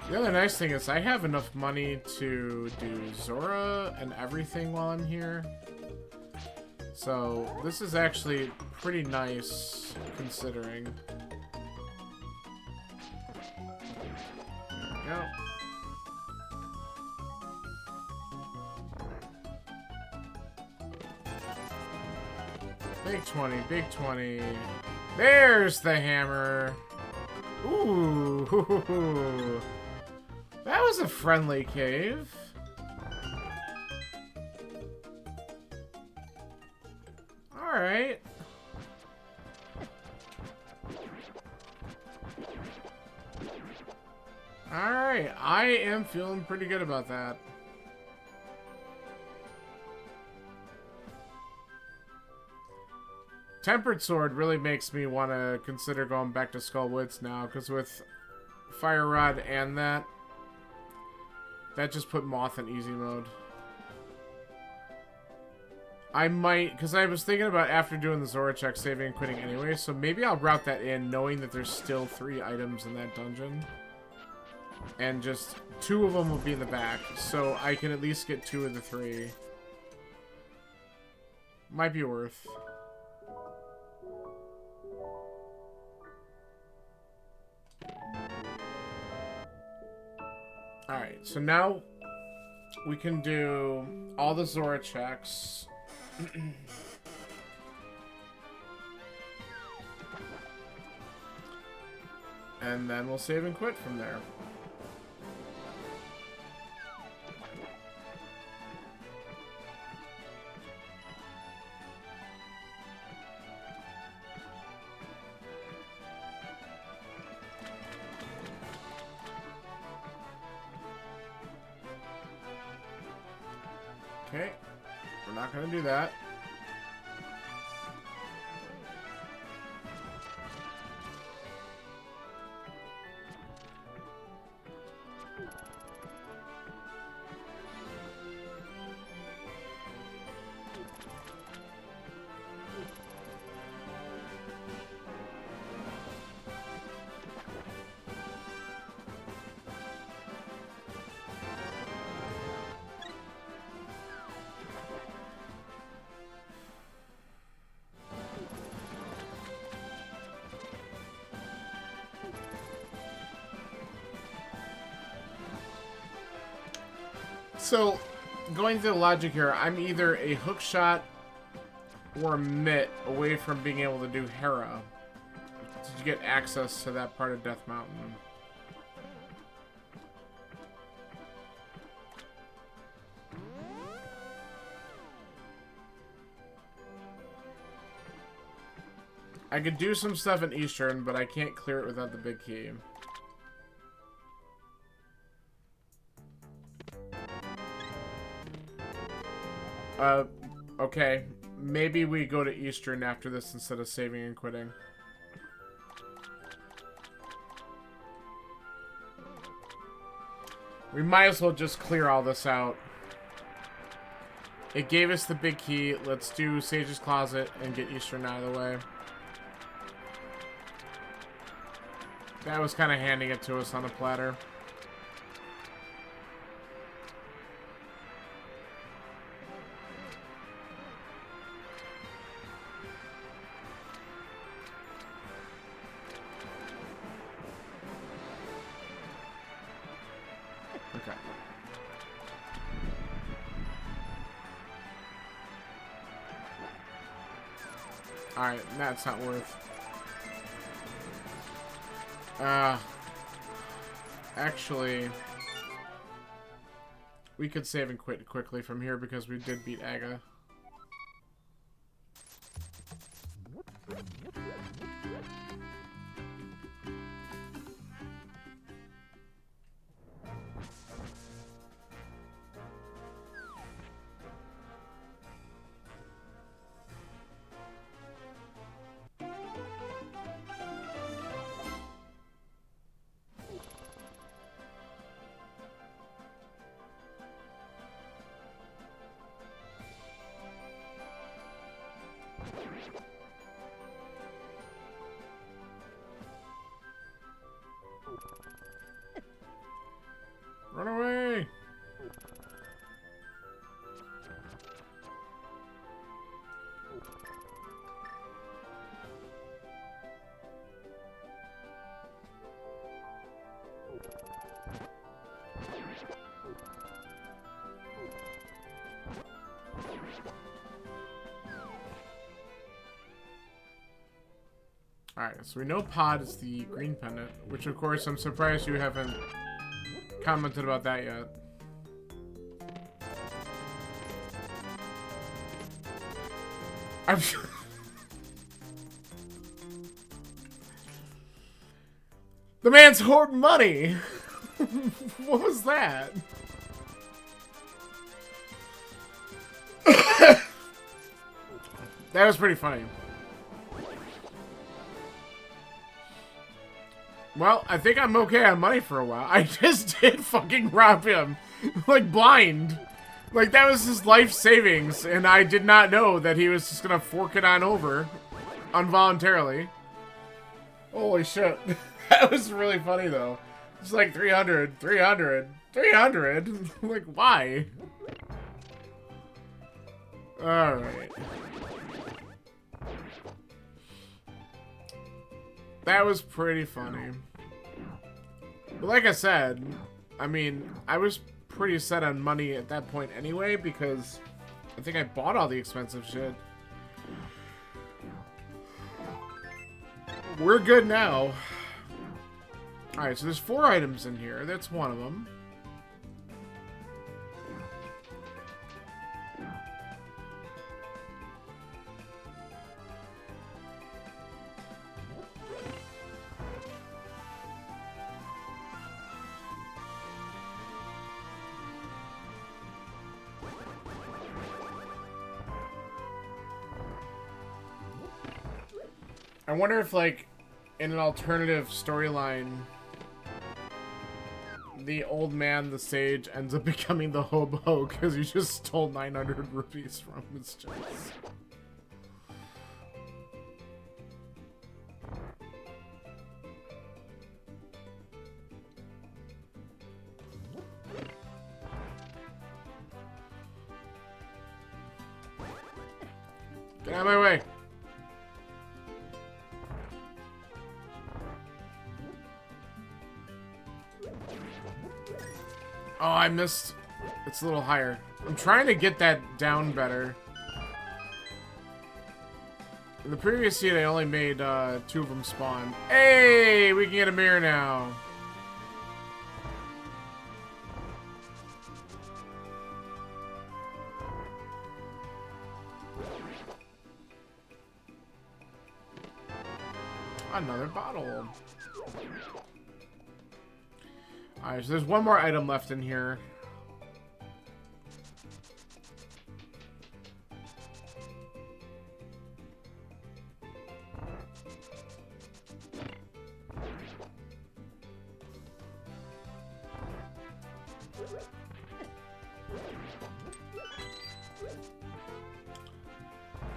The other nice thing is I have enough money to do Zora and everything while I'm here. So this is actually pretty nice considering. There we go. Big 20, big 20. There's the hammer. Ooh, hoo, hoo, hoo. That was a friendly cave. Alright. Alright, I am feeling pretty good about that. Tempered Sword really makes me want to consider going back to Skull Woods now, because with Fire Rod and that just put Moth in easy mode. I might, because I was thinking about after doing the Zora check, saving and quitting anyway, so maybe I'll route that in knowing that there's still 3 items in that dungeon. And just 2 of them will be in the back, so I can at least get 2 of the 3. Might be worth. Alright, so now we can do all the Zora checks. And then we'll save and quit from there. Okay, we're not going to do that. So, going through the logic here, I'm either a hook shot or a mitt away from being able to do Hera to get access to that part of Death Mountain. I could do some stuff in Eastern, but I can't clear it without the big key. Okay. Maybe we go to Eastern after this instead of saving and quitting. We might as well just clear all this out. It gave us the big key. Let's do Sage's Closet and get Eastern out of the way. That was kind of handing it to us on a platter. Okay. Alright, that's not worth. Actually, we could save and quit quickly from here because we did beat Aga. Alright, so we know Pod is the green pendant, which of course I'm surprised you haven't commented about that yet. I'm The man's hoarding money! What was that? That was pretty funny. Well, I think I'm okay on money for a while. I just did fucking rob him. Like, blind. Like, that was his life savings, and I did not know that he was just gonna fork it on over. Involuntarily. Holy shit. That was really funny, though. It's like 300, 300, 300. Like, why? Alright. That was pretty funny. But like I said, I mean, I was pretty set on money at that point anyway, because I think I bought all the expensive shit. We're good now. Alright, so there's 4 items in here. That's one of them. I wonder if, like, in an alternative storyline, the old man, the sage, ends up becoming the hobo because he just stole 900 rupees from his chest. Get out of my way! Oh, I missed. It's a little higher. I'm trying to get that down better. In the previous seed, I only made 2 of them spawn. Hey, we can get a mirror now. Another bottle. Alright, so there's one more item left in here.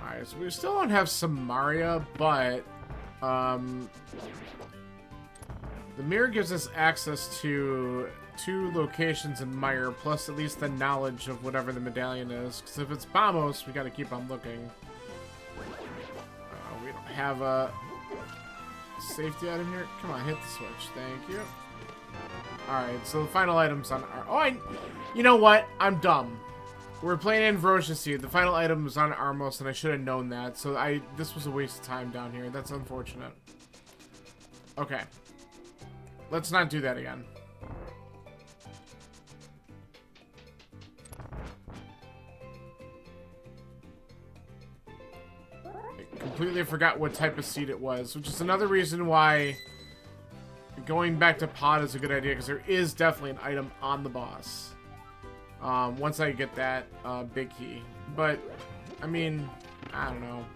Alright, so we still don't have Samaria, but the mirror gives us access to 2 locations in Meyer, plus at least the knowledge of whatever the medallion is. Because if it's Bamos, we gotta keep on looking. We don't have a safety item here. Come on, hit the switch. Thank you. Alright, so the final item's on our... Oh, you know what? I'm dumb. We're playing Ambrosia Seed. The final item was on Armos, and I should have known that. So this was a waste of time down here. That's unfortunate. Okay. Let's not do that again. I completely forgot what type of seed it was, which is another reason why going back to Pod is a good idea, because there is definitely an item on the boss. Once I get that big key. But, I mean, I don't know.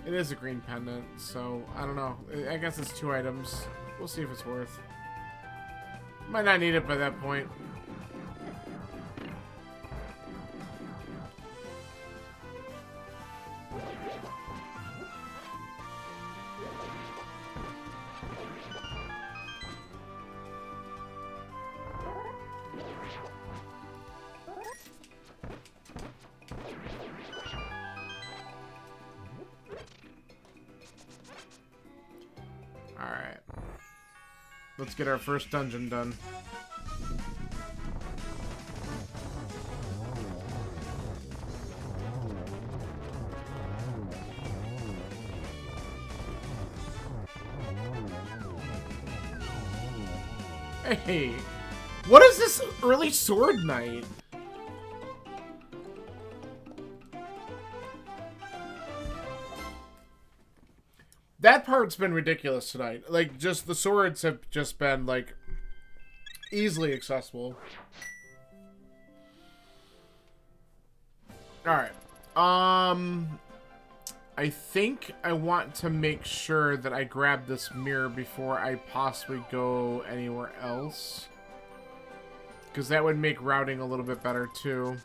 It is a green pendant, so I don't know. I guess it's 2 items. We'll see if it's worth. Might not need it by that point. Alright. Let's get our first dungeon done. Hey, what is this early sword night? That part's been ridiculous tonight. Like, just the swords have just been, like, easily accessible. Alright. I think I want to make sure that I grab this mirror before I possibly go anywhere else. Because that would make routing a little bit better, too.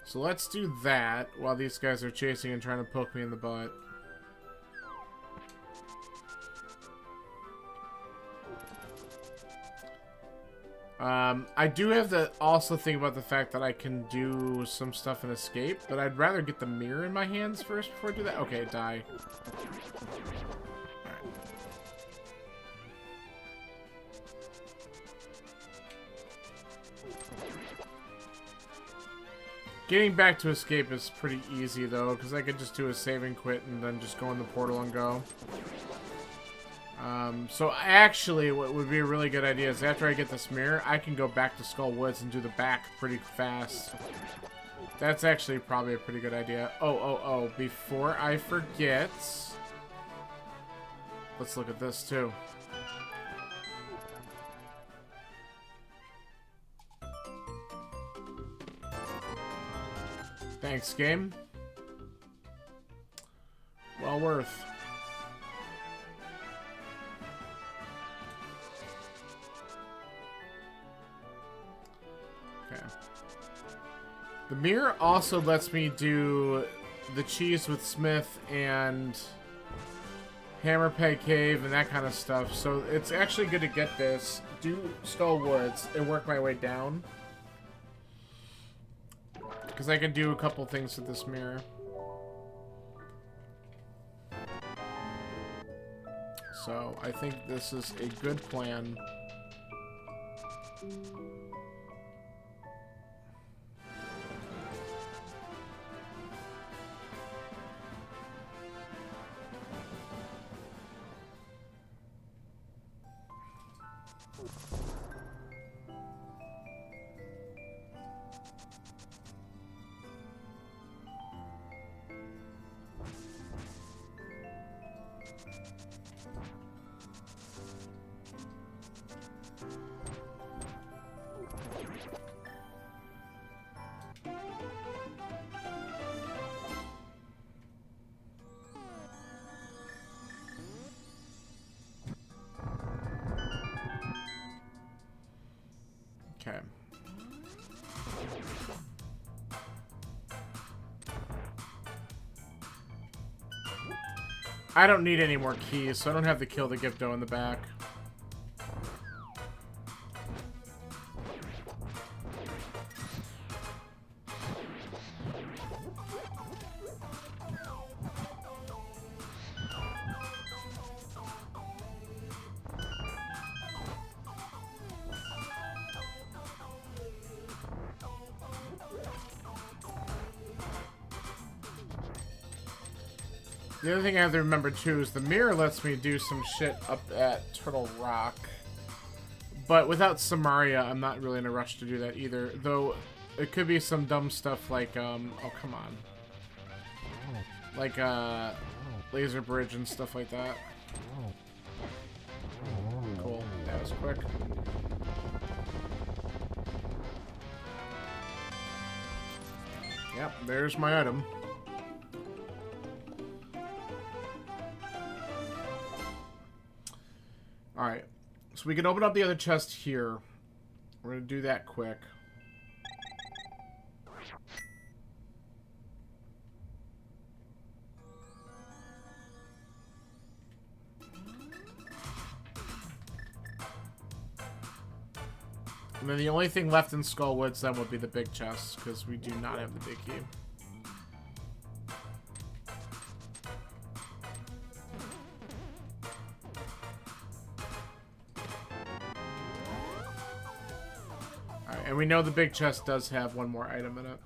So let's do that while these guys are chasing and trying to poke me in the butt. I do have to also think about the fact that I can do some stuff and escape, but I'd rather get the mirror in my hands first before I do that. Okay, die. Getting back to escape is pretty easy, though, because I could just do a save and quit and then just go in the portal and go. So actually, what would be a really good idea is after I get this mirror, I can go back to Skull Woods and do the back pretty fast. That's actually probably a pretty good idea. Oh, before I forget, let's look at this, too. Thanks, game. Well worth. Okay. The mirror also lets me do the cheese with Smith and Hammer Peg Cave and that kind of stuff. So it's actually good to get this, do Skull Woods, and work my way down. Because I can do a couple things with this mirror. So I think this is a good plan. Okay. I don't need any more keys, so I don't have to kill the Gipto in the back. The other thing I have to remember, too, is the mirror lets me do some shit up at Turtle Rock. But without Samaria, I'm not really in a rush to do that either. Though, it could be some dumb stuff like, oh, come on. Like, Laser Bridge and stuff like that. Cool. That was quick. Yep, there's my item. Alright, so we can open up the other chest here. We're going to do that quick. And then the only thing left in Skull Woods then would be the big chest, because we do not have the big key. And we know the big chest does have one more item in it.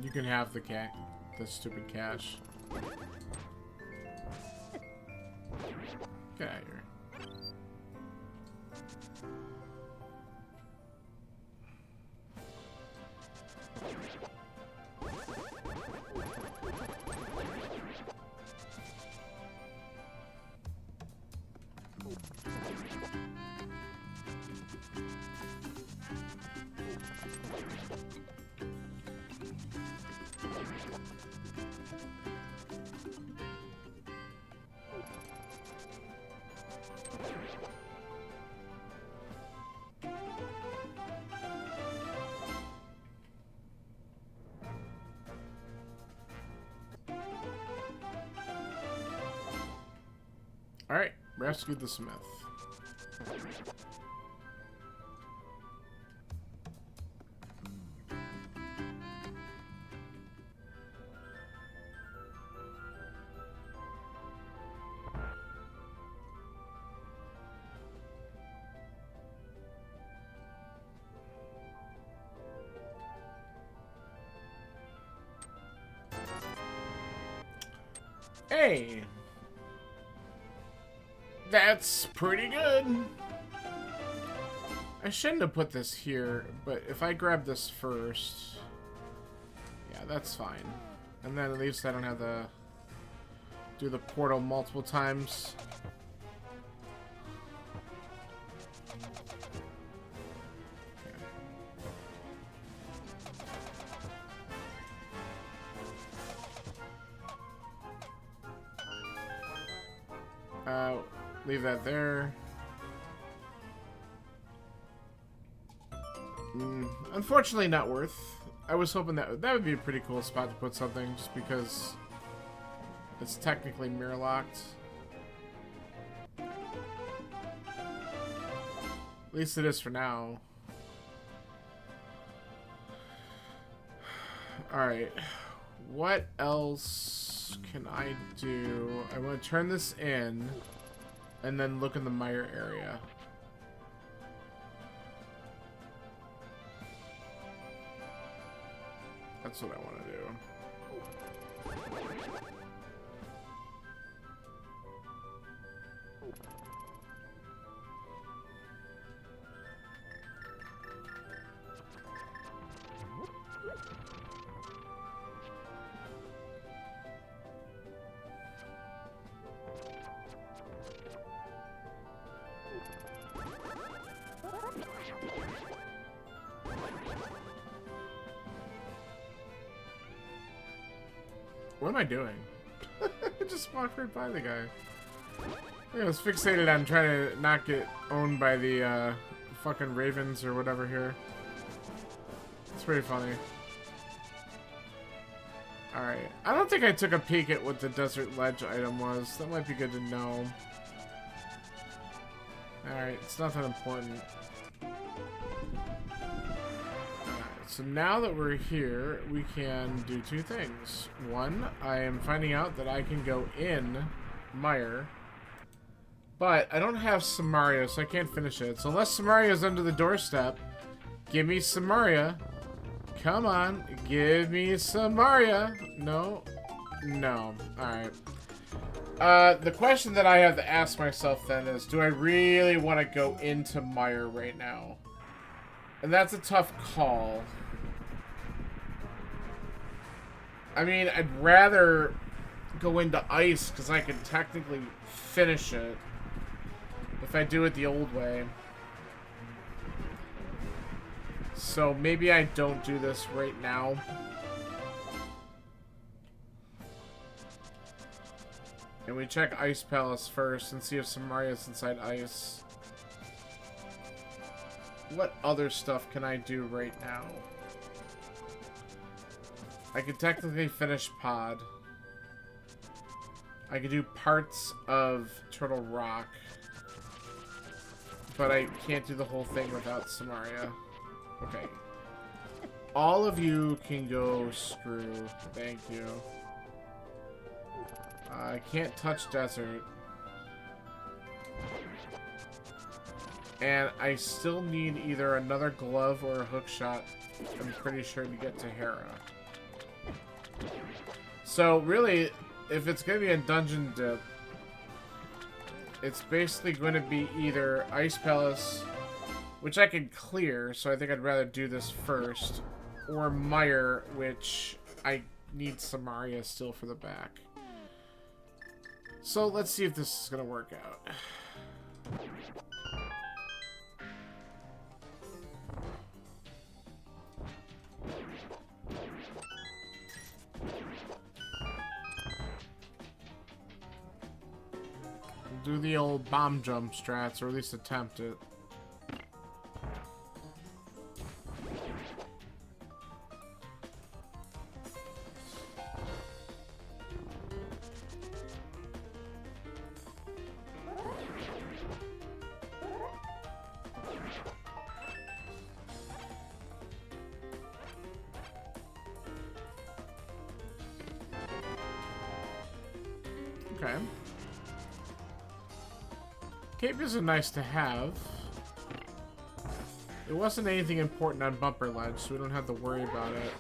You can have the stupid cash. Get out of here. Alright, rescued the Smith. Hey! That's pretty good. I shouldn't have put this here, but if I grab this first... Yeah, that's fine. And then at least I don't have to do the portal multiple times. Leave that there. Unfortunately, not worth. I was hoping that would be a pretty cool spot to put something, just because it's technically mirror locked. At least it is for now. Alright. What else can I do? I want to turn this in. And then look in the mire area. That's what I want to do. What am I doing? I just walked right by the guy. I was fixated on trying to not get owned by the fucking ravens or whatever here. It's pretty funny. Alright. I don't think I took a peek at what the desert ledge item was. That might be good to know. Alright, it's nothing important. So now that we're here, we can do two things. One, I am finding out that I can go in mire, but I don't have Samaria, so I can't finish it. So unless Samaria's under the doorstep, give me Samaria. Come on, give me Samaria. No, no. All right. The question that I have to ask myself then is, do I really want to go into mire right now? And that's a tough call. I mean, I'd rather go into ice because I can technically finish it if I do it the old way. So maybe I don't do this right now. And we check Ice Palace first and see if Samaria's inside ice. What other stuff can I do right now? I could technically finish Pod. I could do parts of Turtle Rock. But I can't do the whole thing without Samaria. Okay. All of you can go screw. Thank you. I can't touch Desert. And I still need either another glove or a hook shot, I'm pretty sure, to get to Hera. So really, if it's going to be a dungeon dip, it's basically going to be either Ice Palace, which I could clear, so I think I'd rather do this first, or Mire, which I need Samaria still for the back. So let's see if this is going to work out. Do the old bomb jump strats, or at least attempt it. Okay. Cape is nice to have. It wasn't anything important on Bumper Ledge, so we don't have to worry about it.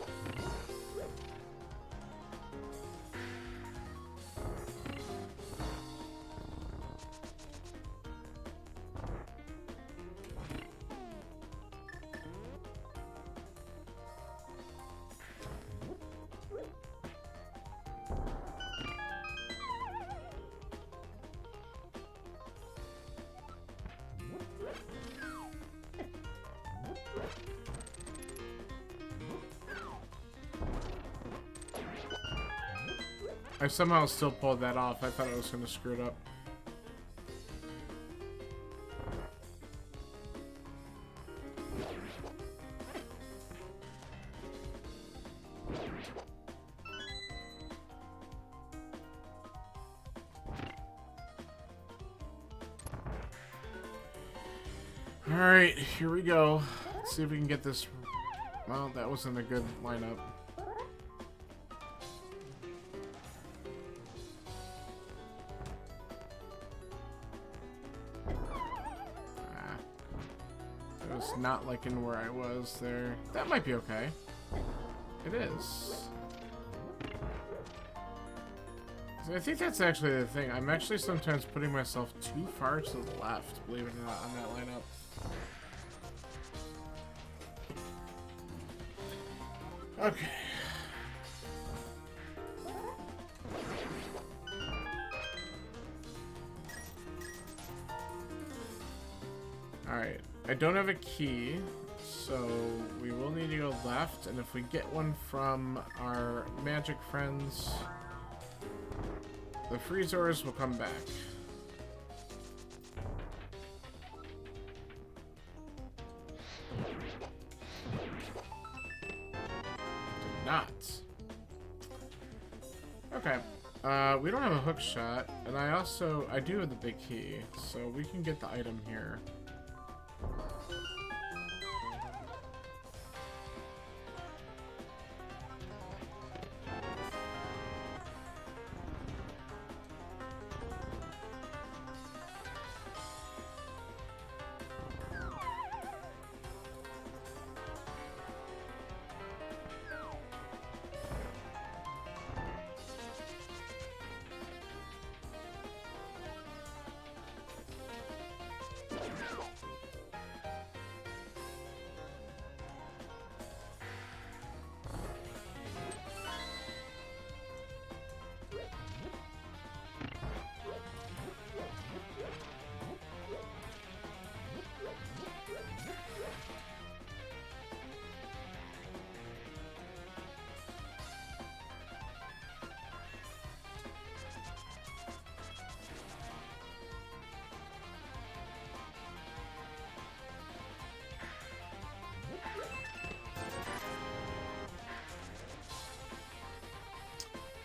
I somehow still pulled that off. I thought I was going to screw it up. Alright, here we go. Let's see if we can get this. Well, that wasn't a good lineup. Not liking where I was there. That might be okay. It is. I think that's actually the thing. I'm actually sometimes putting myself too far to the left, believe it or not, on that lineup. Okay. Alright. I don't have a key, so we will need to go left, and if we get one from our magic friends, the Freezors will come back. Did not. Okay. We don't have a hook shot, and I do have the big key, so we can get the item here.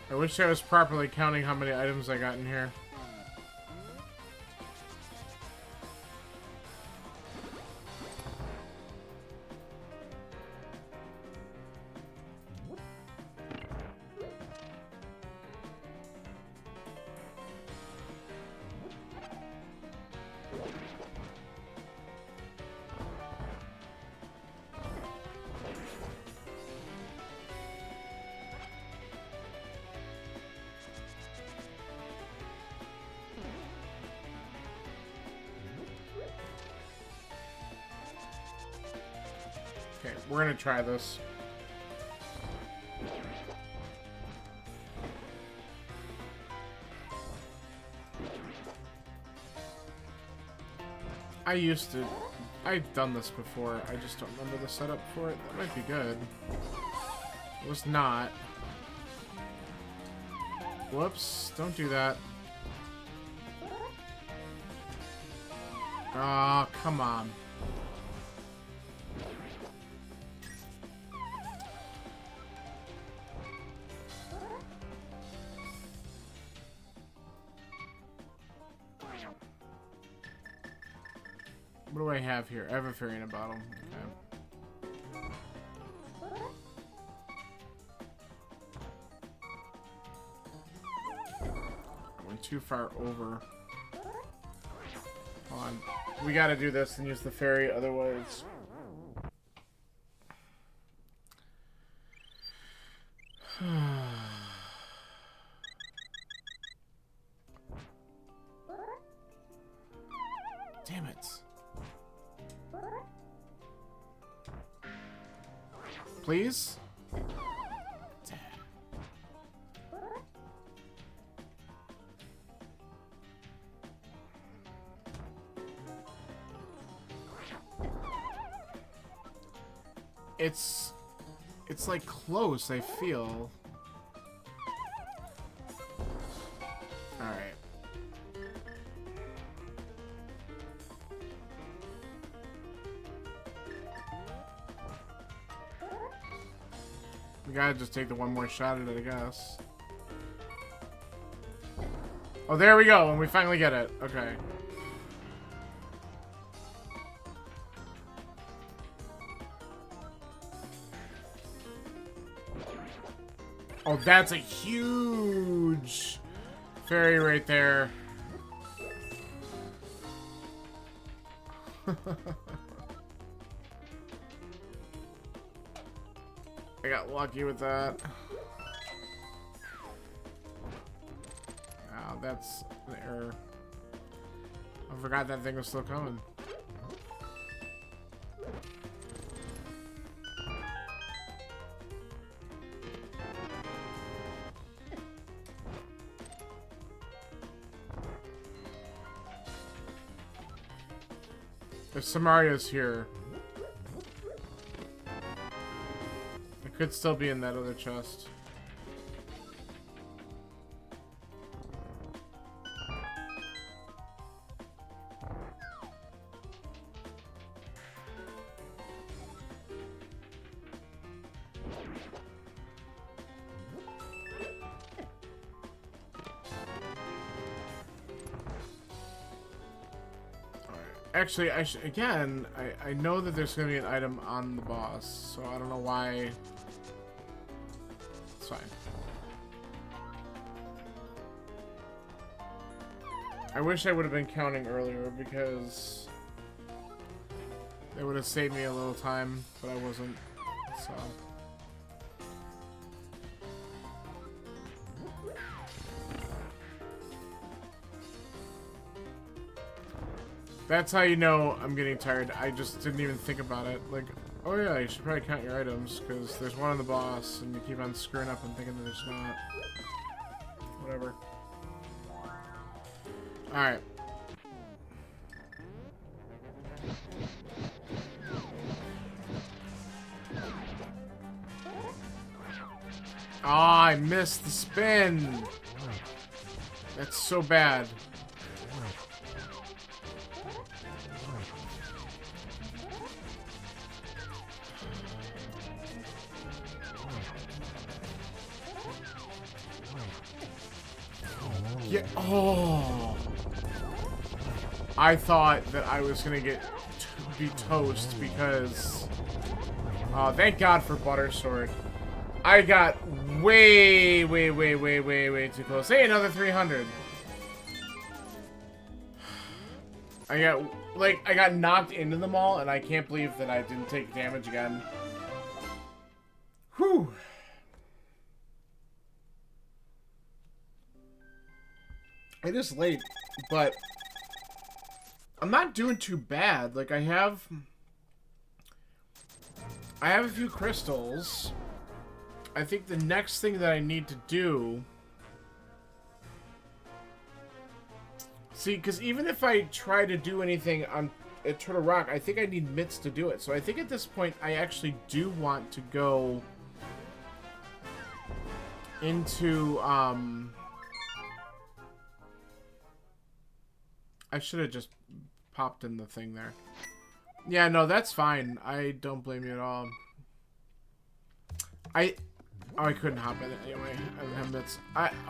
I wish I was properly counting how many items I got in here. Okay, we're gonna try this. I've done this before. I just don't remember the setup for it. That might be good. It was not. Whoops, don't do that. Oh, come on. What do I have here? I have a fairy in a bottle. Okay. I went too far over. Hold on. We gotta do this and use the fairy, otherwise... Damn it. Please? Damn. It's like close, I feel. Alright. We gotta just take the one more shot at it, I guess. Oh, there we go, and we finally get it. Okay. Oh, that's a huge fairy right there. I got lucky with that. Oh, that's an error. I forgot that thing was still coming. If Samaria's here, it could still be in that other chest. Actually, again, I know that there's going to be an item on the boss, so I don't know why. It's fine. I wish I would have been counting earlier, because it would have saved me a little time, but I wasn't, so... That's how you know I'm getting tired. I just didn't even think about it. Like, oh yeah, you should probably count your items, because there's one on the boss, and you keep on screwing up and thinking that there's not. Whatever. Alright. Oh, I missed the spin! That's so bad. Yeah. Oh, I thought that I was gonna be toast because. Thank God for Butter Sword. I got way too close. Hey, another 300. I got knocked into them all, and I can't believe that I didn't take damage again. Whew. It is late, but I'm not doing too bad. Like, I have I have a few crystals. I think the next thing that I need to do... See, because even if I try to do anything on Turtle Rock, I think I need mitts to do it. So I think at this point, I actually do want to go into, I should have just popped in the thing there. Yeah, no, that's fine. I don't blame you at all. I couldn't hop in it anyway. I don't have mitts.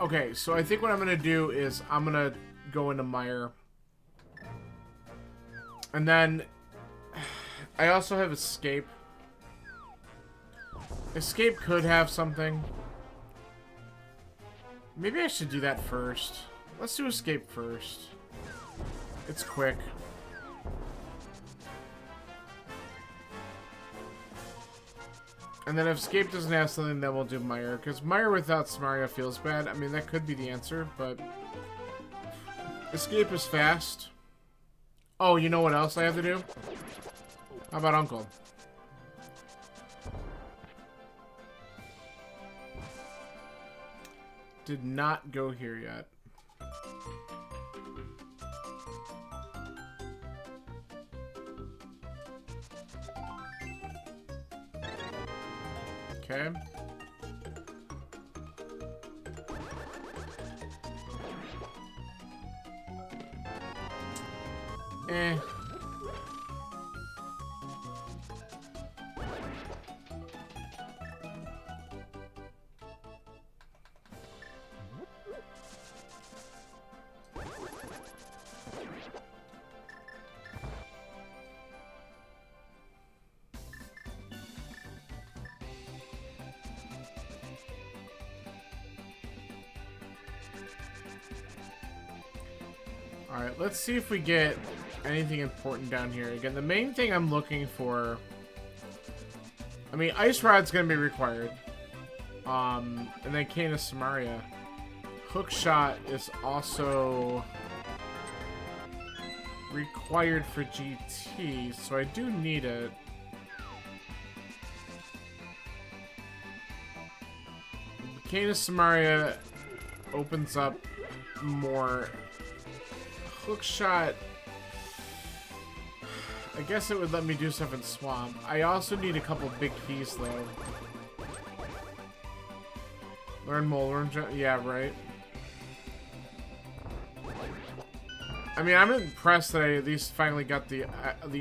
Okay, so I think what I'm going to do is I'm going to go into Mire. And then I also have Escape. Escape could have something. Maybe I should do that first. Let's do Escape first. It's quick. And then if Escape doesn't have something, then we'll do Mire. Because Mire without Samaria feels bad. I mean, that could be the answer, but... Escape is fast. Oh, you know what else I have to do? How about Uncle? Did not go here yet. Okay. Eh. Alright, let's see if we get anything important down here. Again, the main thing I'm looking for... I mean, Ice Rod's gonna be required. And then Cane of Samaria. Hook Shot is also required for GT, so I do need it. Cane of Samaria opens up more. Hook Shot, I guess it would let me do stuff in Swamp. I also need a couple big keys, though. Learn Mole, learn... Yeah, right. I mean, I'm impressed that I at least finally got the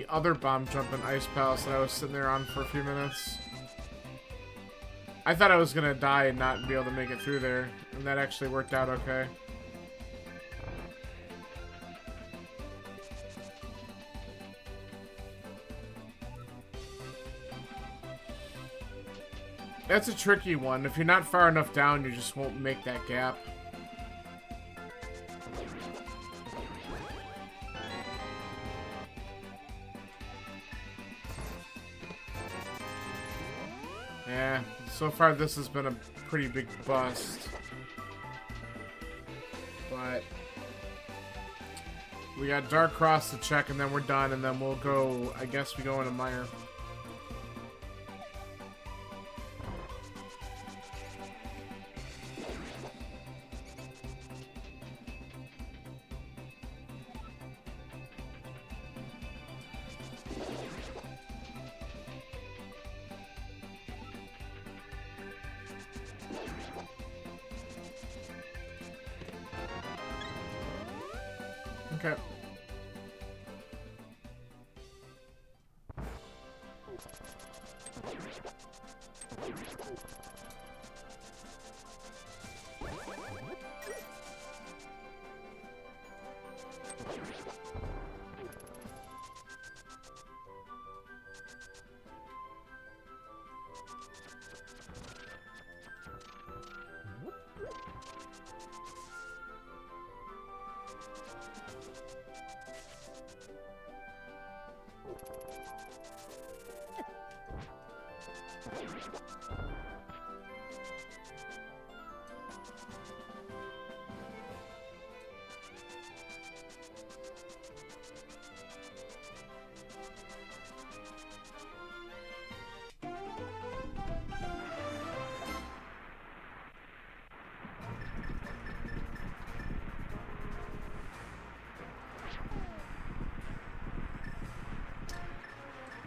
other bomb jump in Ice Palace that I was sitting there on for a few minutes. I thought I was gonna die and not be able to make it through there, and that actually worked out okay. That's a tricky one. If you're not far enough down, you just won't make that gap. Yeah, so far this has been a pretty big bust. But we got Dark Cross to check, and then we're done, and then we'll go, I guess we go into Mire. Okay.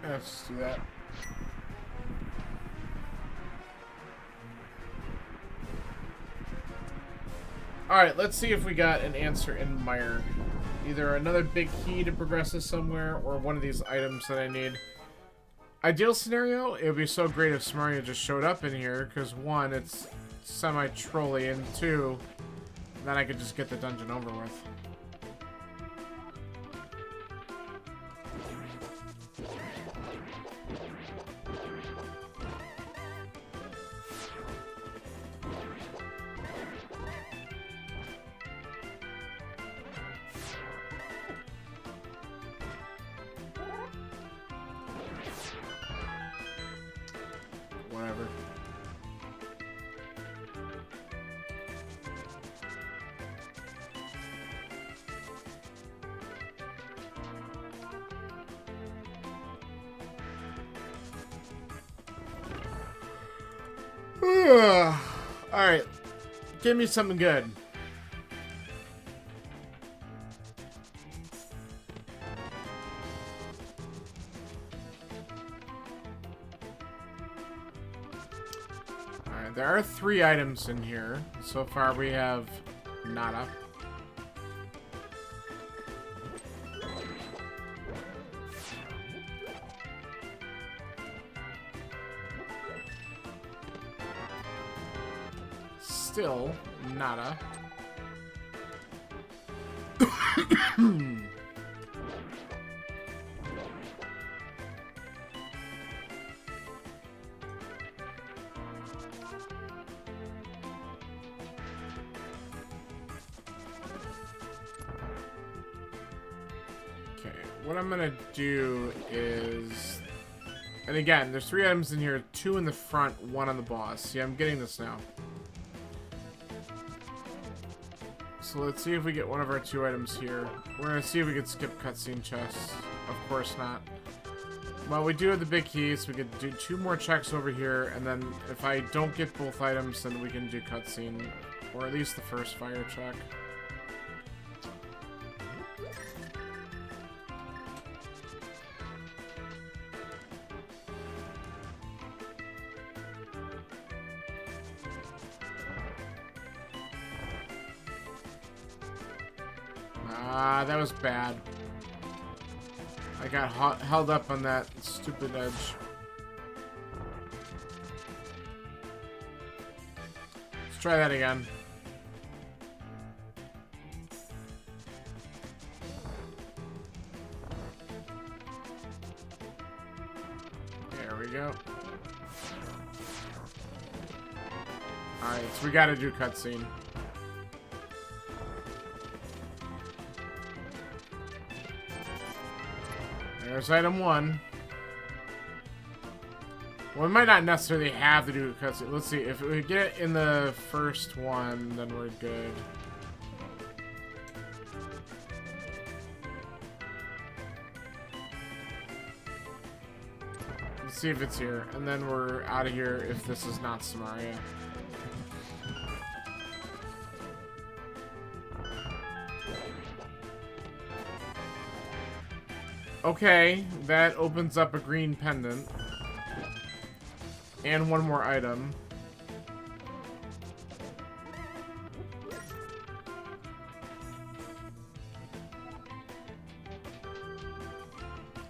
Let's do that. Alright, let's see if we got an answer in Mire. Either another big key to progress us somewhere, or one of these items that I need. Ideal scenario, it would be so great if Samaria just showed up in here, because one, it's semi-trolly, and two, then I could just get the dungeon over with. Whatever. Alright. Give me something good. Alright, there are 3 items in here. So far we have nada. Still nada. Okay, what I'm gonna do is, and again, there's 3 items in here, 2 in the front, 1 on the boss. See, I'm getting this now. So let's see if we get one of our 2 items here. We're gonna see if we can skip cutscene chests. Of course not. Well, we do have the big keys. We could do 2 more checks over here, and then if I don't get both items, then we can do cutscene, or at least the first fire check. Ah, that was bad. I got held up on that stupid edge. Let's try that again. There we go. Alright, so we gotta do cutscene. There's item 1. Well, we might not necessarily have to do a cutscene. Let's see. If we get it in the first one, then we're good. Let's see if it's here. And then we're out of here if this is not Samaria. Okay, that opens up a green pendant. And 1 more item.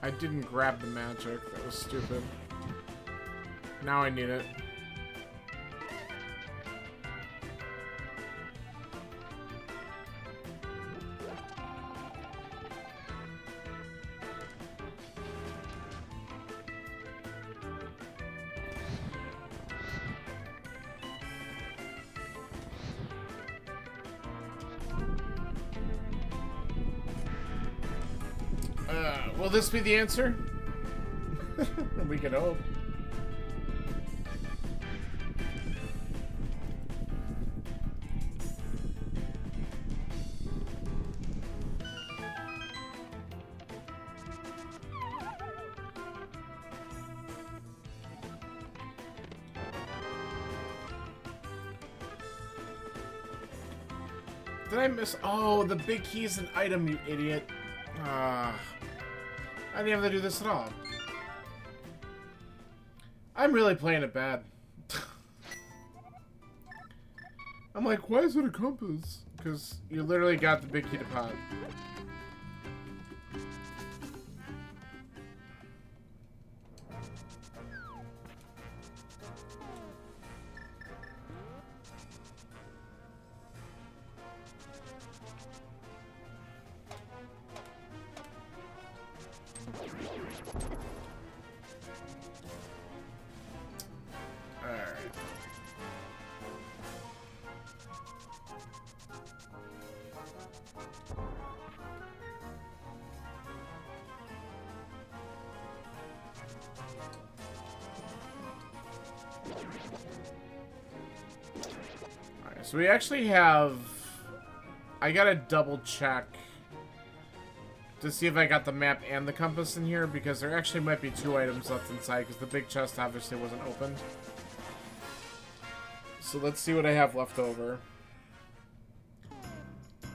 I didn't grab the magic. That was stupid. Now I need it. Will this be the answer? We can hope. Did I miss? Oh, the big key is an item, you idiot. I didn't have to do this at all. I'm really playing it bad. I'm like, why is it a compass? Because you literally got the big heated pot. So we actually have... I gotta double check to see if I got the map and the compass in here, because there actually might be 2 items left inside, because the big chest obviously wasn't opened. So let's see what I have left over.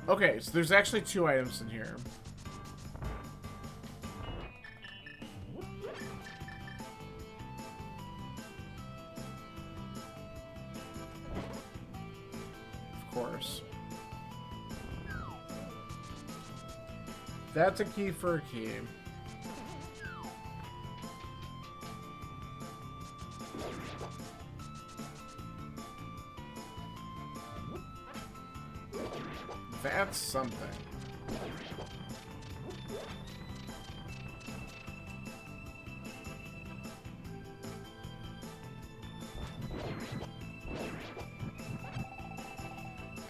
Okay, so there's actually 2 items in here. Of course. That's a key for a key. That's something.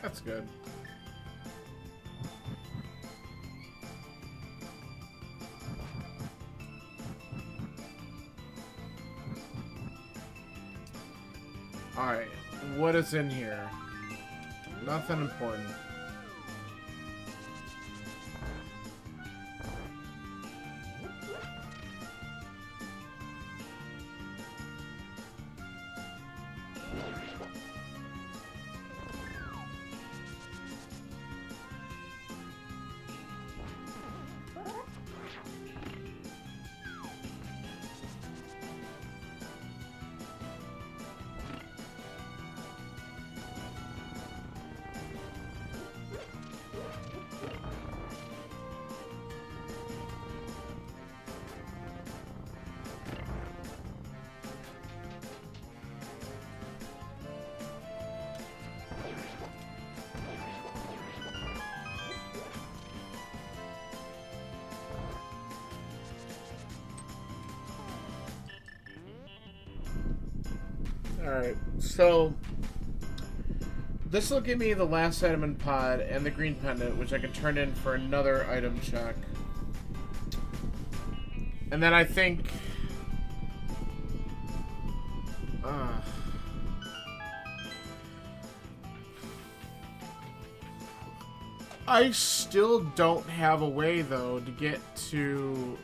That's good. Alright, what is in here? Nothing important. Alright, so this will give me the last item in pod and the green pendant, which I can turn in for another item check. And then I think... I still don't have a way, though, to get to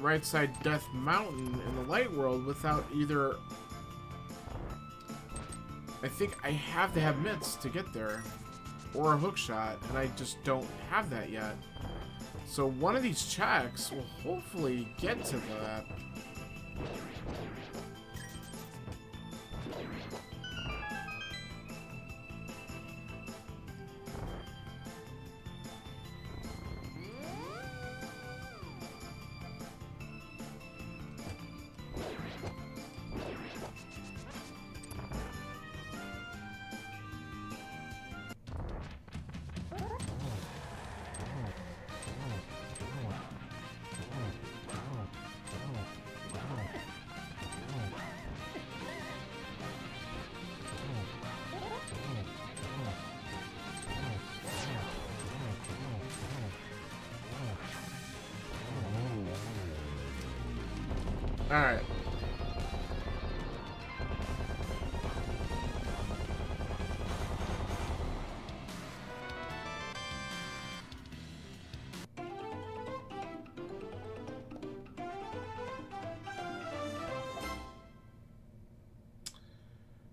right side Death Mountain in the Light World without either... I think I have to have mitts to get there, or a hook shot, and I just don't have that yet. So one of these checks will hopefully get to that. Alright.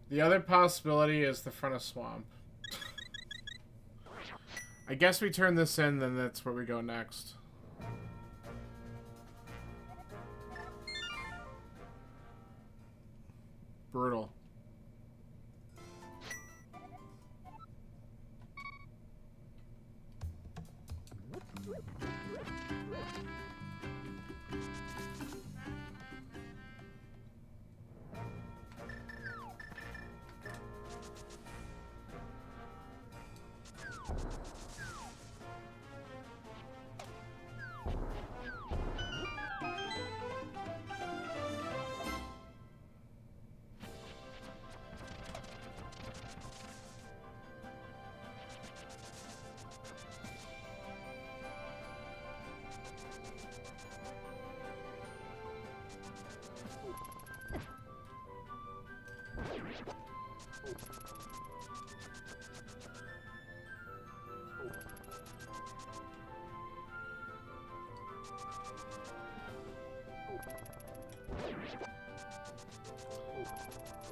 The other possibility is the front of swamp. I guess we turn this in, then that's where we go next. Brutal.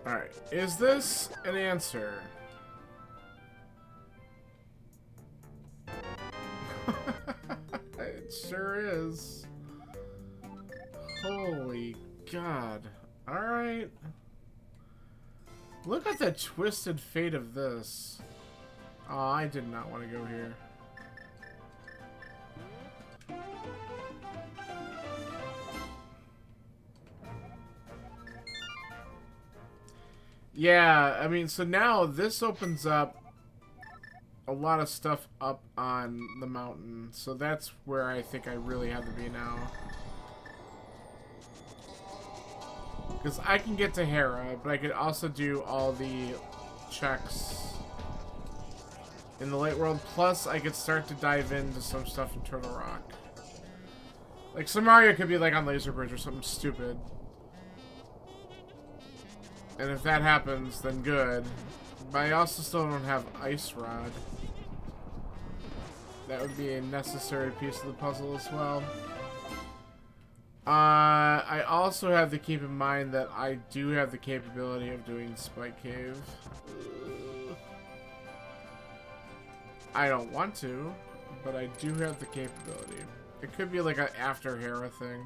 Alright, is this an answer? It sure is. Holy God. Alright. Look at the twisted fate of this. Oh, I did not want to go here. Yeah, I mean, so now this opens up a lot of stuff up on the mountain. So that's where I think I really have to be now. Because I can get to Hera, but I could also do all the checks in the late world. Plus, I could start to dive into some stuff in Turtle Rock. Like, some Mario could be like on Laser Bridge or something stupid. And if that happens, then good. But I also still don't have Ice Rod. That would be a necessary piece of the puzzle as well. I also have to keep in mind that I do have the capability of doing Spike Cave. I don't want to, but I do have the capability. It could be like an after Hera thing.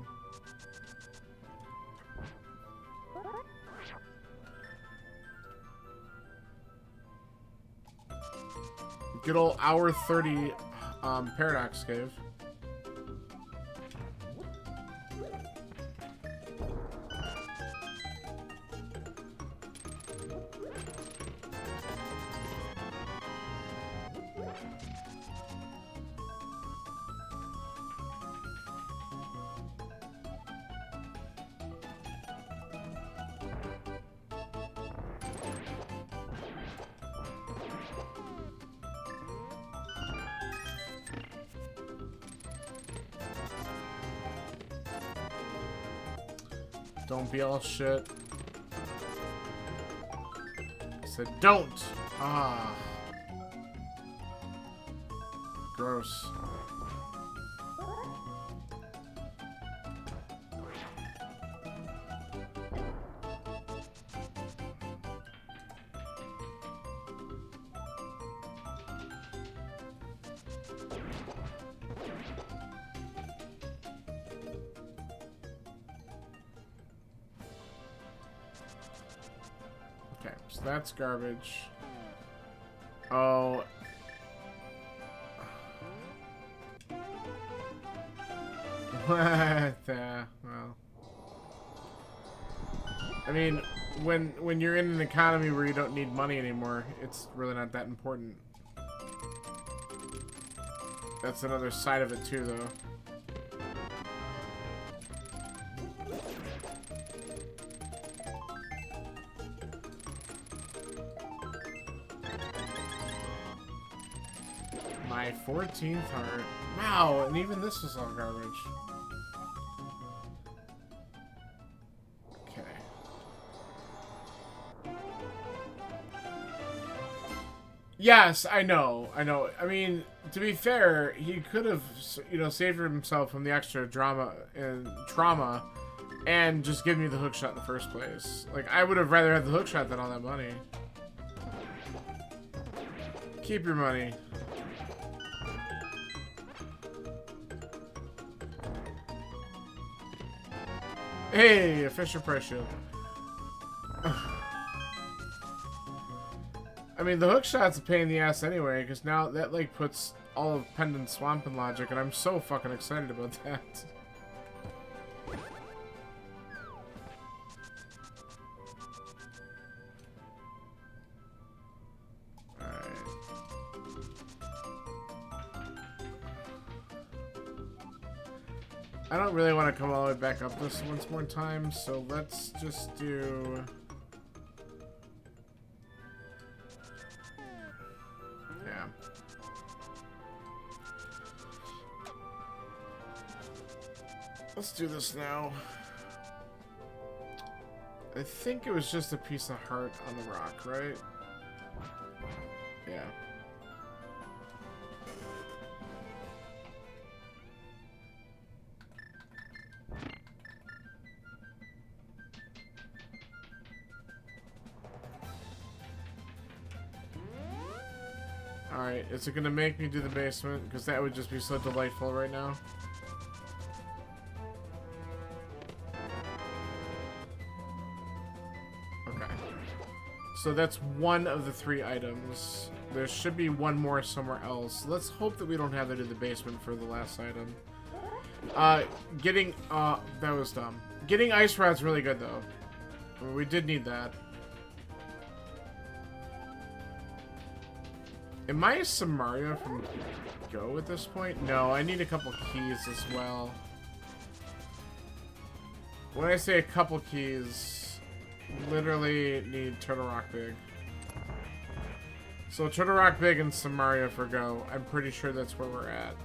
Good old hour 30 Paradox Cave. Don't be all shit. I said don't! Ah. Gross. Okay, so that's garbage. Oh. What the? Well. I mean, when you're in an economy where you don't need money anymore, it's really not that important. That's another side of it too, though. My 14th heart. Wow, and even this was all garbage. Okay. Yes, I know. I know. I mean, to be fair, he could have, you know, saved himself from the extra drama and trauma and just given me the hookshot in the first place. Like, I would have rather had the hookshot than all that money. Keep your money. Hey, a Fisher Price shield. I mean, the hook shot's a pain in the ass anyway, because now that, like, puts all of Pendant Swamp in logic, and I'm so fucking excited about that. Alright. I don't really want to come all the way back up this once more time, so let's just do... Yeah. Let's do this now. I think it was just a piece of heart on the rock, right? Yeah. Alright, is it gonna make me do the basement? Because that would just be so delightful right now. Okay. So that's one of the 3 items. There should be one more somewhere else. Let's hope that we don't have it in the basement for the last item. That was dumb. Getting ice rod's really good though. We did need that. Am I Samaria from Go at this point? No, I need a couple keys as well. When I say a couple keys, literally need Turtle Rock Big. So Turtle Rock Big and Samaria for Go. I'm pretty sure that's where we're at.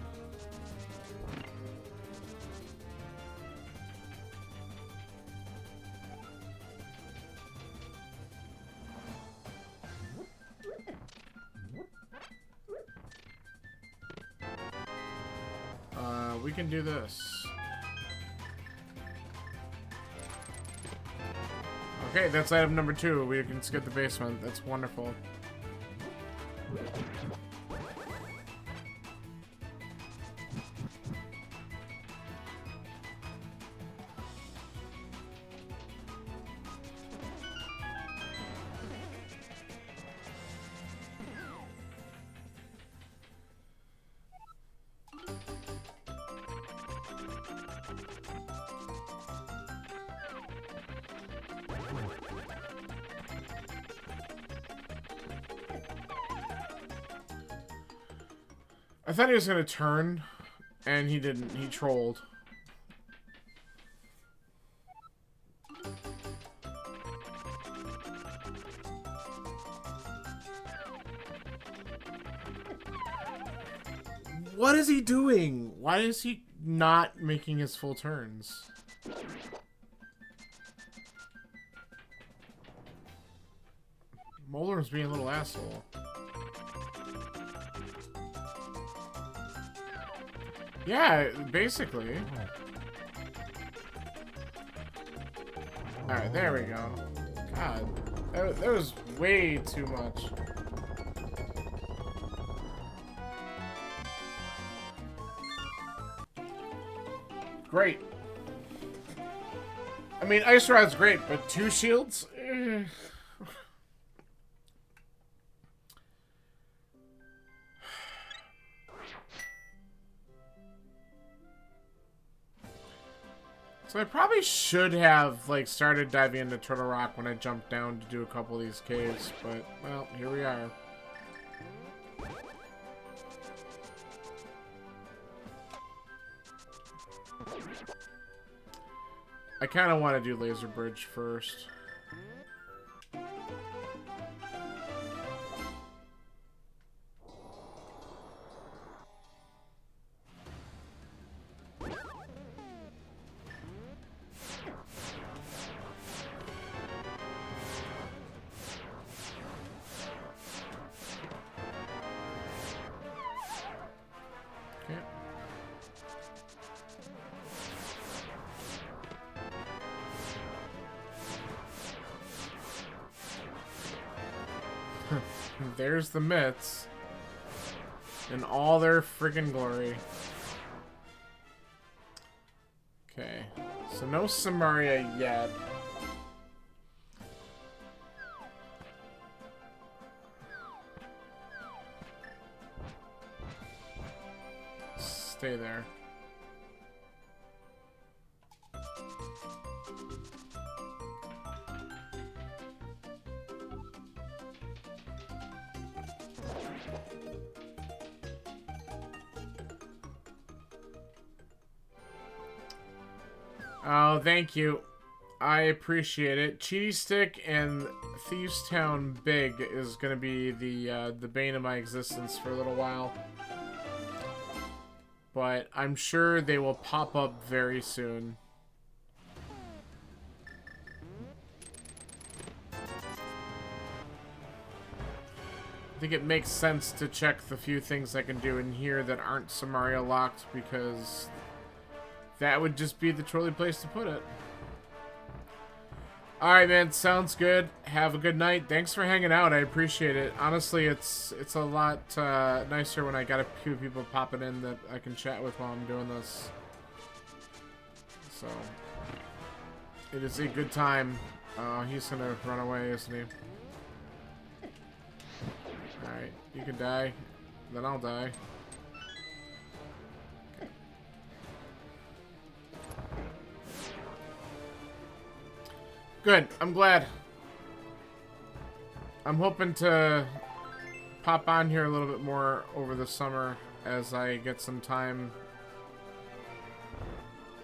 We can do this. Okay, that's item number 2. We can skip the basement. That's wonderful. I thought he was gonna turn, and he didn't. He trolled. What is he doing? Why is he not making his full turns? Molar's being a little asshole. Yeah, basically. Alright, there we go. God, that was way too much. Great. I mean, Ice Rod's great, but 2 shields? So I probably should have, like, started diving into Turtle Rock when I jumped down to do a couple of these caves, but, well, here we are. I kind of want to do Laser Bridge first. There's the mitts in all their friggin' glory. Okay, so no Samaria yet. stay there. Oh, thank you. I appreciate it. Cheaty Stick and Thieves Town Big is gonna be the bane of my existence for a little while. But I'm sure they will pop up very soon. I think it makes sense to check the few things I can do in here that aren't Samaria locked, because that would just be the trolley place to put it. Alright, man. Sounds good. Have a good night. Thanks for hanging out. I appreciate it. Honestly, it's a lot nicer when I got a few people popping in that I can chat with while I'm doing this. So, it is a good time. He's gonna run away, isn't he? Alright, you can die. Then I'll die. Good. I'm glad. I'm hoping to pop on here a little bit more over the summer as I get some time.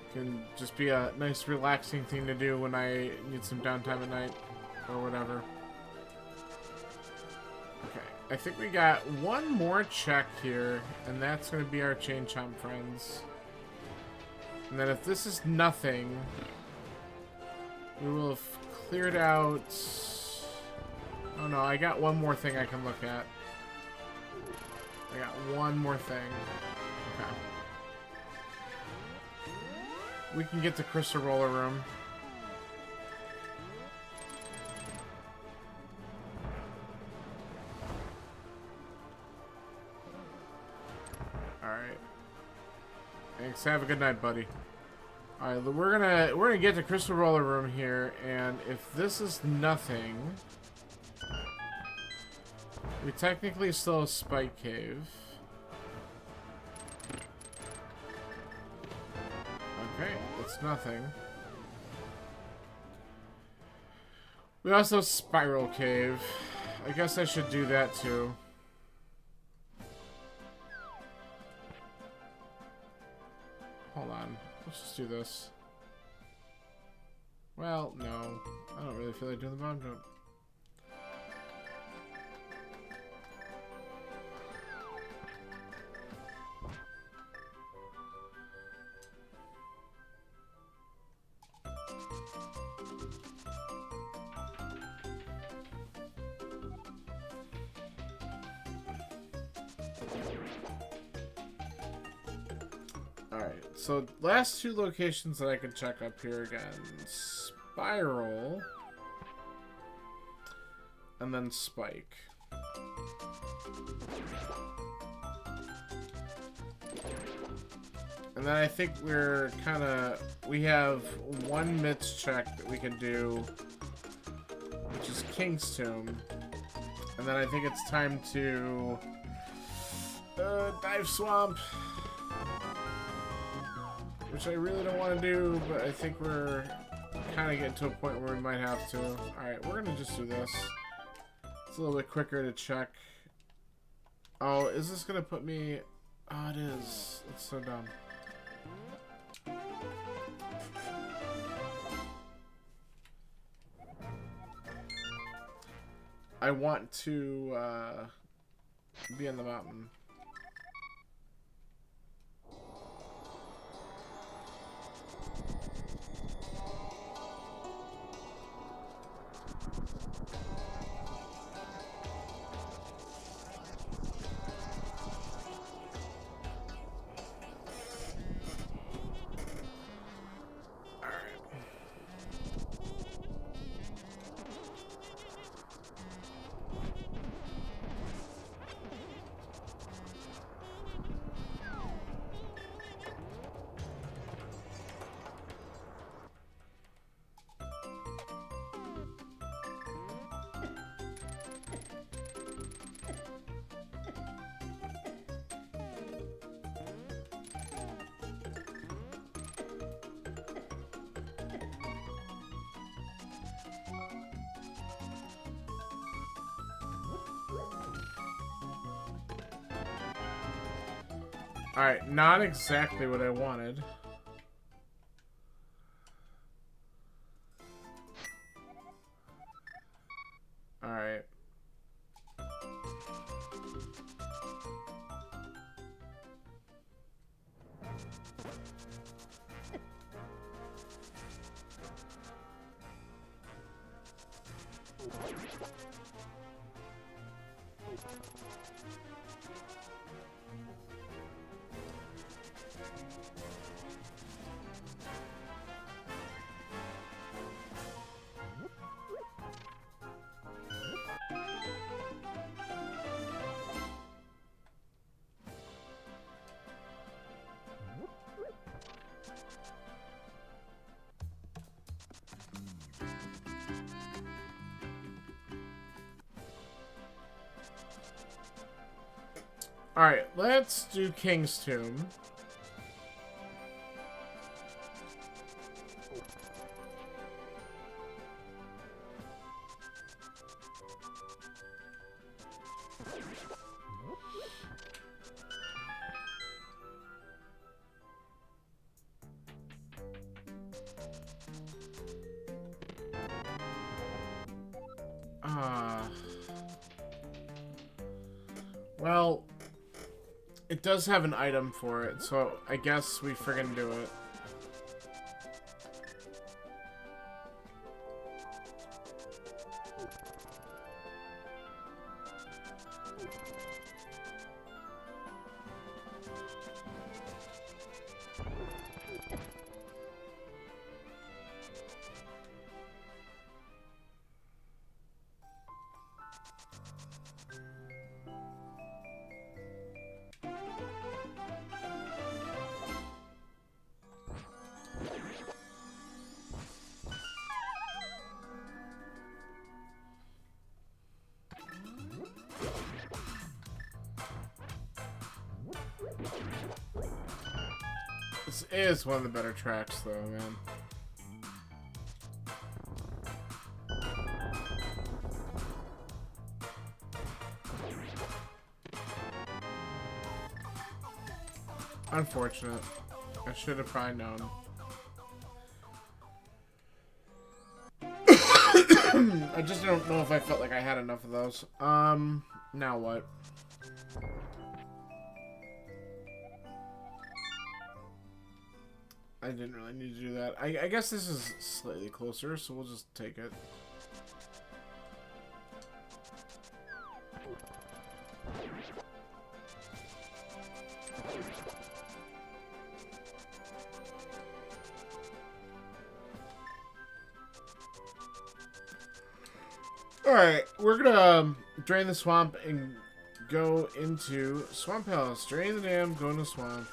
It can just be a nice relaxing thing to do when I need some downtime at night or whatever. Okay. I think we got one more check here, and that's going to be our Chain Chomp friends. And then if this is nothing, we will have cleared out... Oh no, I got one more thing I can look at. I got one more thing. Okay. We can get to Crystal Roller Room. Alright. Thanks, have a good night, buddy. Alright, we're gonna get to Crystal Roller Room here, and if this is nothing, we technically still have Spike Cave. Okay, it's nothing. We also have Spiral Cave. I guess I should do that too. Hold on. Let's just do this. Well, no. I don't really feel like doing the bomb jump. Alright, so last two locations that I can check up here again. Spiral. And then Spike. And then I think we're kind of... We have one Mitz check that we can do, which is King's Tomb. And then I think it's time to... Dive Swamp. Which I really don't want to do, but I think we're kind of getting to a point where we might have to. Alright, we're going to just do this. It's a little bit quicker to check. Oh, is this going to put me... Oh, it is. That's so dumb. I want to be on the mountain. Alright, not exactly what I wanted. Alright. Alright, let's do King's Tomb. Well, it does have an item for it, so I guess we friggin' do it. This is one of the better tracks, though, man. Unfortunate. I should have probably known. I just don't know if I felt like I had enough of those. Now what? I didn't really need to do that. I guess this is slightly closer, so we'll just take it. Alright, we're gonna drain the swamp and go into Swamp Palace. Drain the dam, go into swamp.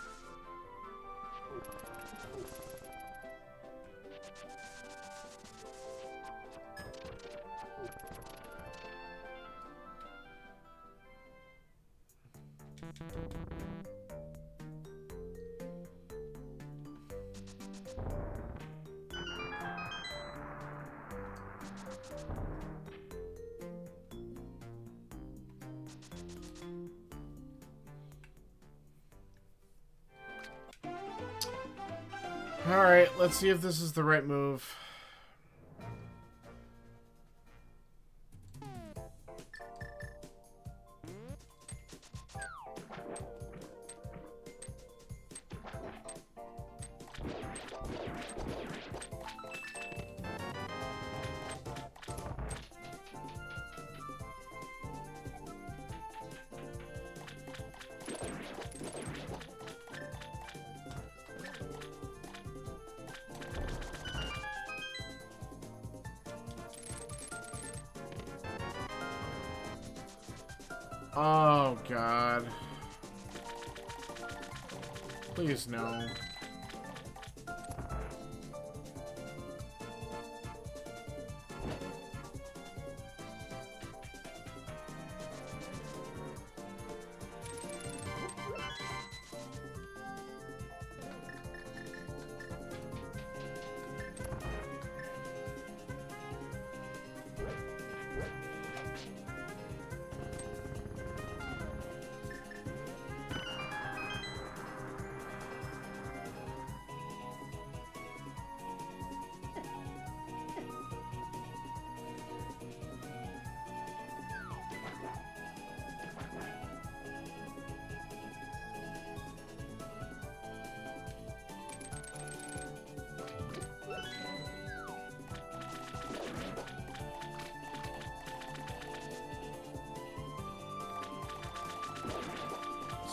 Alright, let's see if this is the right move. Oh, God. Please, no.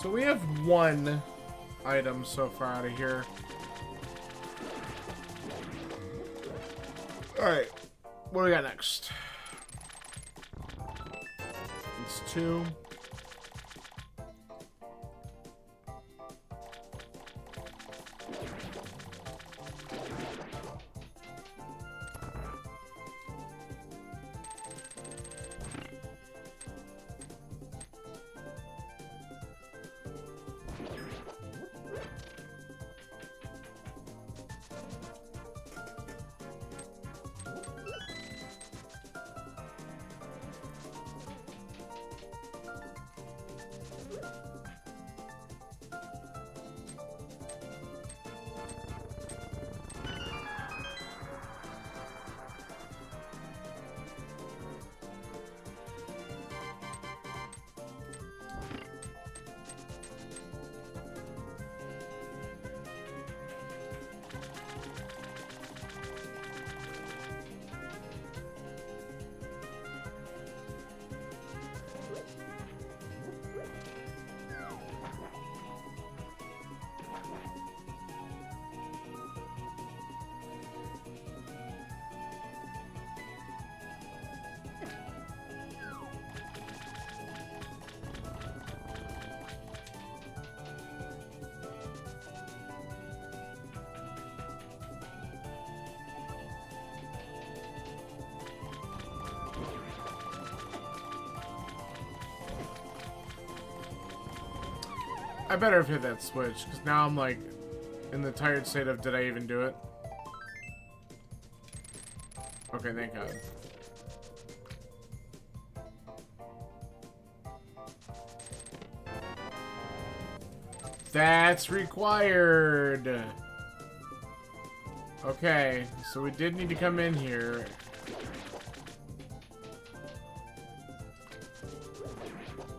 So we have one item so far out of here. Alright. What do we got next? It's 2. I better have hit that switch, because now I'm like in the tired state of did I even do it? Okay, thank God. That's required! Okay, so we did need to come in here.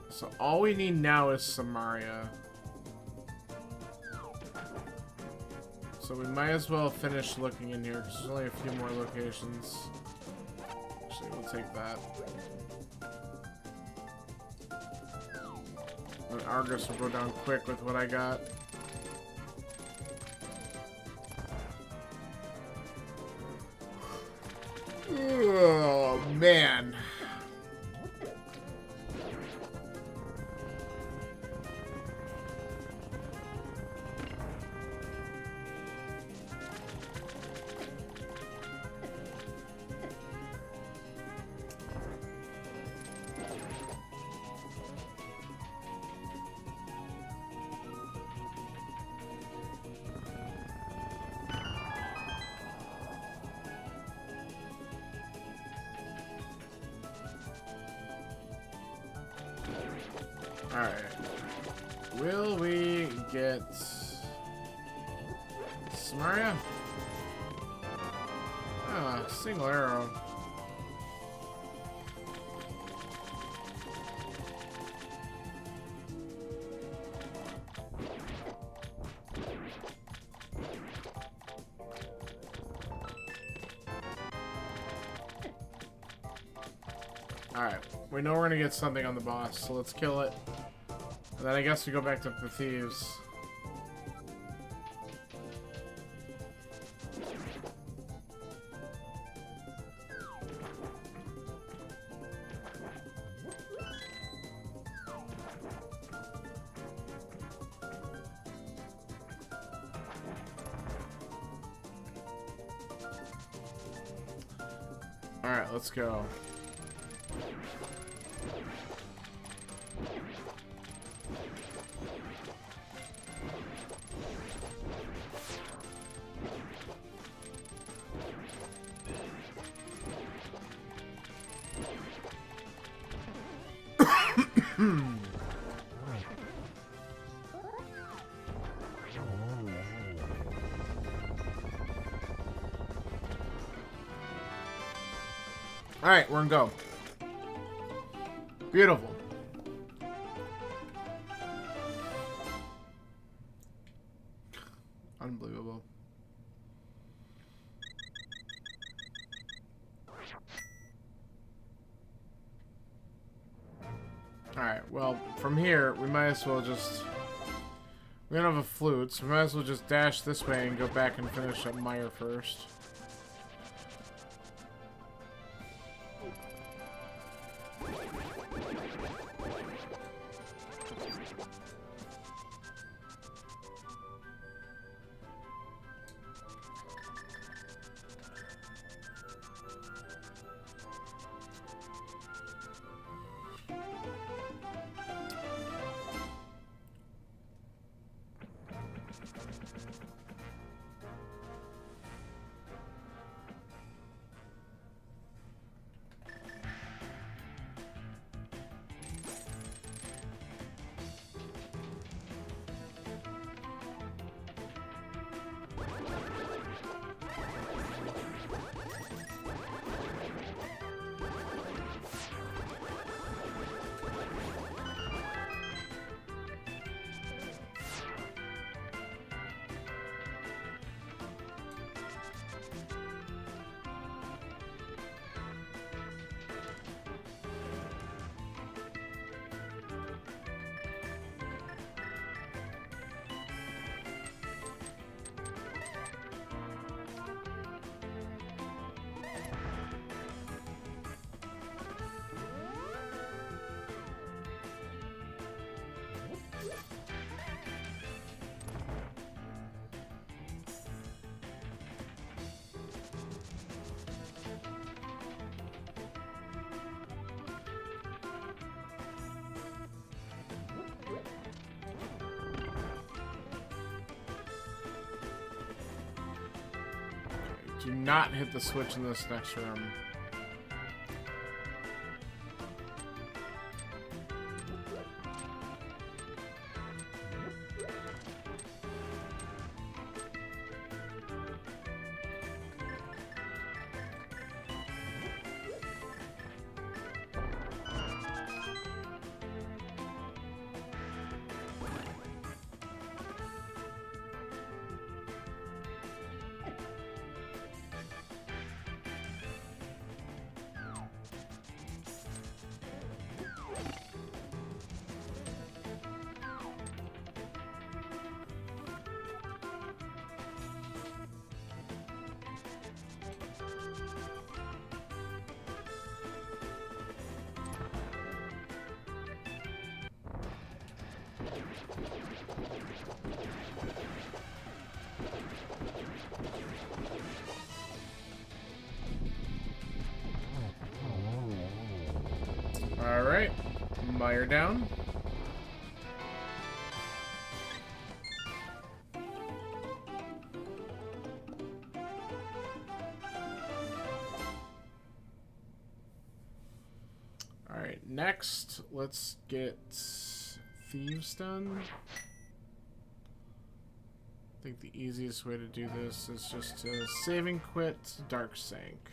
So all we need now is Samaria. So we might as well finish looking in here, because there's only a few more locations. Actually, we'll take that. And Argus will go down quick with what I got. Oh, man. Alright. Will we get Samaria? Ah, single arrow. Alright, we know we're gonna get something on the boss, so let's kill it. And then I guess we go back to the thieves. Alright, let's go. Alright, we're gonna go. Beautiful. Unbelievable. Alright, well, from here, we might as well just We don't have a flute, so we might as well just dash this way and go back and finish up Meyer first. Do not hit the switch in this next room. Alright, Meyer down. Alright, next, let's get Thieves done. I think the easiest way to do this is just to save and quit Dark Sank.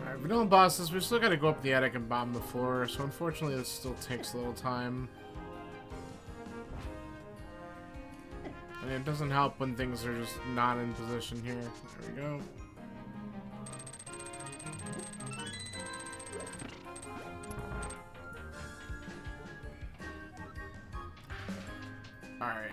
Alright, vanilla bosses, we still gotta go up the attic and bomb the floor, so unfortunately this still takes a little time. And it doesn't help when things are just not in position here. There we go. Alright.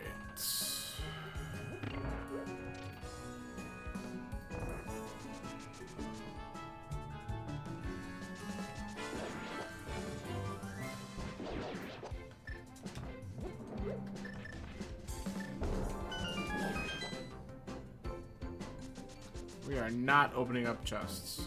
We are not opening up chests.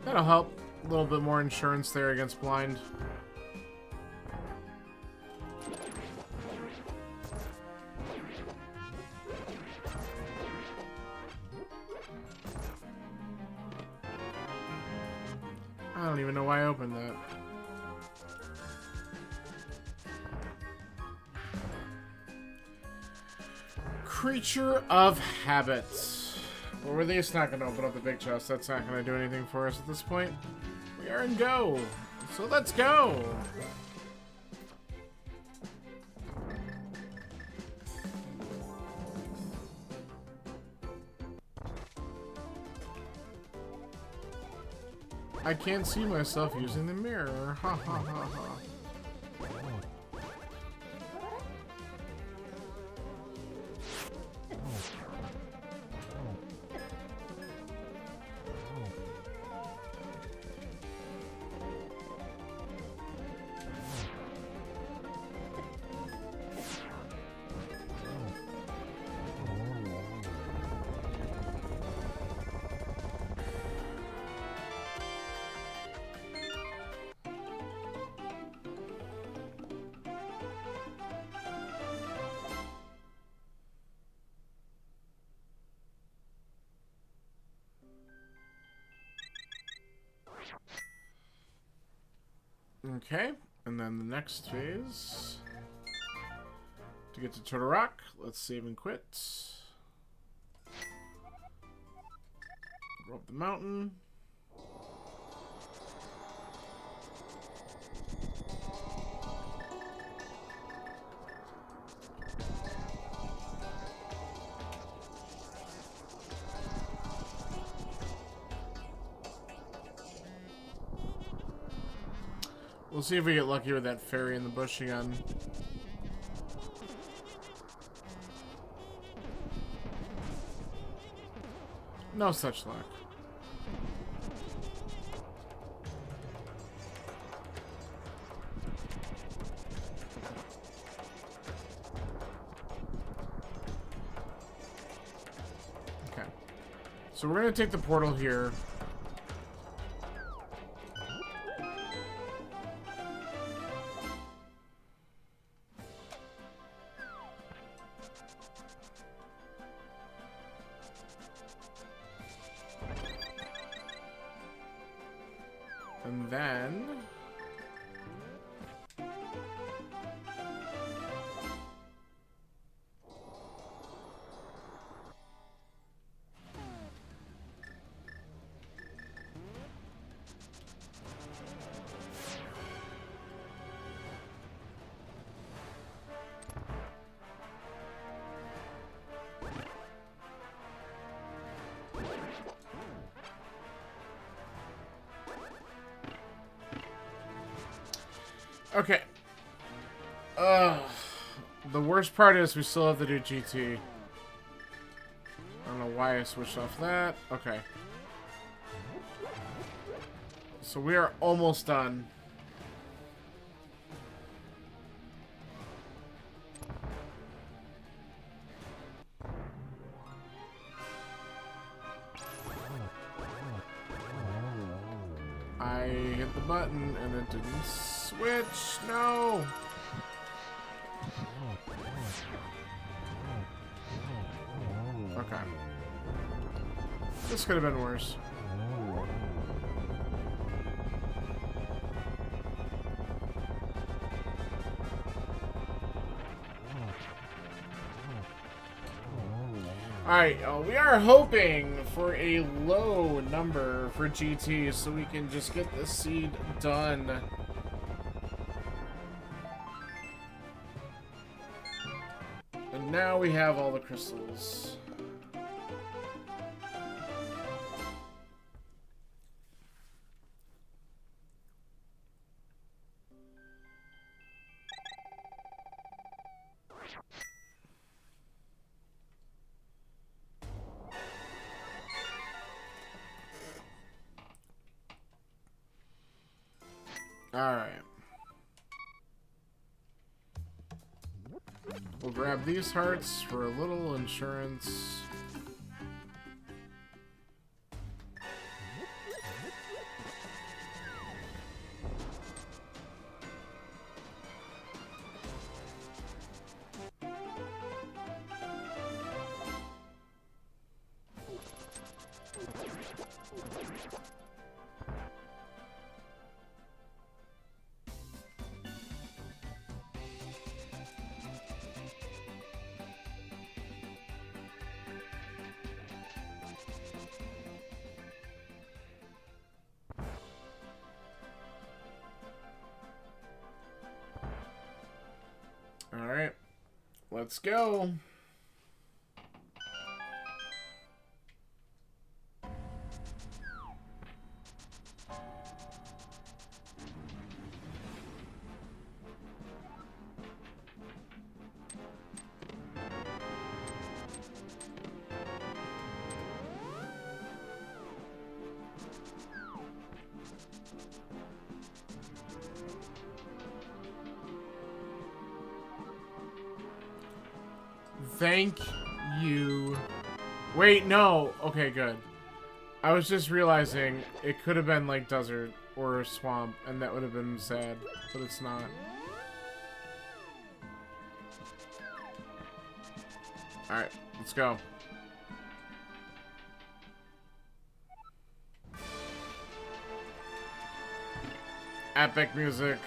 That'll help. A little bit more insurance there against blind. I don't even know why I opened that. Creature of Habits. Well, we're at least not going to open up the big chest. That's not going to do anything for us at this point. We are in go. So let's go. I can't see myself using the mirror. Ha ha ha ha. Okay, and then the next phase. To get to Turtle Rock, let's save and quit. Go up the mountain. We'll see if we get lucky with that fairy in the bush again. No such luck. Okay. So we're going to take the portal here. And then... Okay. The worst part is we still have to do GT. I don't know why I switched off that. Okay. So we are almost done. I hit the button and it didn't switch. No. Okay. This could have been worse. Alright, we are hoping for a low number for GT so we can just get the seed done. And now we have all the crystals. Alright. We'll grab these hearts for a little insurance. Alright, let's go. Thank you. Wait, no. Okay, good. I was just realizing it could have been like desert or a swamp, and that would have been sad, but it's not. Alright, let's go. Epic music.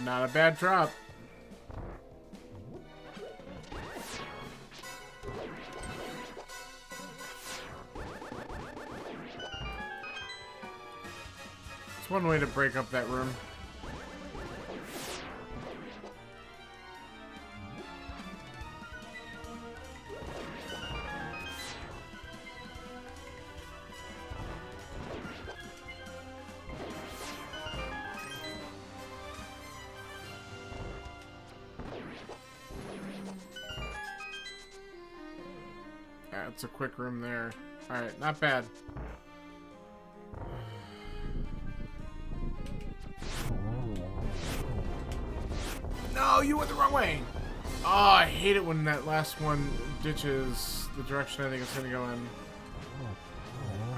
Not a bad drop. It's one way to break up that room. It's a quick room there. Alright, not bad. No, you went the wrong way! Oh, I hate it when that last one ditches the direction I think it's gonna go in.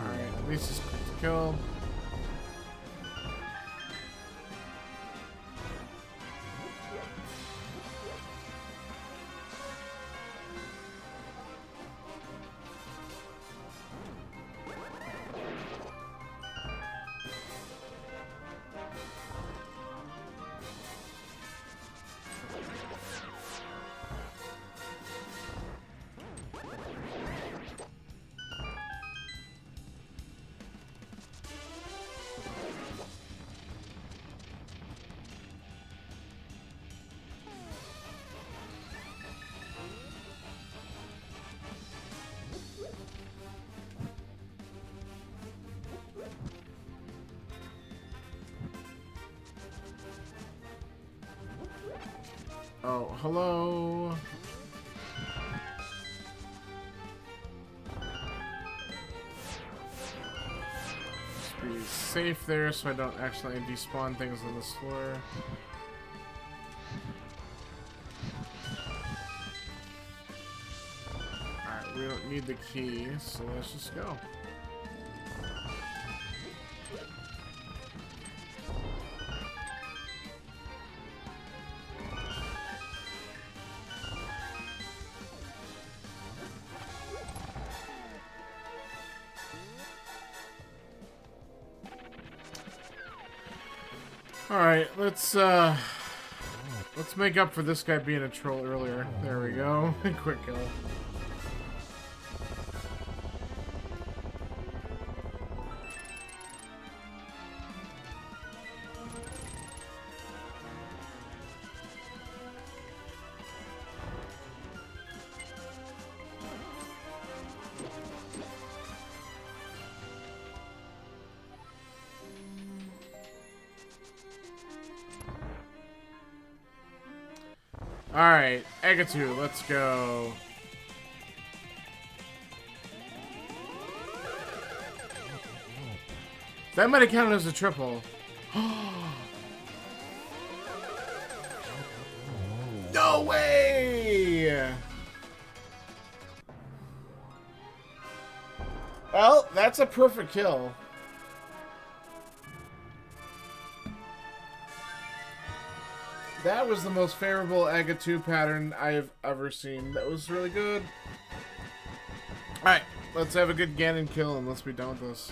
Alright, at least it's quick to kill. Oh, hello. Just be safe there so I don't accidentally despawn things on this floor. Alright, we don't need the key, so let's just go. Alright, let's make up for this guy being a troll earlier. There we go. Quick kill. Alright, Egatu, let's go. That might have counted as a triple. No way! Well, that's a perfect kill. That was the most favorable Agatu pattern I've ever seen. That was really good. Alright, let's have a good Ganon kill and let's be done with this.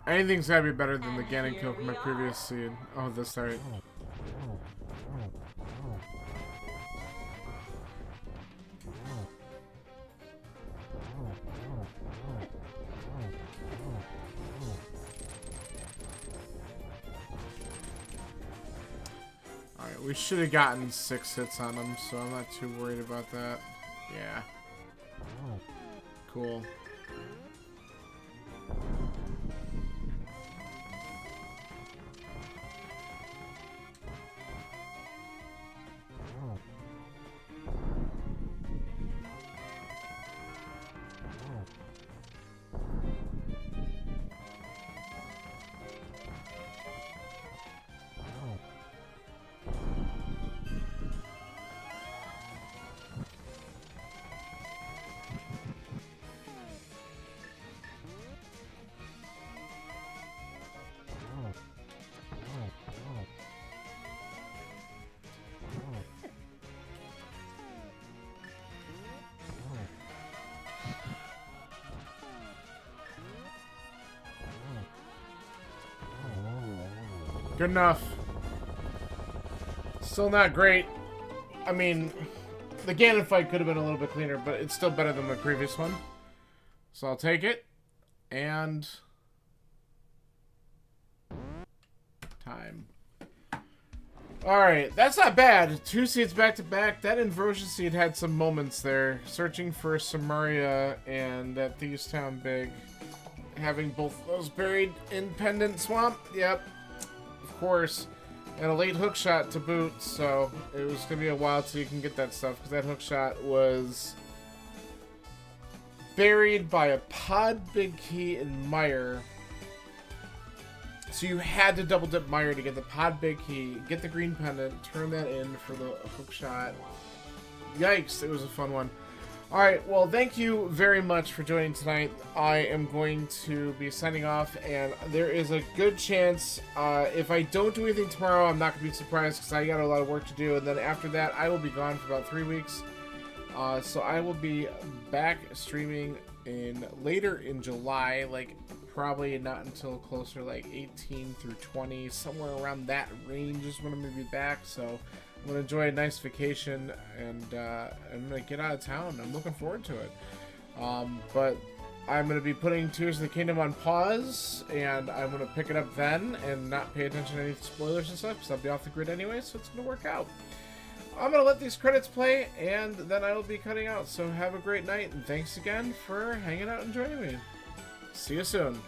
Anything's gotta be better than the Ganon kill from my previous seed. Oh, this right. Alright, we should have gotten 6 hits on him, so I'm not too worried about that. Yeah. Cool. Good enough. Still not great. I mean, the Ganon fight could have been a little bit cleaner, but it's still better than the previous one. So I'll take it. And... time. Alright, that's not bad. 2 seeds back to back. That Inversion seed had some moments there. Searching for Samaria and that Thieves Town Big. Having both of those buried in Pendant Swamp. Yep. Of course. And a late hook shot to boot, so it was going to be a while till you can get that stuff, because that hook shot was buried by a Pod Big Key in Mire. So you had to double dip Mire to get the Pod Big Key, get the green pendant, turn that in for the hook shot. Yikes, it was a fun one. Alright, well, thank you very much for joining tonight. I am going to be signing off, and there is a good chance, if I don't do anything tomorrow, I'm not going to be surprised, because I got a lot of work to do, and then after that, I will be gone for about 3 weeks. So I will be back streaming later in July, like, probably not until closer, like, 18 through 20, somewhere around that range is when I'm going to be back, so... I'm going to enjoy a nice vacation, and I'm going to get out of town. I'm looking forward to it. But I'm going to be putting Tears of the Kingdom on pause, and I'm going to pick it up then and not pay attention to any spoilers and stuff, because I'll be off the grid anyway, so it's going to work out. I'm going to let these credits play, and then I will be cutting out. So have a great night, and thanks again for hanging out and joining me. See you soon.